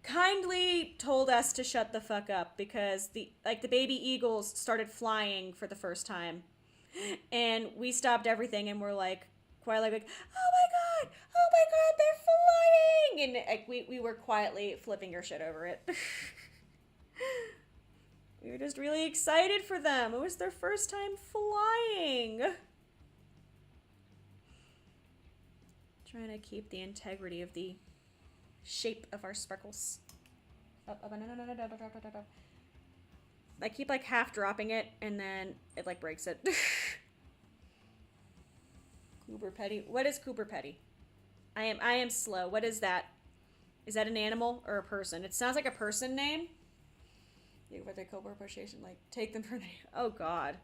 S1: kindly told us to shut the fuck up because the baby eagles started flying for the first time, and we stopped everything and we're like quietly like, oh my god, they're flying, and like we were quietly flipping our shit over it. We were just really excited for them. It was their first time flying. Trying to keep the integrity of the shape of our sparkles. Oh, no. I keep like half dropping it and then it like breaks it. Cooper Petty. What is Cooper Petty? I am slow. What is that? Is that an animal or a person? It sounds like a person name. What they call appreciation, like take them for the. Oh God.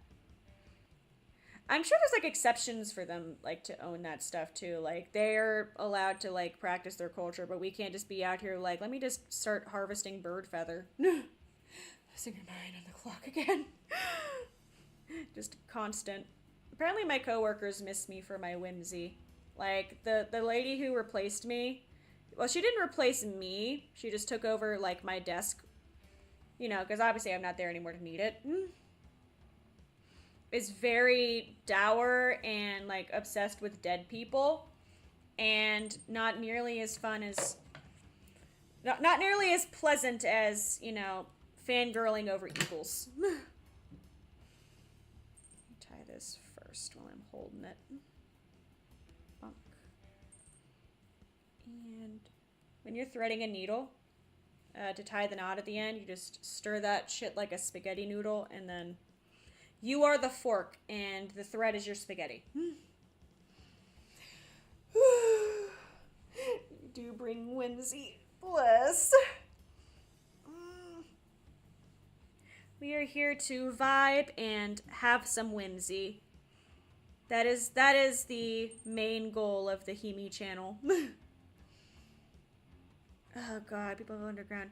S1: I'm sure there's like exceptions for them like to own that stuff too. Like they're allowed to like practice their culture, but we can't just be out here like, let me just start harvesting bird feather. Losing your mind on the clock again. Just constant. Apparently my coworkers miss me for my whimsy. Like the lady who replaced me, well, she didn't replace me. She just took over like my desk. You know, because obviously I'm not there anymore to need it. Is very dour and like obsessed with dead people, and not nearly as fun as, not nearly as pleasant as, you know, fangirling over eagles. Tie this first while I'm holding it. Bunk. And when you're threading a needle, to tie the knot at the end, you just stir that shit like a spaghetti noodle, and then you are the fork, and the thread is your spaghetti. You do bring whimsy. Bless. We are here to vibe and have some whimsy. That is the main goal of the Himi channel. Oh God, people go underground.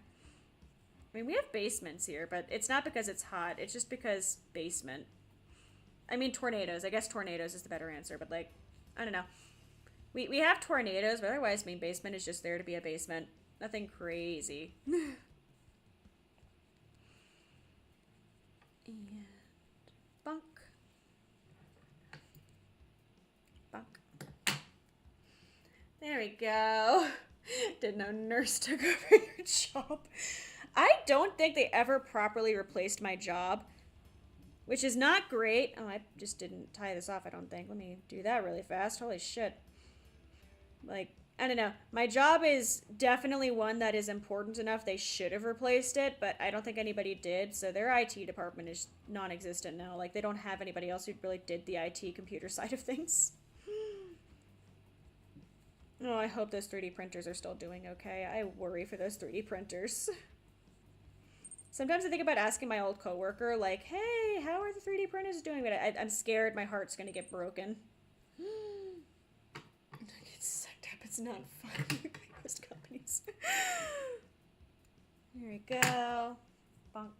S1: I mean, we have basements here, but it's not because it's hot. It's just because basement. I mean, tornadoes. I guess tornadoes is the better answer, but like, I don't know. We have tornadoes, but otherwise, I mean, basement is just there to be a basement. Nothing crazy. And bunk. Bunk. There we go. Didn't know nurse took over your job. I don't think they ever properly replaced my job, which is not great. Oh, I just didn't tie this off, I don't think. Let me do that really fast. Holy shit. Like, I don't know. My job is definitely one that is important enough they should have replaced it, but I don't think anybody did, so their IT department is non-existent now. Like, they don't have anybody else who really did the IT computer side of things. Oh, I hope those 3D printers are still doing okay. I worry for those 3D printers. Sometimes I think about asking my old coworker, like, hey, how are the 3D printers doing? But I'm scared my heart's gonna get broken. I get sucked up. It's not fun. Most companies. There we go. Bunk.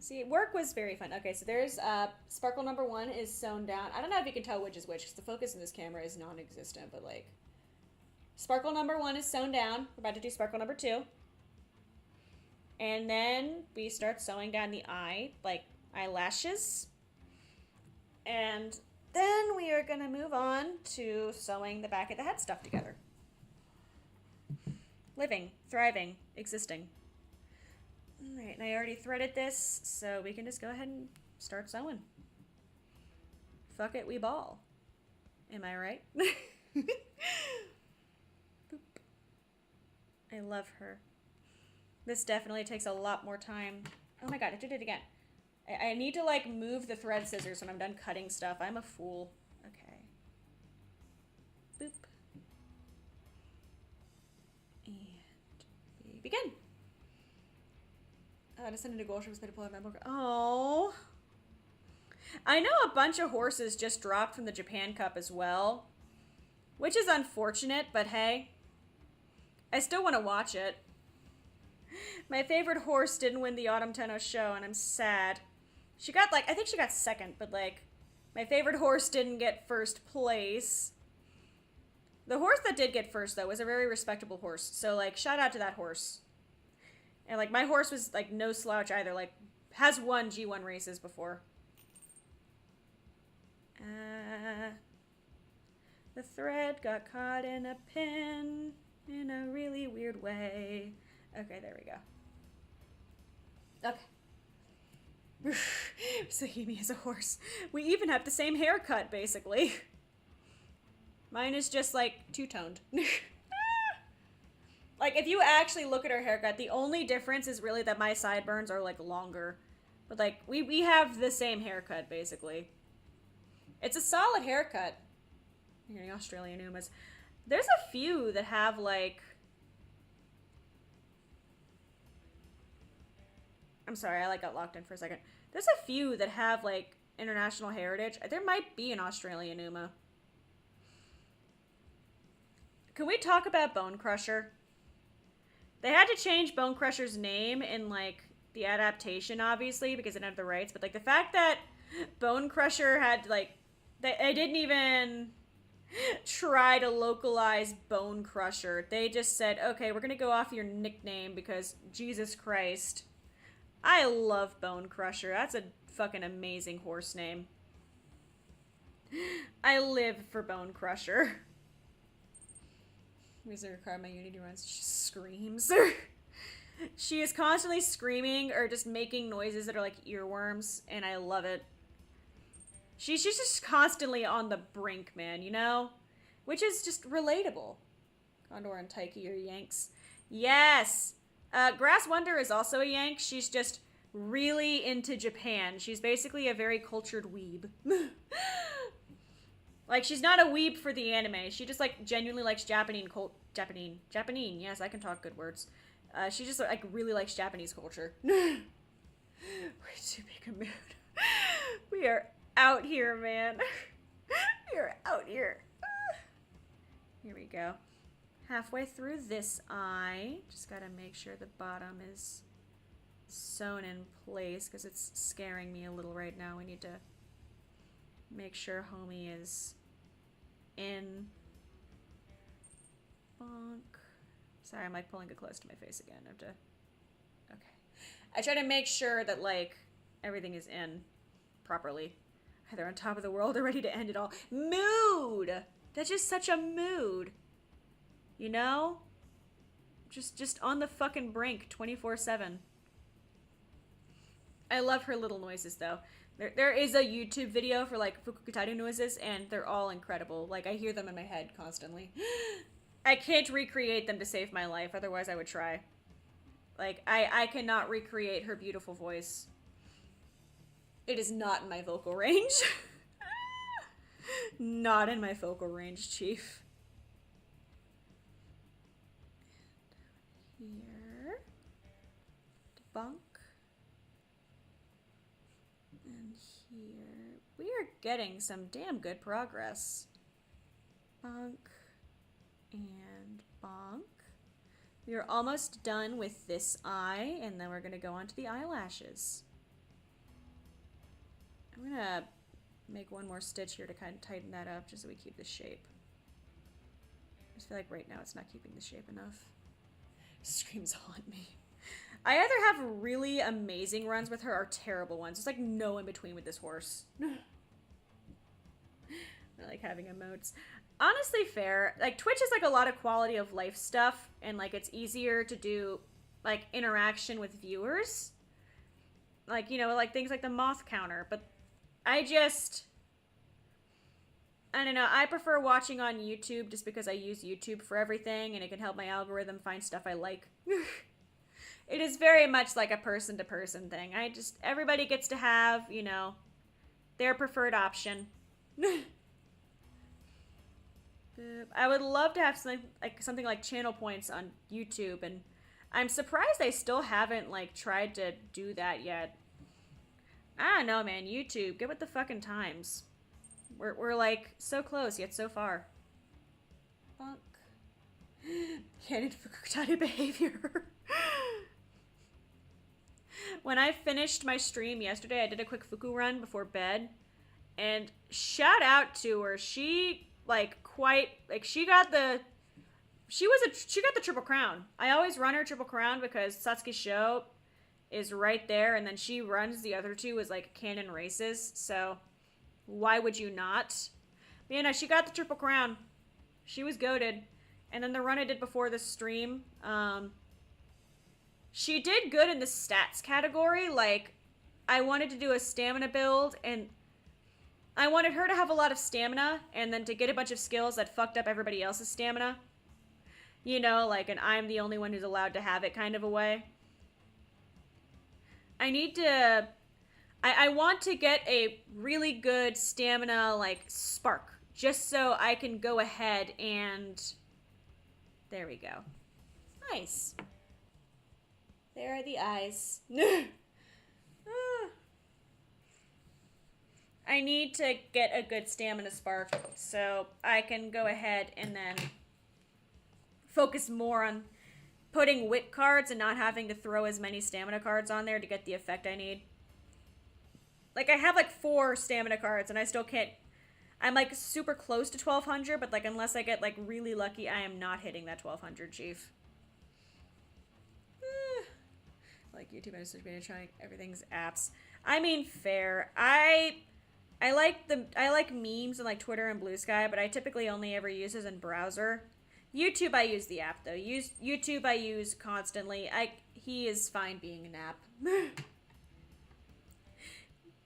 S1: See, work was very fun. Okay, so there's sparkle number 1 is sewn down. I don't know if you can tell which is which, because the focus in this camera is non-existent, but like, sparkle number 1 is sewn down. We're about to do sparkle number 2. And then we start sewing down the eye, like eyelashes. And then we are gonna move on to sewing the back of the head stuff together. Living, thriving, existing. All right, and I already threaded this, so we can just go ahead and start sewing. Fuck it, we ball. Am I right? Boop. I love her. This definitely takes a lot more time. Oh my god, I did it again. I need to, like, move the thread scissors when I'm done cutting stuff. I'm a fool. Okay. Boop. And we begin. Descended to Gulch was made to pull out my book. Oh. I know a bunch of horses just dropped from the Japan Cup as well. Which is unfortunate, but hey. I still want to watch it. My favorite horse didn't win the Autumn Tenno show, and I'm sad. She got, like, I think she got second, but, like, my favorite horse didn't get first place. The horse that did get first, though, was a very respectable horse. So, like, shout out to that horse. And, like, my horse was, like, no slouch either. Like, has won G1 races before. The thread got caught in a pin in a really weird way. Okay, there we go. Okay. Sahimi is a horse. We even have the same haircut, basically. Mine is just, like, two-toned. Like, if you actually look at her haircut, the only difference is really that my sideburns are, like, longer. But, like, we have the same haircut, basically. It's a solid haircut. I'm getting Australian Umas. There's a few that have, like... I'm sorry, I, like, got locked in for a second. There's a few that have, like, international heritage. There might be an Australian Uma. Can we talk about Bone Crusher? They had to change Bone Crusher's name in, like, the adaptation, obviously, because it didn't have the rights. But, like, the fact that Bone Crusher had, like... They didn't even try to localize Bone Crusher. They just said, okay, we're gonna go off your nickname because Jesus Christ... I love Bone Crusher. That's a fucking amazing horse name. I live for Bone Crusher. Reason to require my Unity runs. She screams. She is constantly screaming or just making noises that are like earworms, and I love it. She's just constantly on the brink, man, you know? Which is just relatable. Condor and Taiki are Yanks. Yes! Grass Wonder is also a Yank. She's just really into Japan. She's basically a very cultured weeb. Like, she's not a weeb for the anime. She just, like, genuinely likes Japanese yes, I can talk good words. She just, like, really likes Japanese culture. Way too big a mood. We are out here, man. We are out here. Here we go. Halfway through this eye. Just gotta make sure the bottom is sewn in place because it's scaring me a little right now. We need to make sure homie is in. Bonk. Sorry, I'm like pulling it close to my face again. I have to... Okay. I try to make sure that, like, everything is in properly. They're on top of the world, they're ready to end it all. Mood! That's just such a mood. You know? Just on the fucking brink 24/7. I love her little noises, though. There is a YouTube video for, like, fukukitaru noises, and they're all incredible. Like, I hear them in my head constantly. I can't recreate them to save my life, otherwise I would try. Like, I cannot recreate her beautiful voice. It is not in my vocal range. Not in my vocal range, Chief. Here. Bonk. And here. We are getting some damn good progress. Bonk. And bonk. We are almost done with this eye, and then we're going to go on to the eyelashes. I'm going to make one more stitch here to kind of tighten that up, just so we keep the shape. I just feel like right now it's not keeping the shape enough. Screams haunt me. I either have really amazing runs with her or terrible ones. There's like no in between with this horse. I like having emotes. Honestly fair. Like, Twitch is like a lot of quality of life stuff, and like it's easier to do like interaction with viewers. Like, you know, like things like the moth counter, but I just... I don't know. I prefer watching on YouTube just because I use YouTube for everything and it can help my algorithm find stuff I like. It is very much like a person-to-person thing. Everybody gets to have, you know, their preferred option. I would love to have something like channel points on YouTube, and I'm surprised they still haven't, like, tried to do that yet. I don't know, man. YouTube, get with the fucking times. We're like, so close, yet so far. Funk. KANEKO behavior. When I finished my stream yesterday, I did a quick fuku run before bed. And shout out to her. She, she got the triple crown. I always run her triple crown because Satsuki's show is right there. And then she runs the other two as, like, canon races. So why would you not? But, you know, she got the triple crown. She was goated. And then the run I did before the stream, she did good in the stats category. Like, I wanted to do a stamina build, and I wanted her to have a lot of stamina, and then to get a bunch of skills that fucked up everybody else's stamina. You know, like an I'm the only one who's allowed to have it kind of a way. I want to get a really good stamina, like, spark, just so I can go ahead and... There we go. Nice. There are the eyes. I need to get a good stamina spark so I can go ahead and then focus more on putting wit cards and not having to throw as many stamina cards on there to get the effect I need. Like, I have like 4 stamina cards and I still can't... I'm like super close to 1200, but like unless I get like really lucky, I am not hitting that 1200, chief. Like YouTube and social media, trying everything's apps. I mean, fair. I like memes and like Twitter and Blue Sky, but I typically only ever use it in browser. YouTube, I use the app though. YouTube, I use constantly. He is fine being an app.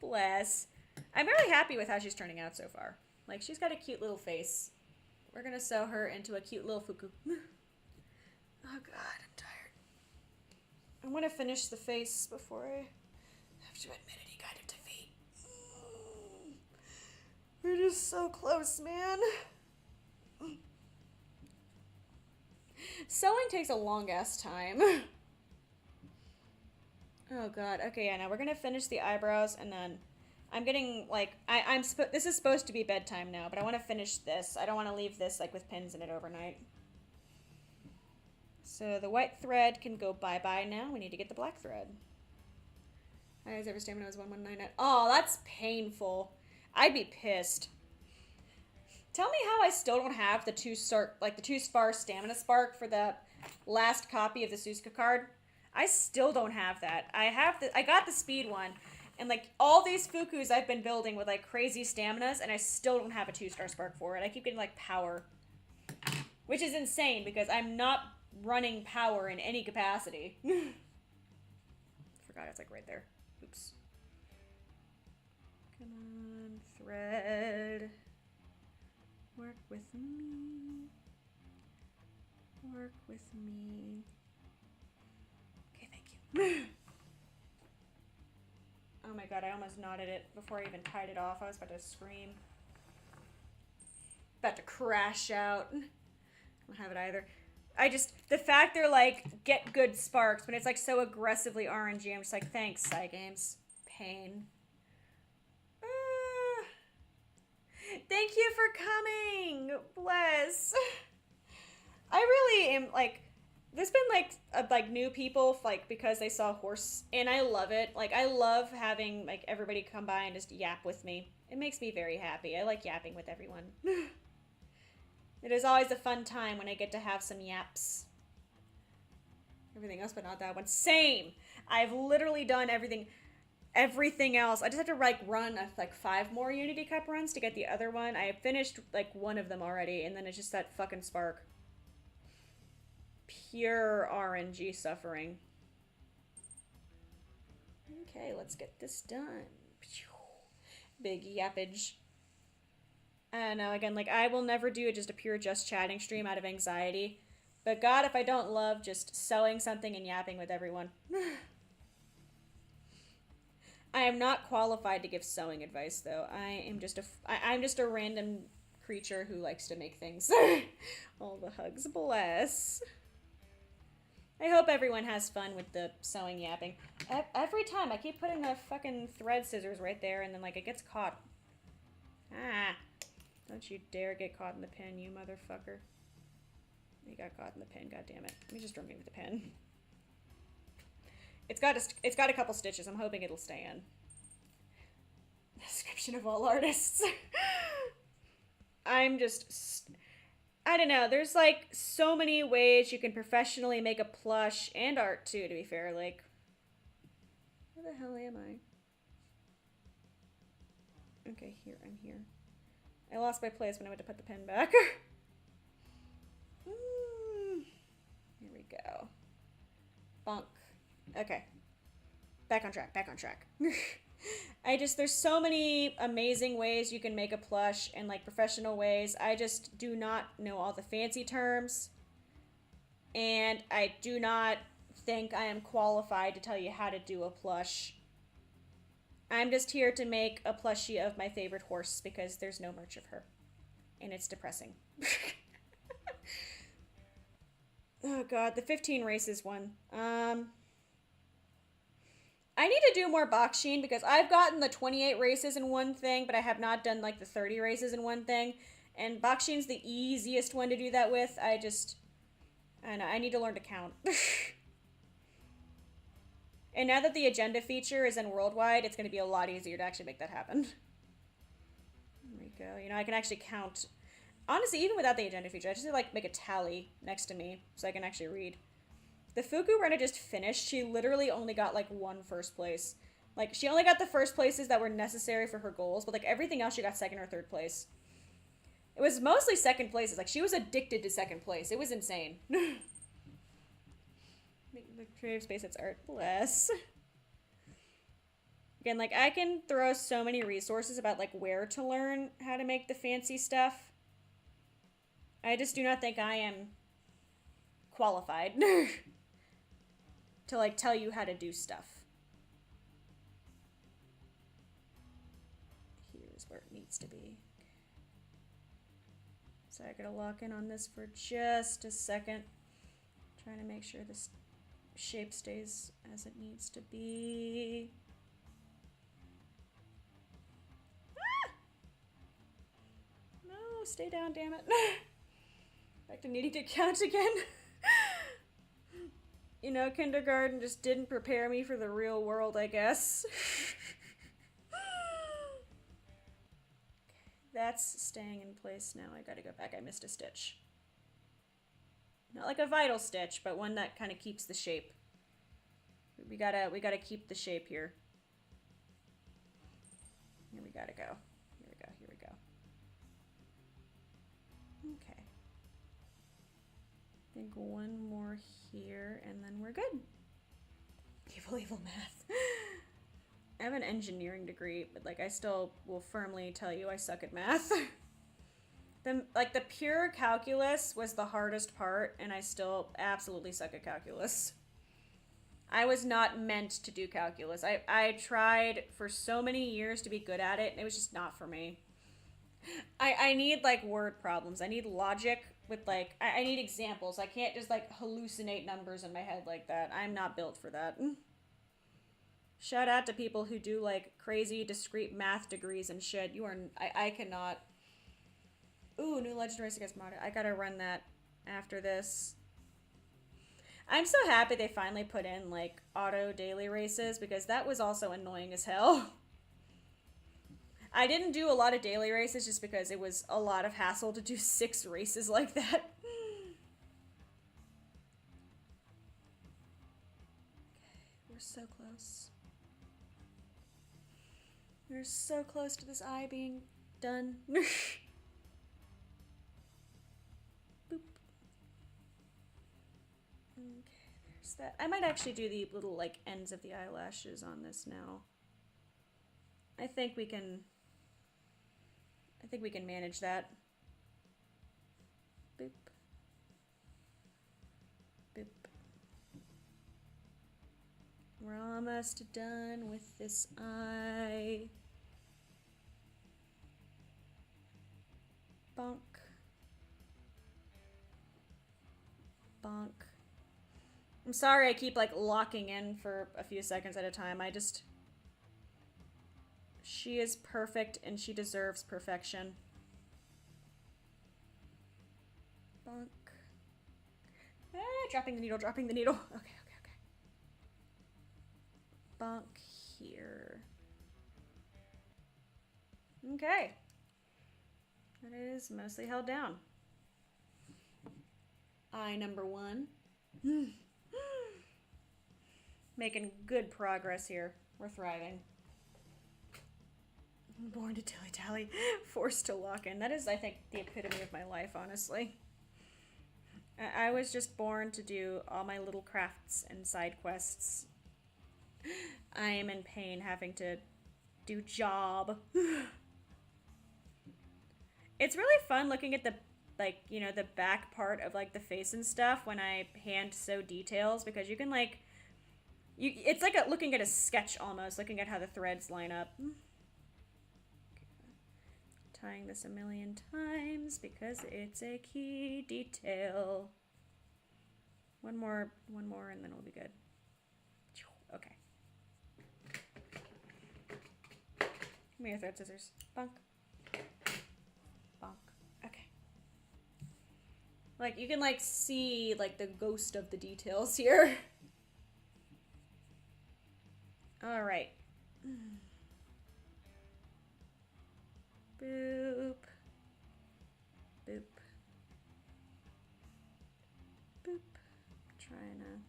S1: Bless. I'm really happy with how she's turning out so far. Like, she's got a cute little face. We're gonna sew her into a cute little fuku. Oh god, I'm tired. I want to finish the face before I have to admit any kind of defeat. We're just so close, man. Sewing takes a long-ass time. Oh god. Okay, yeah, now we're gonna finish the eyebrows, and then I'm getting, like, this is supposed to be bedtime now, but I want to finish this. I don't want to leave this, like, with pins in it overnight. So the white thread can go bye-bye now. We need to get the black thread. Highest ever stamina was 1199. Oh, that's painful. I'd be pissed. Tell me how I still don't have the 2-star stamina spark for the last copy of the Suzuka card. I still don't have that. I got the speed one, and like all these fukus I've been building with like crazy staminas, and I still don't have a 2-star spark for it. I keep getting like power, which is insane because I'm not running power in any capacity. Forgot it's like right there. Oops. Come on, thread. Work with me. Work with me. Okay, thank you. Oh my god, I almost knotted it before I even tied it off. I was about to scream. About to crash out. I don't have it either. The fact they're like, get good sparks, but it's like so aggressively RNG, I'm just like, thanks, Cygames. Pain. Thank you for coming! Bless. I really am, like, there's been, like new people, like, because they saw Horse, and I love it. Like, I love having, like, everybody come by and just yap with me. It makes me very happy. I like yapping with everyone. It is always a fun time when I get to have some yaps. Everything else, but not that one. Same! I've literally done everything else. I just have to, like, run, like, 5 more Unity Cup runs to get the other one. I have finished, like, one of them already, and then it's just that fucking spark. Pure RNG suffering. Okay, let's get this done. Big yappage. I don't know, again, like, I will never do just a pure just chatting stream out of anxiety. But God, if I don't love just sewing something and yapping with everyone. I am not qualified to give sewing advice, though. I'm just a random creature who likes to make things. All the hugs, bless. I hope everyone has fun with the sewing yapping. Every time, I keep putting the fucking thread scissors right there, and then, like, it gets caught. Ah. Don't you dare get caught in the pin, you motherfucker. You got caught in the pin, goddammit. Let me just remove the pin. It's got a couple stitches. I'm hoping it'll stay in. Description of all artists. I'm just... I don't know. There's, like, so many ways you can professionally make a plush, and art, too, to be fair. Like, where the hell am I? Okay, here. I'm here. I lost my place when I went to put the pin back. Here we go. Bonk. Okay. Back on track. There's so many amazing ways you can make a plush and, like, professional ways. I just do not know all the fancy terms. And I do not think I am qualified to tell you how to do a plush. I'm just here to make a plushie of my favorite horse because there's no merch of her. And it's depressing. Oh god, the 15 races one. I need to do more box sheen because I've gotten the 28 races in one thing, but I have not done like the 30 races in one thing. And box sheen's the easiest one to do that with. I don't know, I need to learn to count. And now that the agenda feature is in worldwide, it's going to be a lot easier to actually make that happen. There we go. You know, I can actually count. Honestly, even without the agenda feature, I just like make a tally next to me so I can actually read. The Fuku run I just finished, she literally only got like one first place. Like, she only got the first places that were necessary for her goals, but like everything else she got second or third place. It was mostly second places. Like, she was addicted to second place. It was insane. The creative space, it's art. Bless. Again, like, I can throw so many resources about, like, where to learn how to make the fancy stuff. I just do not think I am qualified to, like, tell you how to do stuff. Here's where it needs to be. So I gotta lock in on this for just a second. Trying to make sure this shape stays as it needs to be. Ah! No, stay down, damn it. Back to needing to count again. You know, kindergarten just didn't prepare me for the real world, I guess. That's staying in place now. I gotta go back. I missed a stitch. Not like a vital stitch, but one that kind of keeps the shape. We gotta keep the shape here. Here we gotta go. Here we go. Okay. I think one more here, and then we're good. Evil math. I have an engineering degree, but like I still will firmly tell you I suck at math. The pure calculus was the hardest part, and I still absolutely suck at calculus. I was not meant to do calculus. I tried for so many years to be good at it, and it was just not for me. I need, like, word problems. I need logic with, like, I need examples. I can't just, like, hallucinate numbers in my head like that. I'm not built for that. Shout out to people who do, like, crazy discrete math degrees and shit. I cannot... Ooh, new Legendary against Mod. I gotta run that after this. I'm so happy they finally put in, like, auto daily races, because that was also annoying as hell. I didn't do a lot of daily races just because it was a lot of hassle to do 6 races like that. Okay, we're so close. We're so close to this eye being done. Okay, there's that. I might actually do the little, like, ends of the eyelashes on this now. I think we can I think we can manage that. Boop. Boop. We're almost done with this eye. Bonk. Bonk. I'm sorry I keep like locking in for a few seconds at a time. She is perfect and she deserves perfection. Bonk. Ah, dropping the needle, dropping the needle. Okay. Bonk here. Okay. That is mostly held down. Eye number 1. Making good progress here. We're thriving. Born to dilly-dally, forced to lock in. That is, I think, the epitome of my life, honestly. I was just born to do all my little crafts and side quests. I am in pain having to do job. It's really fun looking at the, like, you know, the back part of, like, the face and stuff when I hand sew details, because you can, like, it's like looking at a sketch almost, looking at how the threads line up. Tying this a million times because it's a key detail. One more, and then we'll be good. Okay. Give me your thread scissors. Bonk. Bonk. Okay. Like, you can, like, see, like, the ghost of the details here. Alright. Boop. Boop. Boop. Trying to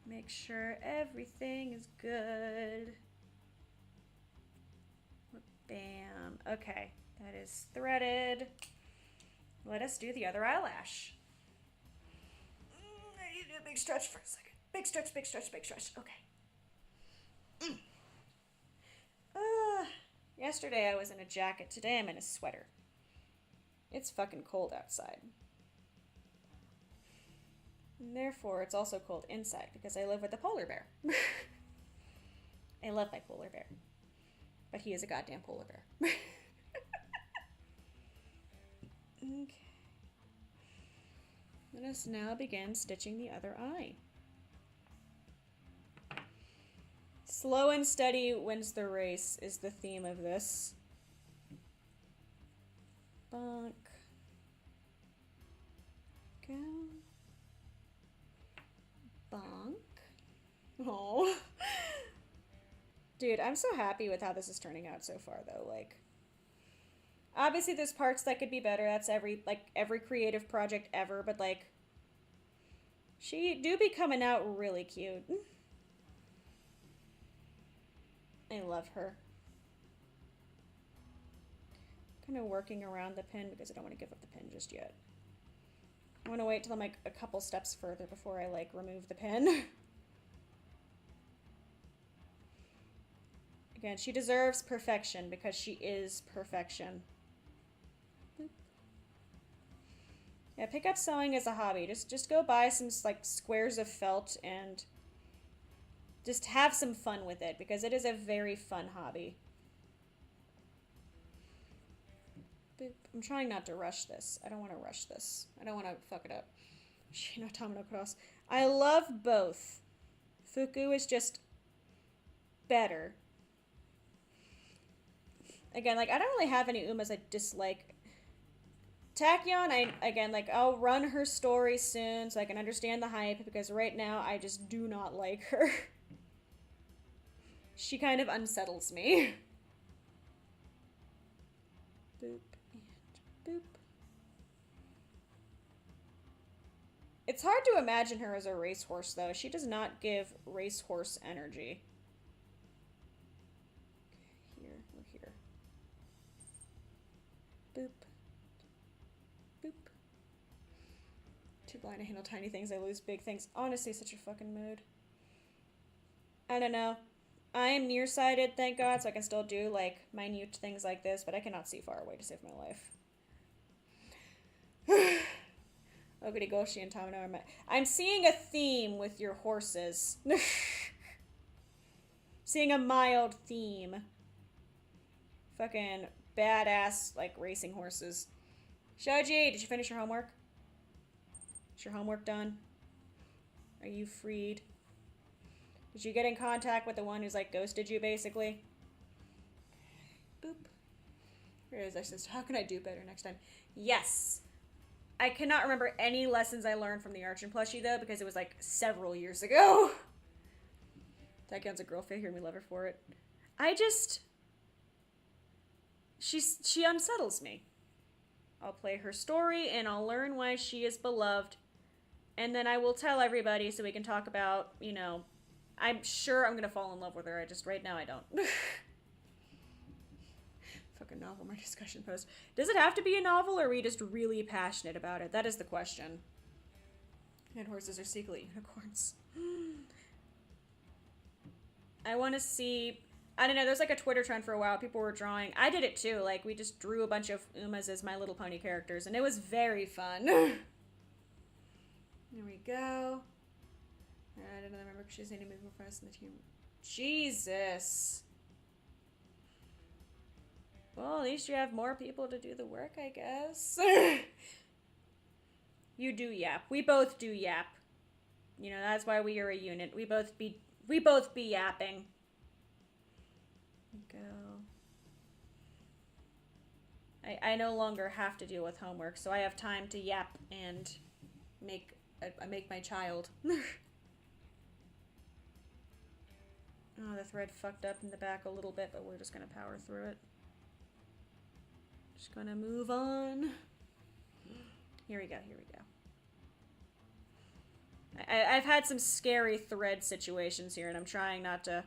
S1: make sure everything is good. Bam. Okay. That is threaded. Let us do the other eyelash. I need to do a big stretch for a second. Big stretch, big stretch, big stretch. Okay. Yesterday I was in a jacket. Today I'm in a sweater. It's fucking cold outside. And therefore, it's also cold inside because I live with a polar bear. I love my polar bear. But he is a goddamn polar bear. Okay. Let us now begin stitching the other eye. Slow and steady wins the race is the theme of this. Bonk. Go. Bonk. Oh. Dude, I'm so happy with how this is turning out so far, though. Like, obviously there's parts that could be better. That's every creative project ever, but, like, she do be coming out really cute. I love her. Kind of working around the pin because I don't want to give up the pin just yet. I want to wait till I'm, like, a couple steps further before I, like, remove the pin. Again, she deserves perfection because she is perfection. Boop. Yeah, pick up sewing as a hobby. Just go buy some, like, squares of felt and just have some fun with it because it is a very fun hobby. Boop. I'm trying not to rush this. I don't want to rush this. I don't want to fuck it up. Shino Tamino Cross. I love both. Fuku is just better. Again, like, I don't really have any Umas I dislike. Tachyon, I'll run her story soon so I can understand the hype because right now I just do not like her. She kind of unsettles me. Boop and boop. It's hard to imagine her as a racehorse, though. She does not give racehorse energy. Here, we're here. Boop. Boop. Too blind to handle tiny things, I lose big things. Honestly, such a fucking mood. I don't know. I am nearsighted, thank God, so I can still do, like, minute things like this, but I cannot see far away to save my life. Oguri Goshi and Tamino. I'm seeing a theme with your horses. Seeing a mild theme. Fucking badass, like, racing horses. Shoji, did you finish your homework? Is your homework done? Are you freed? Did you get in contact with the one who's, like, ghosted you, basically? Boop. Here it is. I says, how can I do better next time? Yes. I cannot remember any lessons I learned from the Archon plushie, though, because it was, like, several years ago. Taekyon's a girl figure, and we love her for it. I just... She unsettles me. I'll play her story, and I'll learn why she is beloved. And then I will tell everybody so we can talk about, you know... I'm sure I'm gonna fall in love with her. I just, right now, I don't. Fucking novel, my discussion post. Does it have to be a novel, or are we just really passionate about it? That is the question. And horses are secretly unicorns. I want to see... I don't know, there's like a Twitter trend for a while. People were drawing... I did it too. Like, we just drew a bunch of Umas as My Little Pony characters, and it was very fun. There we go. I don't remember because she's any movie for us in the team. Jesus. Well, at least you have more people to do the work, I guess. You do yap. We both do yap. You know, that's why we are a unit. We both be yapping. Go. I no longer have to deal with homework, so I have time to yap and make my child. Oh, the thread fucked up in the back a little bit, but we're just gonna power through it. Just gonna move on. Here we go, here we go. I've had some scary thread situations here, and I'm trying not to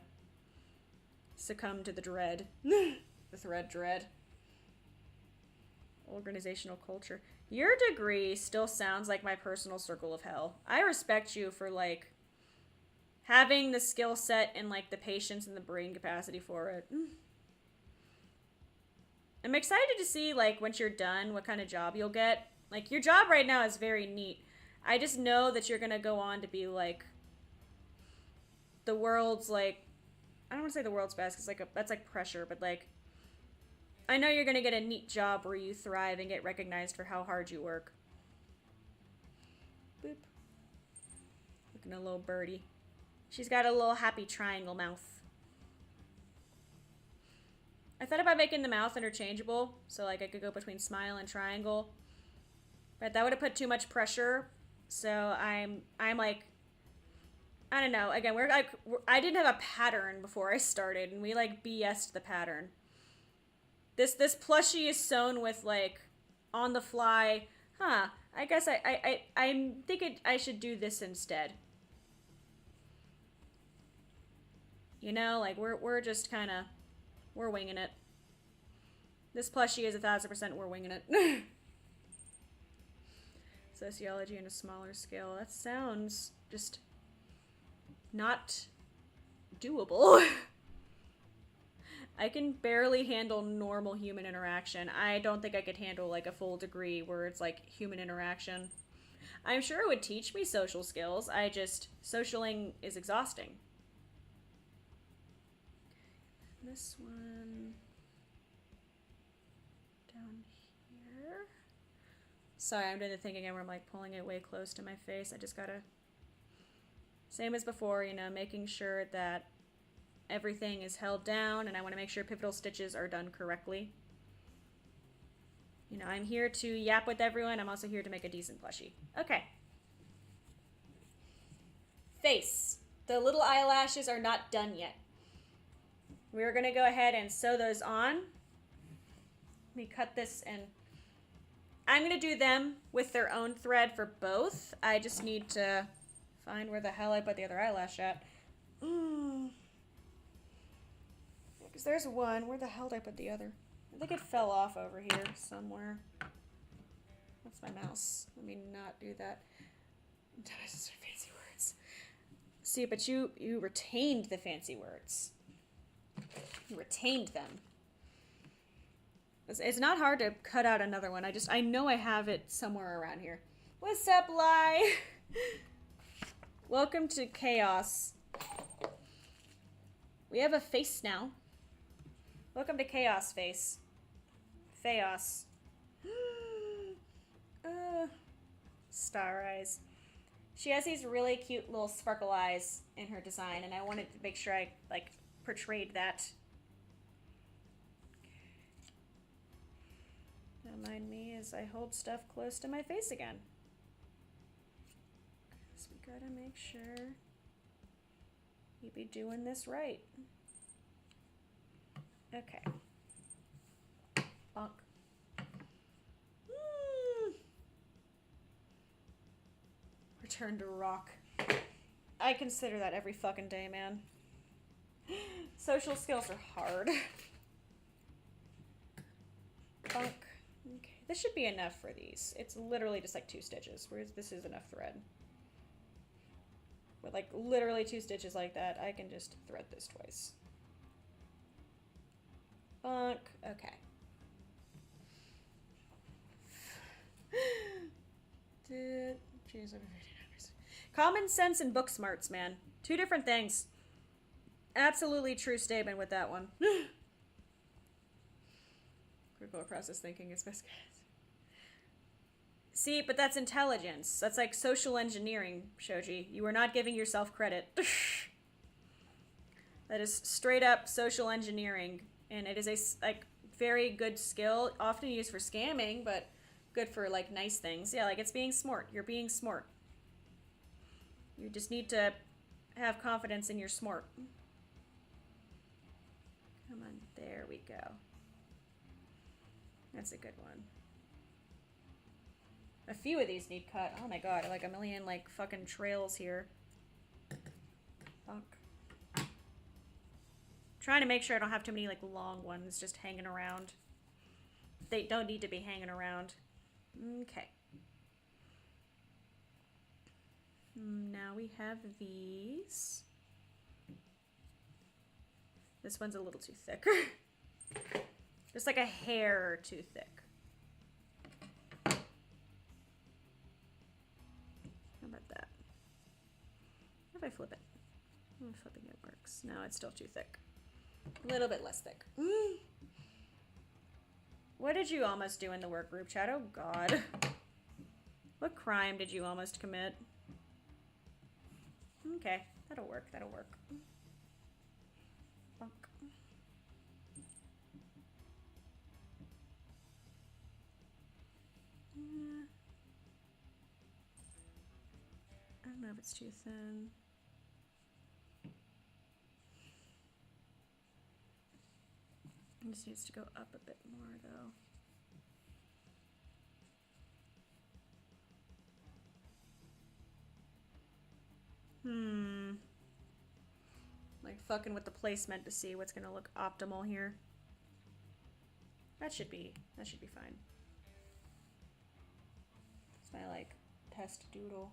S1: succumb to the dread. The thread dread. Organizational culture. Your degree still sounds like my personal circle of hell. I respect you for, like, having the skill set and, like, the patience and the brain capacity for it. I'm excited to see, like, once you're done, what kind of job you'll get. Like, your job right now is very neat. I just know that you're gonna go on to be, like, the world's, like... I don't want to say the world's best, because, like, that's, like, pressure, but, like... I know you're gonna get a neat job where you thrive and get recognized for how hard you work. Boop. Looking at a little birdie. She's got a little happy triangle mouth. I thought about making the mouth interchangeable, so like I could go between smile and triangle. But that would have put too much pressure. So I'm like, I don't know. Again, I didn't have a pattern before I started, and we like BS'd the pattern. This plushie is sewn with like on the fly. I guess I'm thinking I should do this instead. You know, like, we're just kind of, we're winging it. This plushie is 1000% we're winging it. Sociology on a smaller scale. That sounds just not doable. I can barely handle normal human interaction. I don't think I could handle, like, a full degree where it's, like, human interaction. I'm sure it would teach me social skills. Socialing is exhausting. This one down here. Sorry, I'm doing the thing again where I'm like pulling it way close to my face. I just gotta, same as before, you know, making sure that everything is held down, and I want to make sure pivotal stitches are done correctly. You know, I'm here to yap with everyone. I'm also here to make a decent plushie. Okay. Face. The little eyelashes are not done yet. We're going to go ahead and sew those on. Let me cut this, and I'm going to do them with their own thread for both. I just need to find where the hell I put the other eyelash at. Because there's one. Where the hell did I put the other? I think it fell off over here somewhere. That's my mouse. Let me not do that. Fancy words. See, but you retained the fancy words. Retained them. It's not hard to cut out another one. I know I have it somewhere around here. What's up, Lai? Welcome to Chaos. We have a face now. Welcome to Chaos Face. Chaos. Star eyes. She has these really cute little sparkle eyes in her design, and I wanted to make sure I, like, portrayed that. Don't mind me as I hold stuff close to my face again. Because we gotta make sure we be doing this right. Okay. Bonk. Return to rock. I consider that every fucking day, man. Social skills are hard. Bonk. Okay, this should be enough for these. It's literally just like 2 stitches, whereas this is enough thread. With like literally 2 stitches like that, I can just thread this twice. Bonk. Okay. Common sense and book smarts, man. 2 different things. Absolutely true statement with that one. Critical process thinking is best guess. See, but that's intelligence. That's like social engineering, Shoji. You are not giving yourself credit. That is straight up social engineering, and it is a like very good skill, often used for scamming, but good for like nice things. Yeah, like it's being smart. You're being smart. You just need to have confidence in your smart. Come on, there we go. That's a good one. A few of these need cut. Oh my god, like a million like fucking trails here. Fuck. Trying to make sure I don't have too many like long ones just hanging around. They don't need to be hanging around. Okay. Now we have these. This one's a little too thick. Just like a hair too thick. How about that? What if I flip it? I'm flipping it works. No, it's still too thick. A little bit less thick. What did you almost do in the work group chat? Oh god. What crime did you almost commit? Okay, that'll work, that'll work. Bonk. I don't know if it's too thin. It just needs to go up a bit more though. Like fucking with the placement to see what's gonna look optimal here. That should be fine. It's my like test doodle.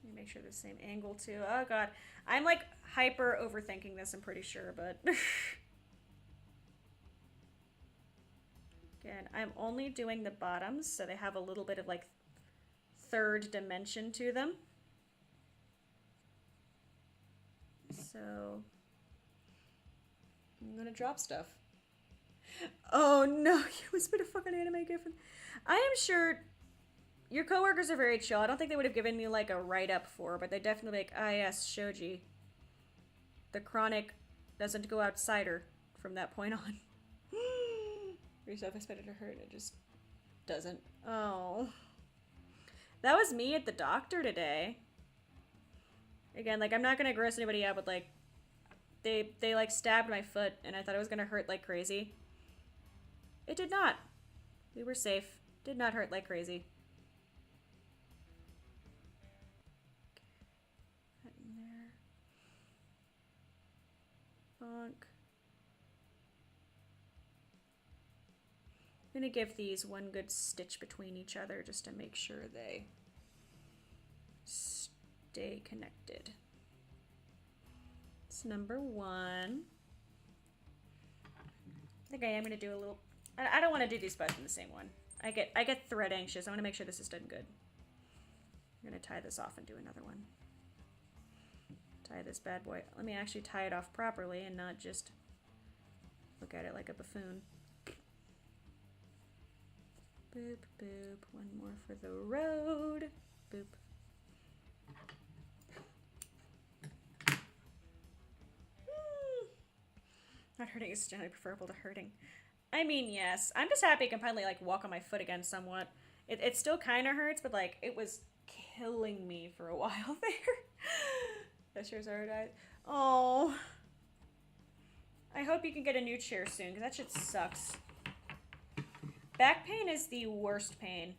S1: Let me make sure the same angle too. Oh god. I'm like hyper overthinking this, I'm pretty sure, but again, I'm only doing the bottoms so they have a little bit of like third dimension to them. So I'm gonna drop stuff. Oh no, you whispered a fucking anime gif. I am sure your coworkers are very chill. I don't think they would have given me like a write-up for, but they definitely like, ah yes, Shoji. The chronic doesn't go outside her from that point on. Yourself expected to hurt, it just doesn't. Oh. That was me at the doctor today. Again, like I'm not gonna gross anybody out, but like they like stabbed my foot and I thought it was gonna hurt like crazy. It did not. We were safe. Did not hurt like crazy. That in there. Bonk. I'm gonna give these one good stitch between each other just to make sure they stay connected. It's number 1. I think I am gonna do a little. I don't want to do these both in the same one. I get thread anxious. I want to make sure this is done good. I'm gonna tie this off and do another one. Tie this bad boy. Let me actually tie it off properly and not just look at it like a buffoon. Boop, boop. One more for the road. Boop. Not hurting is generally preferable to hurting. I mean, yes. I'm just happy I can finally, like, walk on my foot again somewhat. It still kind of hurts, but, like, it was killing me for a while there. That chair's already died. Oh. I hope you can get a new chair soon, because that shit sucks. Back pain is the worst pain.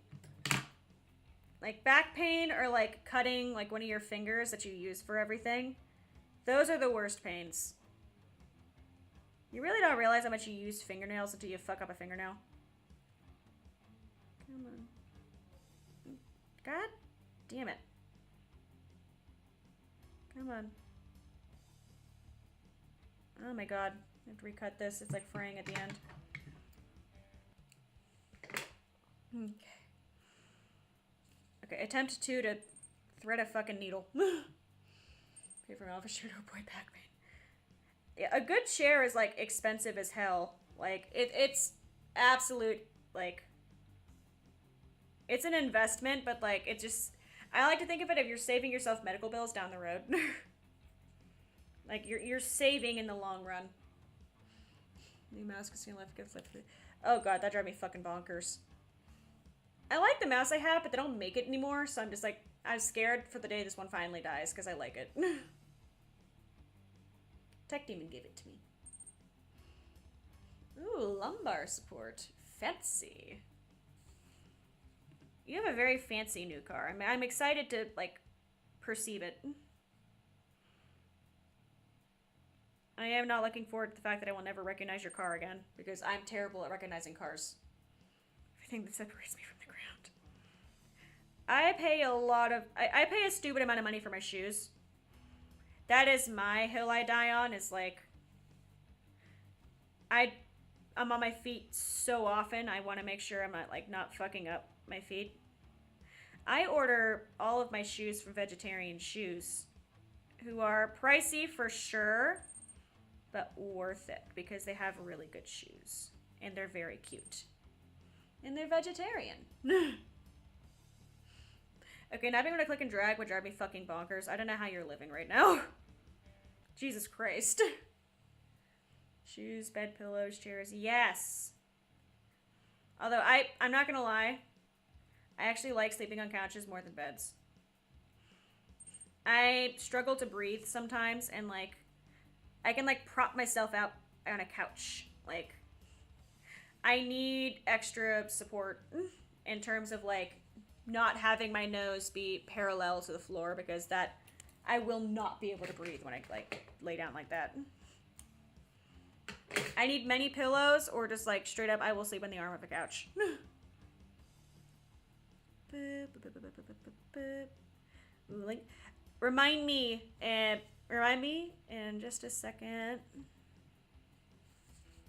S1: Like, back pain or, like, cutting, like, one of your fingers that you use for everything. Those are the worst pains. You really don't realize how much you use fingernails until you fuck up a fingernail. Come on. God damn it. Come on. Oh my god. I have to recut this. It's like fraying at the end. Okay. Okay, attempt 2 to thread a fucking needle. Pay for an office chair to avoid back pain. Yeah, a good chair is, like, expensive as hell. Like, it's absolute, like, it's an investment, but, like, it just, I like to think of it if you're saving yourself medical bills down the road. Like, you're saving in the long run. New mouse, Christina left, gets left. Oh god, that drives me fucking bonkers. I like the mouse I have, but they don't make it anymore, so I'm just like, I'm scared for the day this one finally dies, because I like it. Tech Demon gave it to me. Ooh, lumbar support. Fancy. You have a very fancy new car. I'm excited to, like, perceive it. I am not looking forward to the fact that I will never recognize your car again, because I'm terrible at recognizing cars. Everything that separates me from the ground. I pay a lot of... I pay a stupid amount of money for my shoes. That is my hill I die on, is like... I'm on my feet so often, I want to make sure I'm not, like, not fucking up my feet. I order all of my shoes from Vegetarian Shoes, who are pricey for sure, but worth it, because they have really good shoes. And they're very cute. And they're vegetarian. Okay, not being able to click and drag would drive me fucking bonkers. I don't know how you're living right now. Jesus Christ. Shoes, bed pillows, chairs. Yes. Although I'm not gonna lie. I actually like sleeping on couches more than beds. I struggle to breathe sometimes, and, like, I can, like, prop myself out on a couch. Like, I need extra support in terms of, like, not having my nose be parallel to the floor, because that, I will not be able to breathe when I, like, lay down like that. I need many pillows, or just, like, straight up, I will sleep on the arm of a couch. Remind me in just a second.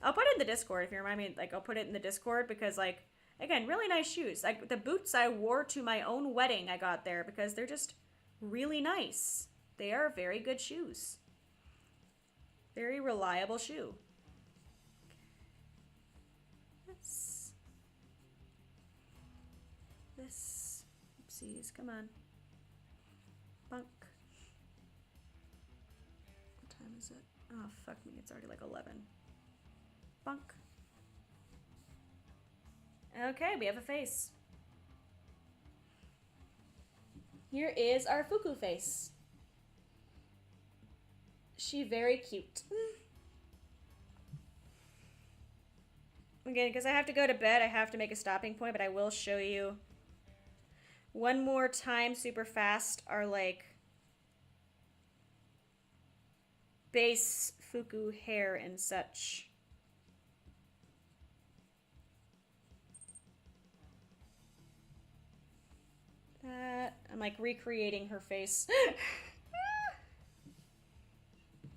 S1: I'll put it in the Discord if you remind me. Like, I'll put it in the Discord, because, like, again, really nice shoes. Like, the boots I wore to my own wedding I got there, because they're just really nice. They are very good shoes. Very reliable shoe. This. Oopsies, come on. Bunk. What time is it? Oh, fuck me, it's already like 11. Bunk. Okay, we have a face. Here is our Fuku face. She very cute. Again, because I have to go to bed, I have to make a stopping point, but I will show you one more time super fast our, like, base Fuku hair and such. that. I'm like recreating her face.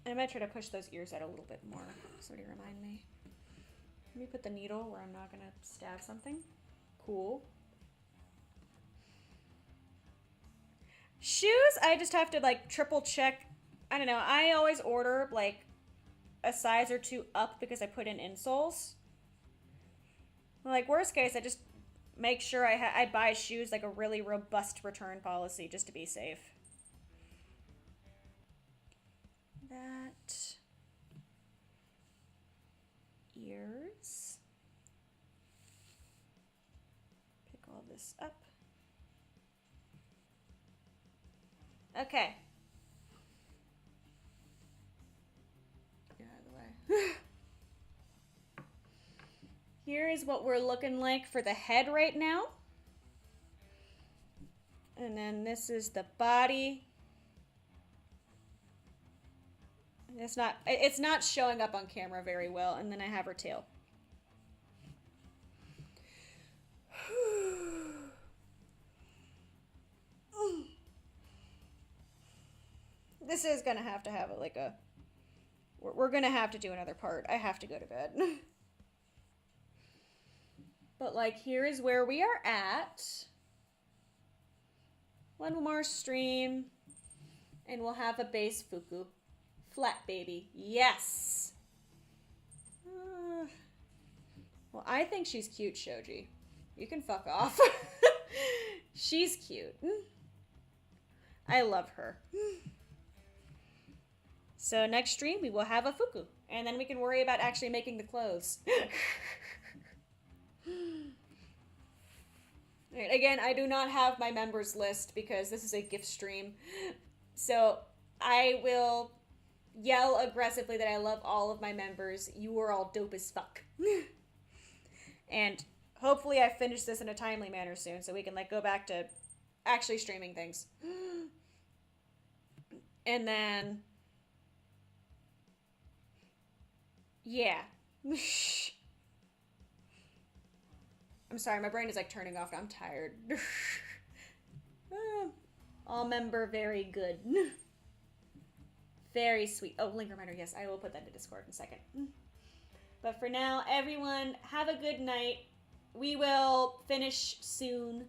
S1: I might try to push those ears out a little bit more. Somebody remind me. Let me put the needle where I'm not gonna stab something. Cool. Shoes, I just have to like triple check. I don't know. I always order like a size or two up because I put in insoles. Like worst case, I just make sure I buy shoes like a really robust return policy just to be safe. That. Ears. Pick all this up. Okay. Get out of the way. Here is what we're looking like for the head right now. And then this is the body. It's not showing up on camera very well. And then I have her tail. This is gonna have to have like a. We're gonna have to do another part. I have to go to bed. But like, here is where we are at. One more stream, and we'll have a base fuku. Flat baby. Yes. Well, I think she's cute, Shoji. You can fuck off. She's cute. I love her. So next stream, we will have a fuku. And then we can worry about actually making the clothes. Right, again, I do not have my members list because this is a gift stream. So I will yell aggressively that I love all of my members. You are all dope as fuck. And hopefully I finish this in a timely manner soon so we can like go back to actually streaming things. And then yeah. I'm sorry, my brain is like turning off. I'm tired. All member, very good. Very sweet. Oh, link reminder. Yes, I will put that in Discord in a second. But for now, everyone, have a good night. We will finish soon.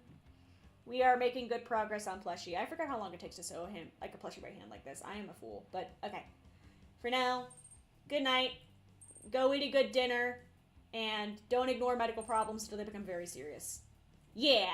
S1: We are making good progress on plushie. I forgot how long it takes to sew him like a plushie by hand like this. I am a fool. But okay. For now, good night. Go eat a good dinner. And don't ignore medical problems until they become very serious. Yeah.